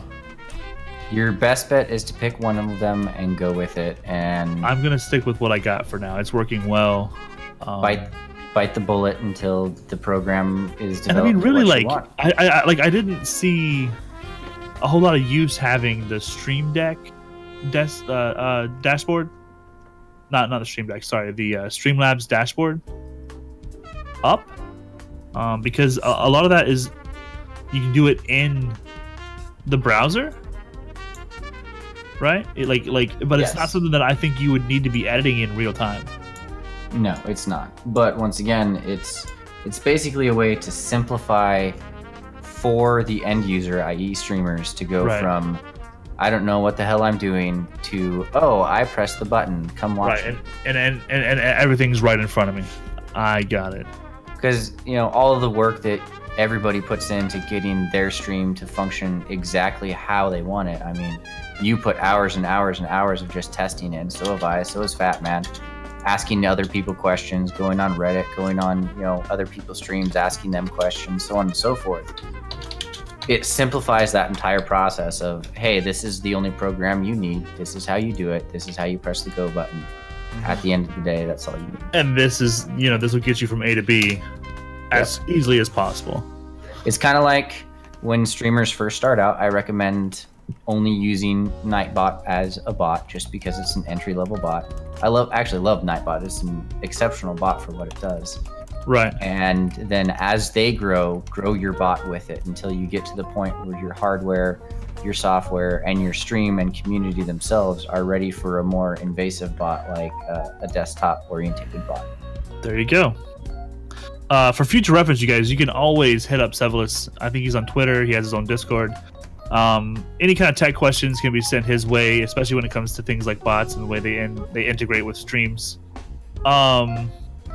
Your best bet is to pick one of them and go with it. And I'm gonna stick with what I got for now. It's working well. bite the bullet until the program is developed. And I mean, really, what you like want. I didn't see a whole lot of use having the Stream Deck dashboard. Not the Stream Deck. Sorry, the Streamlabs dashboard up, because a lot of that is you can do it in the browser, right? But it's not something that I think you would need to be editing in real time. No, it's not. But once again, it's basically a way to simplify for the end user, i.e. streamers, to go from I don't know what the hell I'm doing to I pressed the button, come watch it. And everything's right in front of me. I got it. Because all of the work that everybody puts into getting their stream to function exactly how they want it. I mean, you put hours and hours and hours of just testing in. So have I. So has Fat Man. Asking other people questions, going on Reddit, going on other people's streams, asking them questions, so on and so forth. It simplifies that entire process of, hey, this is the only program you need. This is how you do it. This is how you press the go button. Mm-hmm. At the end of the day, that's all you need. And this is, this will get you from A to B as easily as possible. It's kind of like when streamers first start out, I recommend only using Nightbot as a bot just because it's an entry-level bot. I actually love Nightbot. It's an exceptional bot for what it does. Right. And then as they grow your bot with it until you get to the point where your hardware, your software, and your stream and community themselves are ready for a more invasive bot like a desktop-oriented bot. There you go. For future reference, you guys, you can always hit up Severus. I think he's on Twitter. He has his own Discord. Any kind of tech questions can be sent his way, especially when it comes to things like bots and the way they integrate with streams.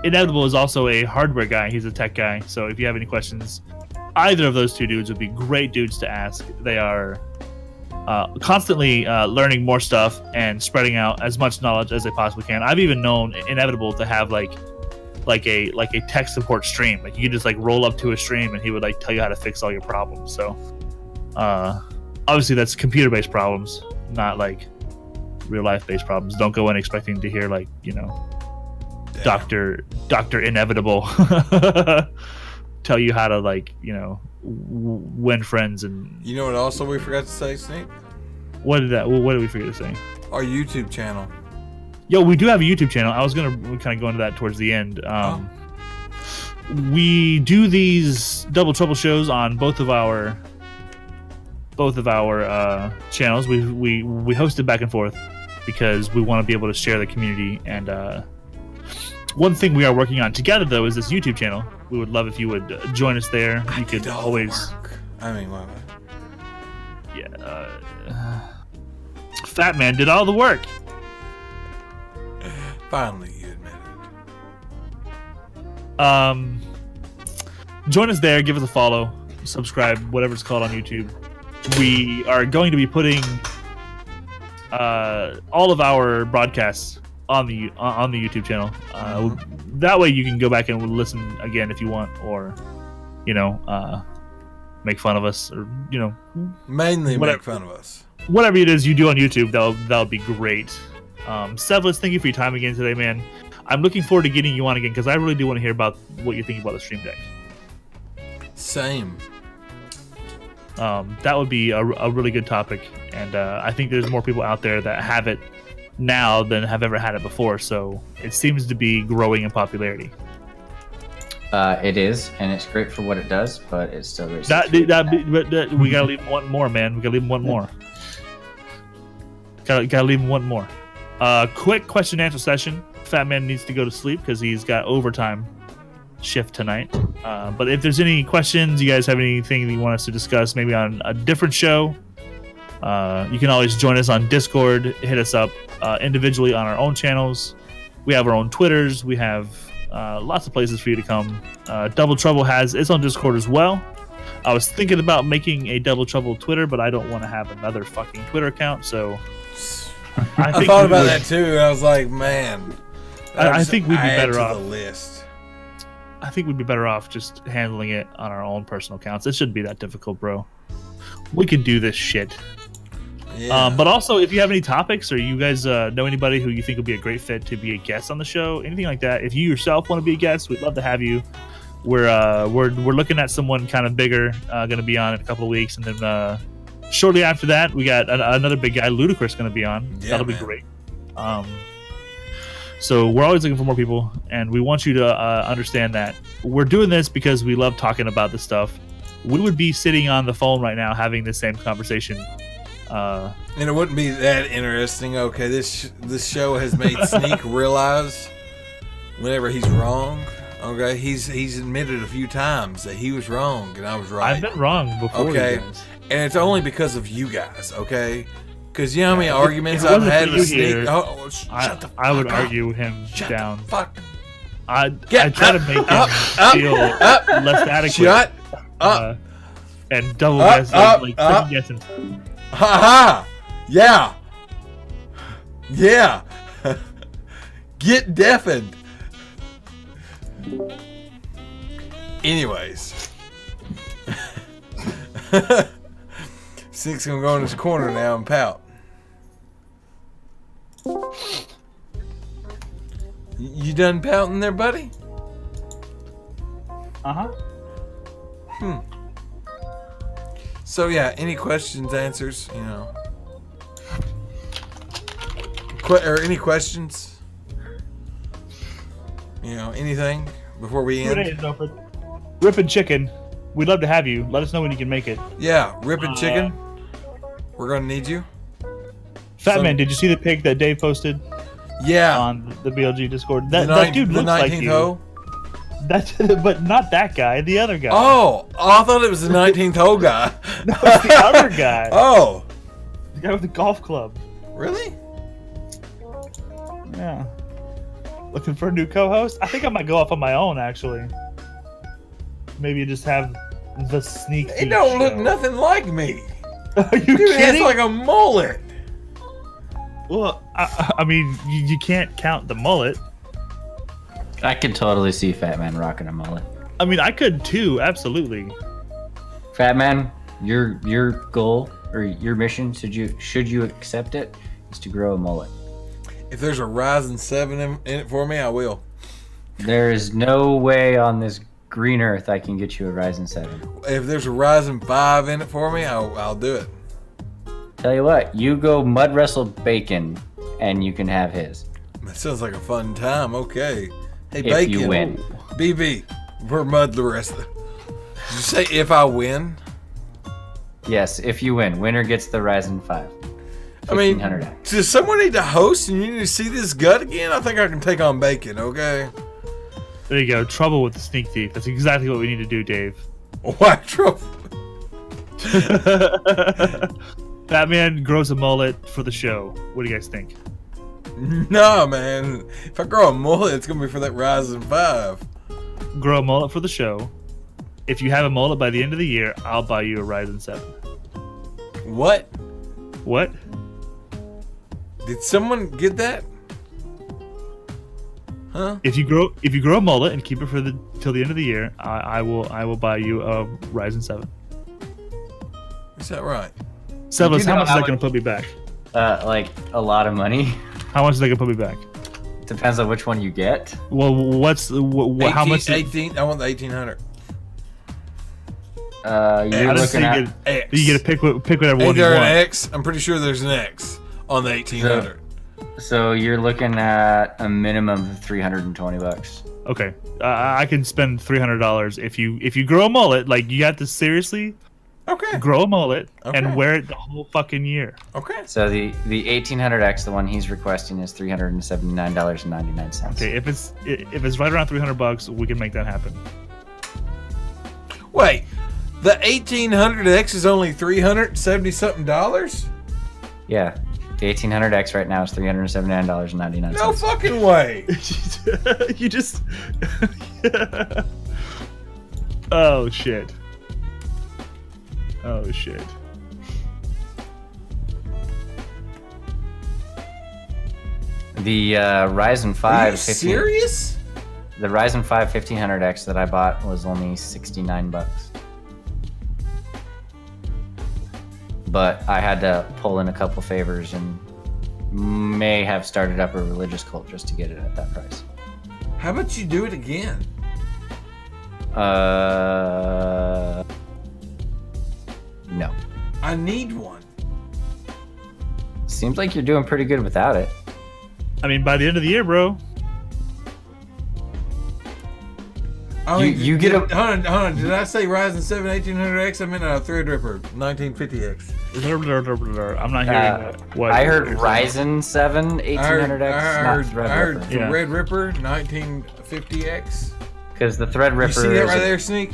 Inevitable is also a hardware guy. He's a tech guy. So if you have any questions, either of those two dudes would be great dudes to ask. They are constantly learning more stuff and spreading out as much knowledge as they possibly can. I've even known Inevitable to have like a tech support stream. Like you could just roll up to a stream and he would tell you how to fix all your problems. So obviously that's computer-based problems, not real life-based problems. Don't go in expecting to hear Dr. Inevitable tell you how to win friends. And you know what also we forgot to say, Sneak? What did we forget to say? Our YouTube channel. Yo, we do have a YouTube channel. I was gonna kind of go into that towards the end. We do these Double Trouble shows on both of our channels. We host it back and forth because we want to be able to share the community. And one thing we are working on together though is this YouTube channel. We would love if you would join us there. You could always. Fat Man did all the work. Finally, you admit it. Join us there. Give us a follow, subscribe, whatever it's called on YouTube. We are going to be putting all of our broadcasts on the YouTube channel. That way, you can go back and listen again if you want, or make fun of us, or mainly make fun of us. Whatever it is you do on YouTube, that'll be great. Sevlis, thank you for your time again today, man. I'm looking forward to getting you on again because I really do want to hear about what you think about the Stream Deck. Same. That would be a really good topic, and I think there's more people out there that have it now than have ever had it before, so it seems to be growing in popularity. It is, and it's great for what it does, but it's still very but we gotta leave him one more, man. We gotta leave him one more. Gotta leave him one more. Quick question and answer session. Fat Man needs to go to sleep because he's got overtime shift tonight. But if there's any questions, you guys have anything that you want us to discuss, maybe on a different show, you can always join us on Discord. Hit us up individually on our own channels. We have our own Twitters. We have lots of places for you to come. Double Trouble has its own Discord as well. I was thinking about making a Double Trouble Twitter, but I don't want to have another fucking Twitter account, so I thought about that too, and I was like, man, I think we'd be better off. The list. I think we'd be better off just handling it on our own personal accounts. It shouldn't be that difficult, bro. We can do this shit. Yeah. But also, if you have any topics, or you guys know anybody who you think would be a great fit to be a guest on the show, anything like that, if you yourself want to be a guest, we'd love to have you. We're looking at someone kind of bigger, going to be on in a couple of weeks, and then shortly after that, we got another big guy, Ludacris, going to be on. Yeah, that'll be great. So we're always looking for more people, and we want you to understand that we're doing this because we love talking about this stuff. we would be sitting on the phone right now having the same conversation. And it wouldn't be that interesting. Okay, this show has made Sneak realize whenever he's wrong. Okay, he's admitted a few times that he was wrong and I was right. I've been wrong before. Okay, you guys. and it's only because of you guys. Okay, because you know how many arguments I've had with Sneak. Here, I would argue him down. I try to make him feel less adequate. Shut up. And double guess, like second guessing. Ha ha! Yeah! Yeah! Get deafened! Anyways. Sneak's gonna go in his corner now and pout. You done pouting there, buddy? Uh-huh. So yeah, any questions, answers, you know. Or any questions? You know, anything before we end? Rippin' Chicken, we'd love to have you. Let us know when you can make it. Yeah, Rippin' Chicken. We're gonna need you. Fat Man, did you see the pic that Dave posted? Yeah. On the BLG Discord. That dude looks like you. Hole? But not that guy, the other guy. Oh, I thought it was the 19th hole guy. No, it's the other guy. Oh. The guy with the golf club. Really? Yeah. Looking for a new co-host? I think I might go off on my own, actually. Maybe just have the Sneak Thief It don't look show. nothing like me. Are you Dude, kidding? it's like a mullet. Well, I mean, you can't count the mullet. I can totally see Fat Man rocking a mullet. I mean, I could too, absolutely. Fat Man, your goal or your mission, should you accept it, is to grow a mullet. If there's a Ryzen 7 in it for me, I will. There is no way on this green earth I can get you a Ryzen 7. If there's a Ryzen 5 in it for me, I'll do it. Tell you what, you go mud wrestle Bacon, and you can have his. That sounds like a fun time. Okay. Hey, If Bacon. you win. BB, we're mud the rest of the... Did you say if I win? Yes, if you win. Winner gets the Ryzen 5. I mean, 1500X. does someone need to host and you need to see this gut again? I think I can take on Bacon, okay? There you go. Trouble with the Sneak Thief. That's exactly what we need to do, Dave. Why trouble? Batman grows a mullet for the show. What do you guys think? No, man. If I grow a mullet, it's going to be for that Ryzen 5. Grow a mullet for the show. If you have a mullet by the end of the year, I'll buy you a Ryzen 7. What? What? Did someone get that? Huh? If you grow a mullet and keep it for till the end of the year, I will buy you a Ryzen 7. Is that right? Sebas, how much is that going to put me back? Like a lot of money. How much is that going to put me back? Depends on which one you get. Well, how much? 18. I want the 1800. You're looking at you get to pick whatever one Is you there an want. X? I'm pretty sure there's an X on the 1800. So you're looking at a minimum of $320. Okay, I can spend $300 if you grow a mullet. Like, you have to seriously grow a mullet and wear it the whole fucking year. Okay. So the 1800X, the one he's requesting, is $379.99. Okay, if it's right around $300, we can make that happen. Wait, the 1800X is only $370 something dollars? Yeah, the 1800X right now is $379.99. No fucking way. You just oh shit. Oh shit. The Ryzen 5 Are you serious? The Ryzen 5 1500X that I bought was only $69. But I had to pull in a couple favors and may have started up a religious cult just to get it at that price. How about you do it again? No. I need one. Seems like you're doing pretty good without it. I mean, by the end of the year, bro. I mean, you get a. Hold on. Did I say Ryzen 7 1800X? I meant a Threadripper 1950X. I'm not hearing that. What I heard Ryzen 7 1800X, not I heard Threadripper. Yeah. Threadripper 1950X. Because the Threadripper. You see that is right a- there, Sneak?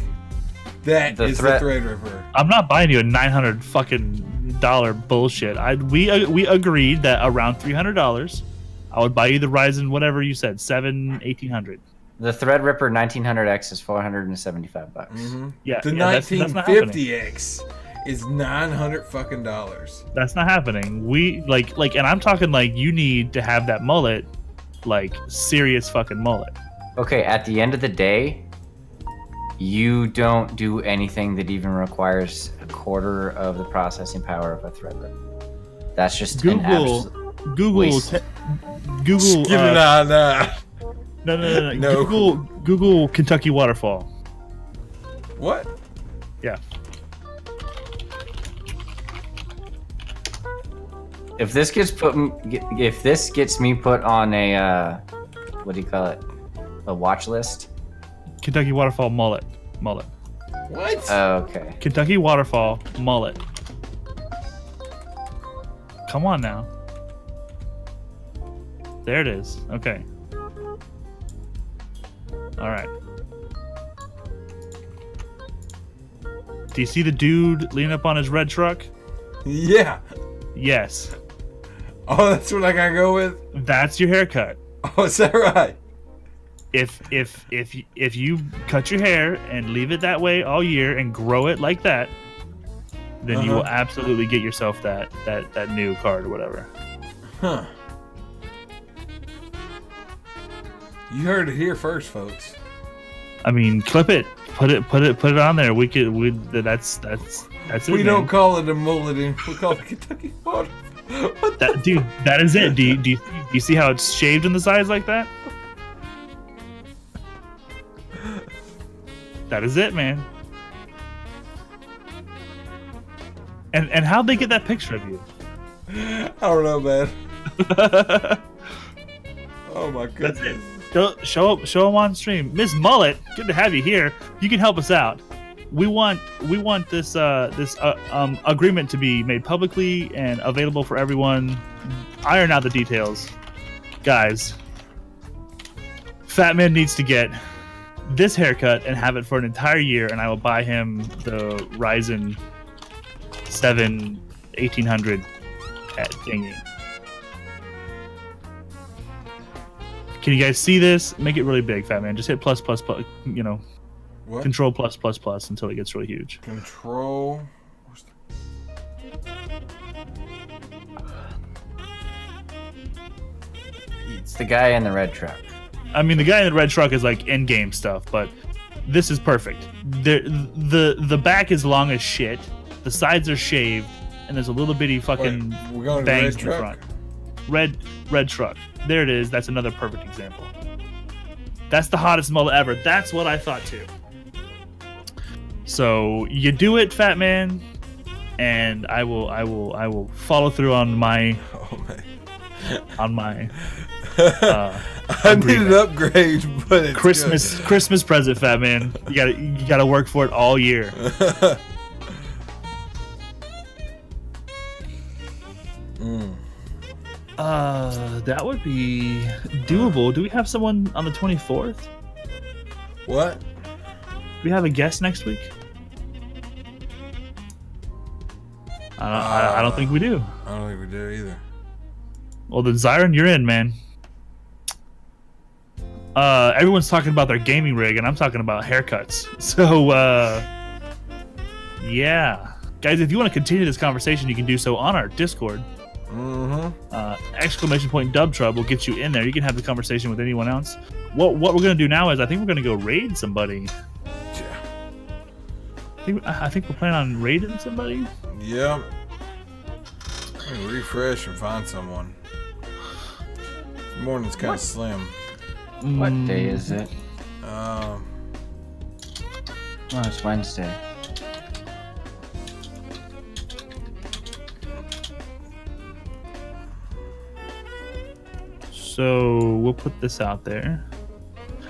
That The is thread- the Threadripper. I'm not buying you a $900 fucking bullshit. We agreed that around $300, I would buy you the Ryzen whatever you said 1800. The Threadripper 1900X is $475. Mm-hmm. Yeah, The that's not happening. 1950X is $900 fucking dollars. That's not happening. We like, and I'm talking like you need to have that mullet, like serious fucking mullet. Okay, at the end of the day, you don't do anything that even requires a quarter of the processing power of a Threadripper. That's just an absolute Google, waste. Google. Nah. No. No. Google Kentucky waterfall. What? Yeah. If this gets me put on a what do you call it? A watch list. Kentucky waterfall mullet. What? Okay. Kentucky waterfall mullet. Come on now. There it is. Okay. All right. Do you see the dude leaning up on his red truck? Yeah. Yes. Oh, that's what I gotta go with? That's your haircut. Oh, is that right? If you cut your hair and leave it that way all year and grow it like that, then you will absolutely get yourself that new card or whatever. Huh. You heard it here first, folks. I mean, clip it, put it on there. That's it. We man. don't call it a mullet, we call it Kentucky water. What the Dude, that is it. Do you see how it's shaved on the sides like that? That is it, man. And how'd they get that picture of you? I don't know, man. Oh my That's goodness. it. Show them on stream. Miss Mullet, good to have you here. You can help us out. We want this agreement to be made publicly and available for everyone. Iron out the details, guys. Fat Man needs to get this haircut and have it for an entire year, and I will buy him the Ryzen 7 1800 at thingy. Can you guys see this? Make it really big, Fat Man. Just hit plus, you know, What? control plus until it gets really huge. Control. It's the guy in the red truck. I mean, the guy in the red truck is like in-game stuff, but this is perfect. The back is long as shit. The sides are shaved, and there's a little bitty fucking Wait, we're going to bangs red in the truck? front. Red truck. There it is. That's another perfect example. That's the hottest mullet ever. That's what I thought too. So you do it, Fat Man, and I will follow through on my Oh man. I need an upgrade, but it's Christmas present, Fat Man. You gotta work for it all year. good. That would be doable. Do we have someone on the 24th? What? Do we have a guest next week? I don't think we do. I don't think we do either. Well, then Zyron, you're in, man. Everyone's talking about their gaming rig, and I'm talking about haircuts. So, yeah. Guys, if you want to continue this conversation, you can do so on our Discord. ! Dub Trub will get you in there. You can have the conversation with anyone else. What we're going to do now is I think we're going to go raid somebody. I think we're planning on raiding somebody. Yep. Let me refresh and find someone. Morning's kind of slim. What day is it? Um, Oh, it's Wednesday. So we'll put this out there.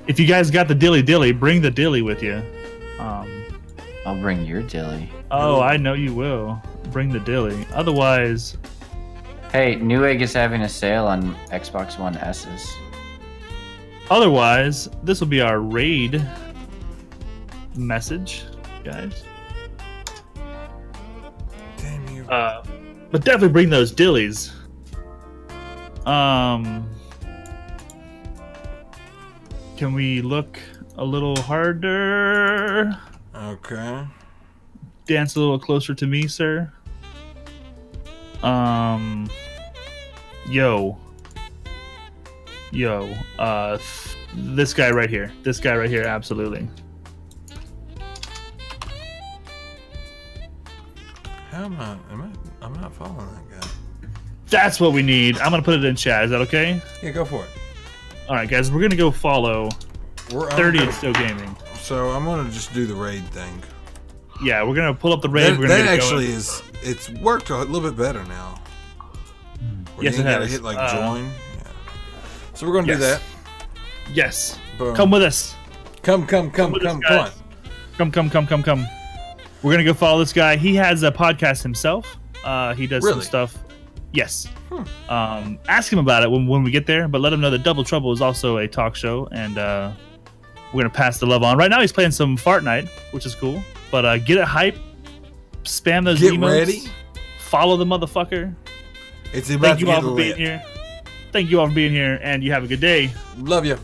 If you guys got the dilly, bring the dilly with you. I'll bring your dilly. Oh, I know you will. Bring the dilly. Otherwise, Hey, Newegg is having a sale on Xbox One S's. this will be our raid message, guys. Damn you. But definitely bring those dillies. Can we look a little harder? Okay. Dance a little closer to me, sir. Yo. This guy right here. Absolutely. How am I? I'm not following that guy. That's what we need. I'm gonna put it in chat. Is that okay? Yeah, go for it. All right, guys. We're gonna go follow 30 and Still Gaming. So I'm gonna just do the raid thing. Yeah, we're gonna pull up the raid. We're gonna That get it actually going. it's worked a little bit better now. Where Yes, you it gotta has. hit like join. Yeah. So we're gonna do that. Yes. Boom. Come with us. Come with us, on. guys. Come. We're gonna go follow this guy. He has a podcast himself. He does some Really? stuff. Yes. Ask him about it when we get there, but let him know that Double Trouble is also a talk show, and we're gonna pass the love on. Right now, he's playing some Fart Night, which is cool. But get it hype. Spam those Get emotes. ready. Follow the motherfucker. It's about Thank to you all get for being lit. here. Thank you all for being here, and you have a good day. Love you.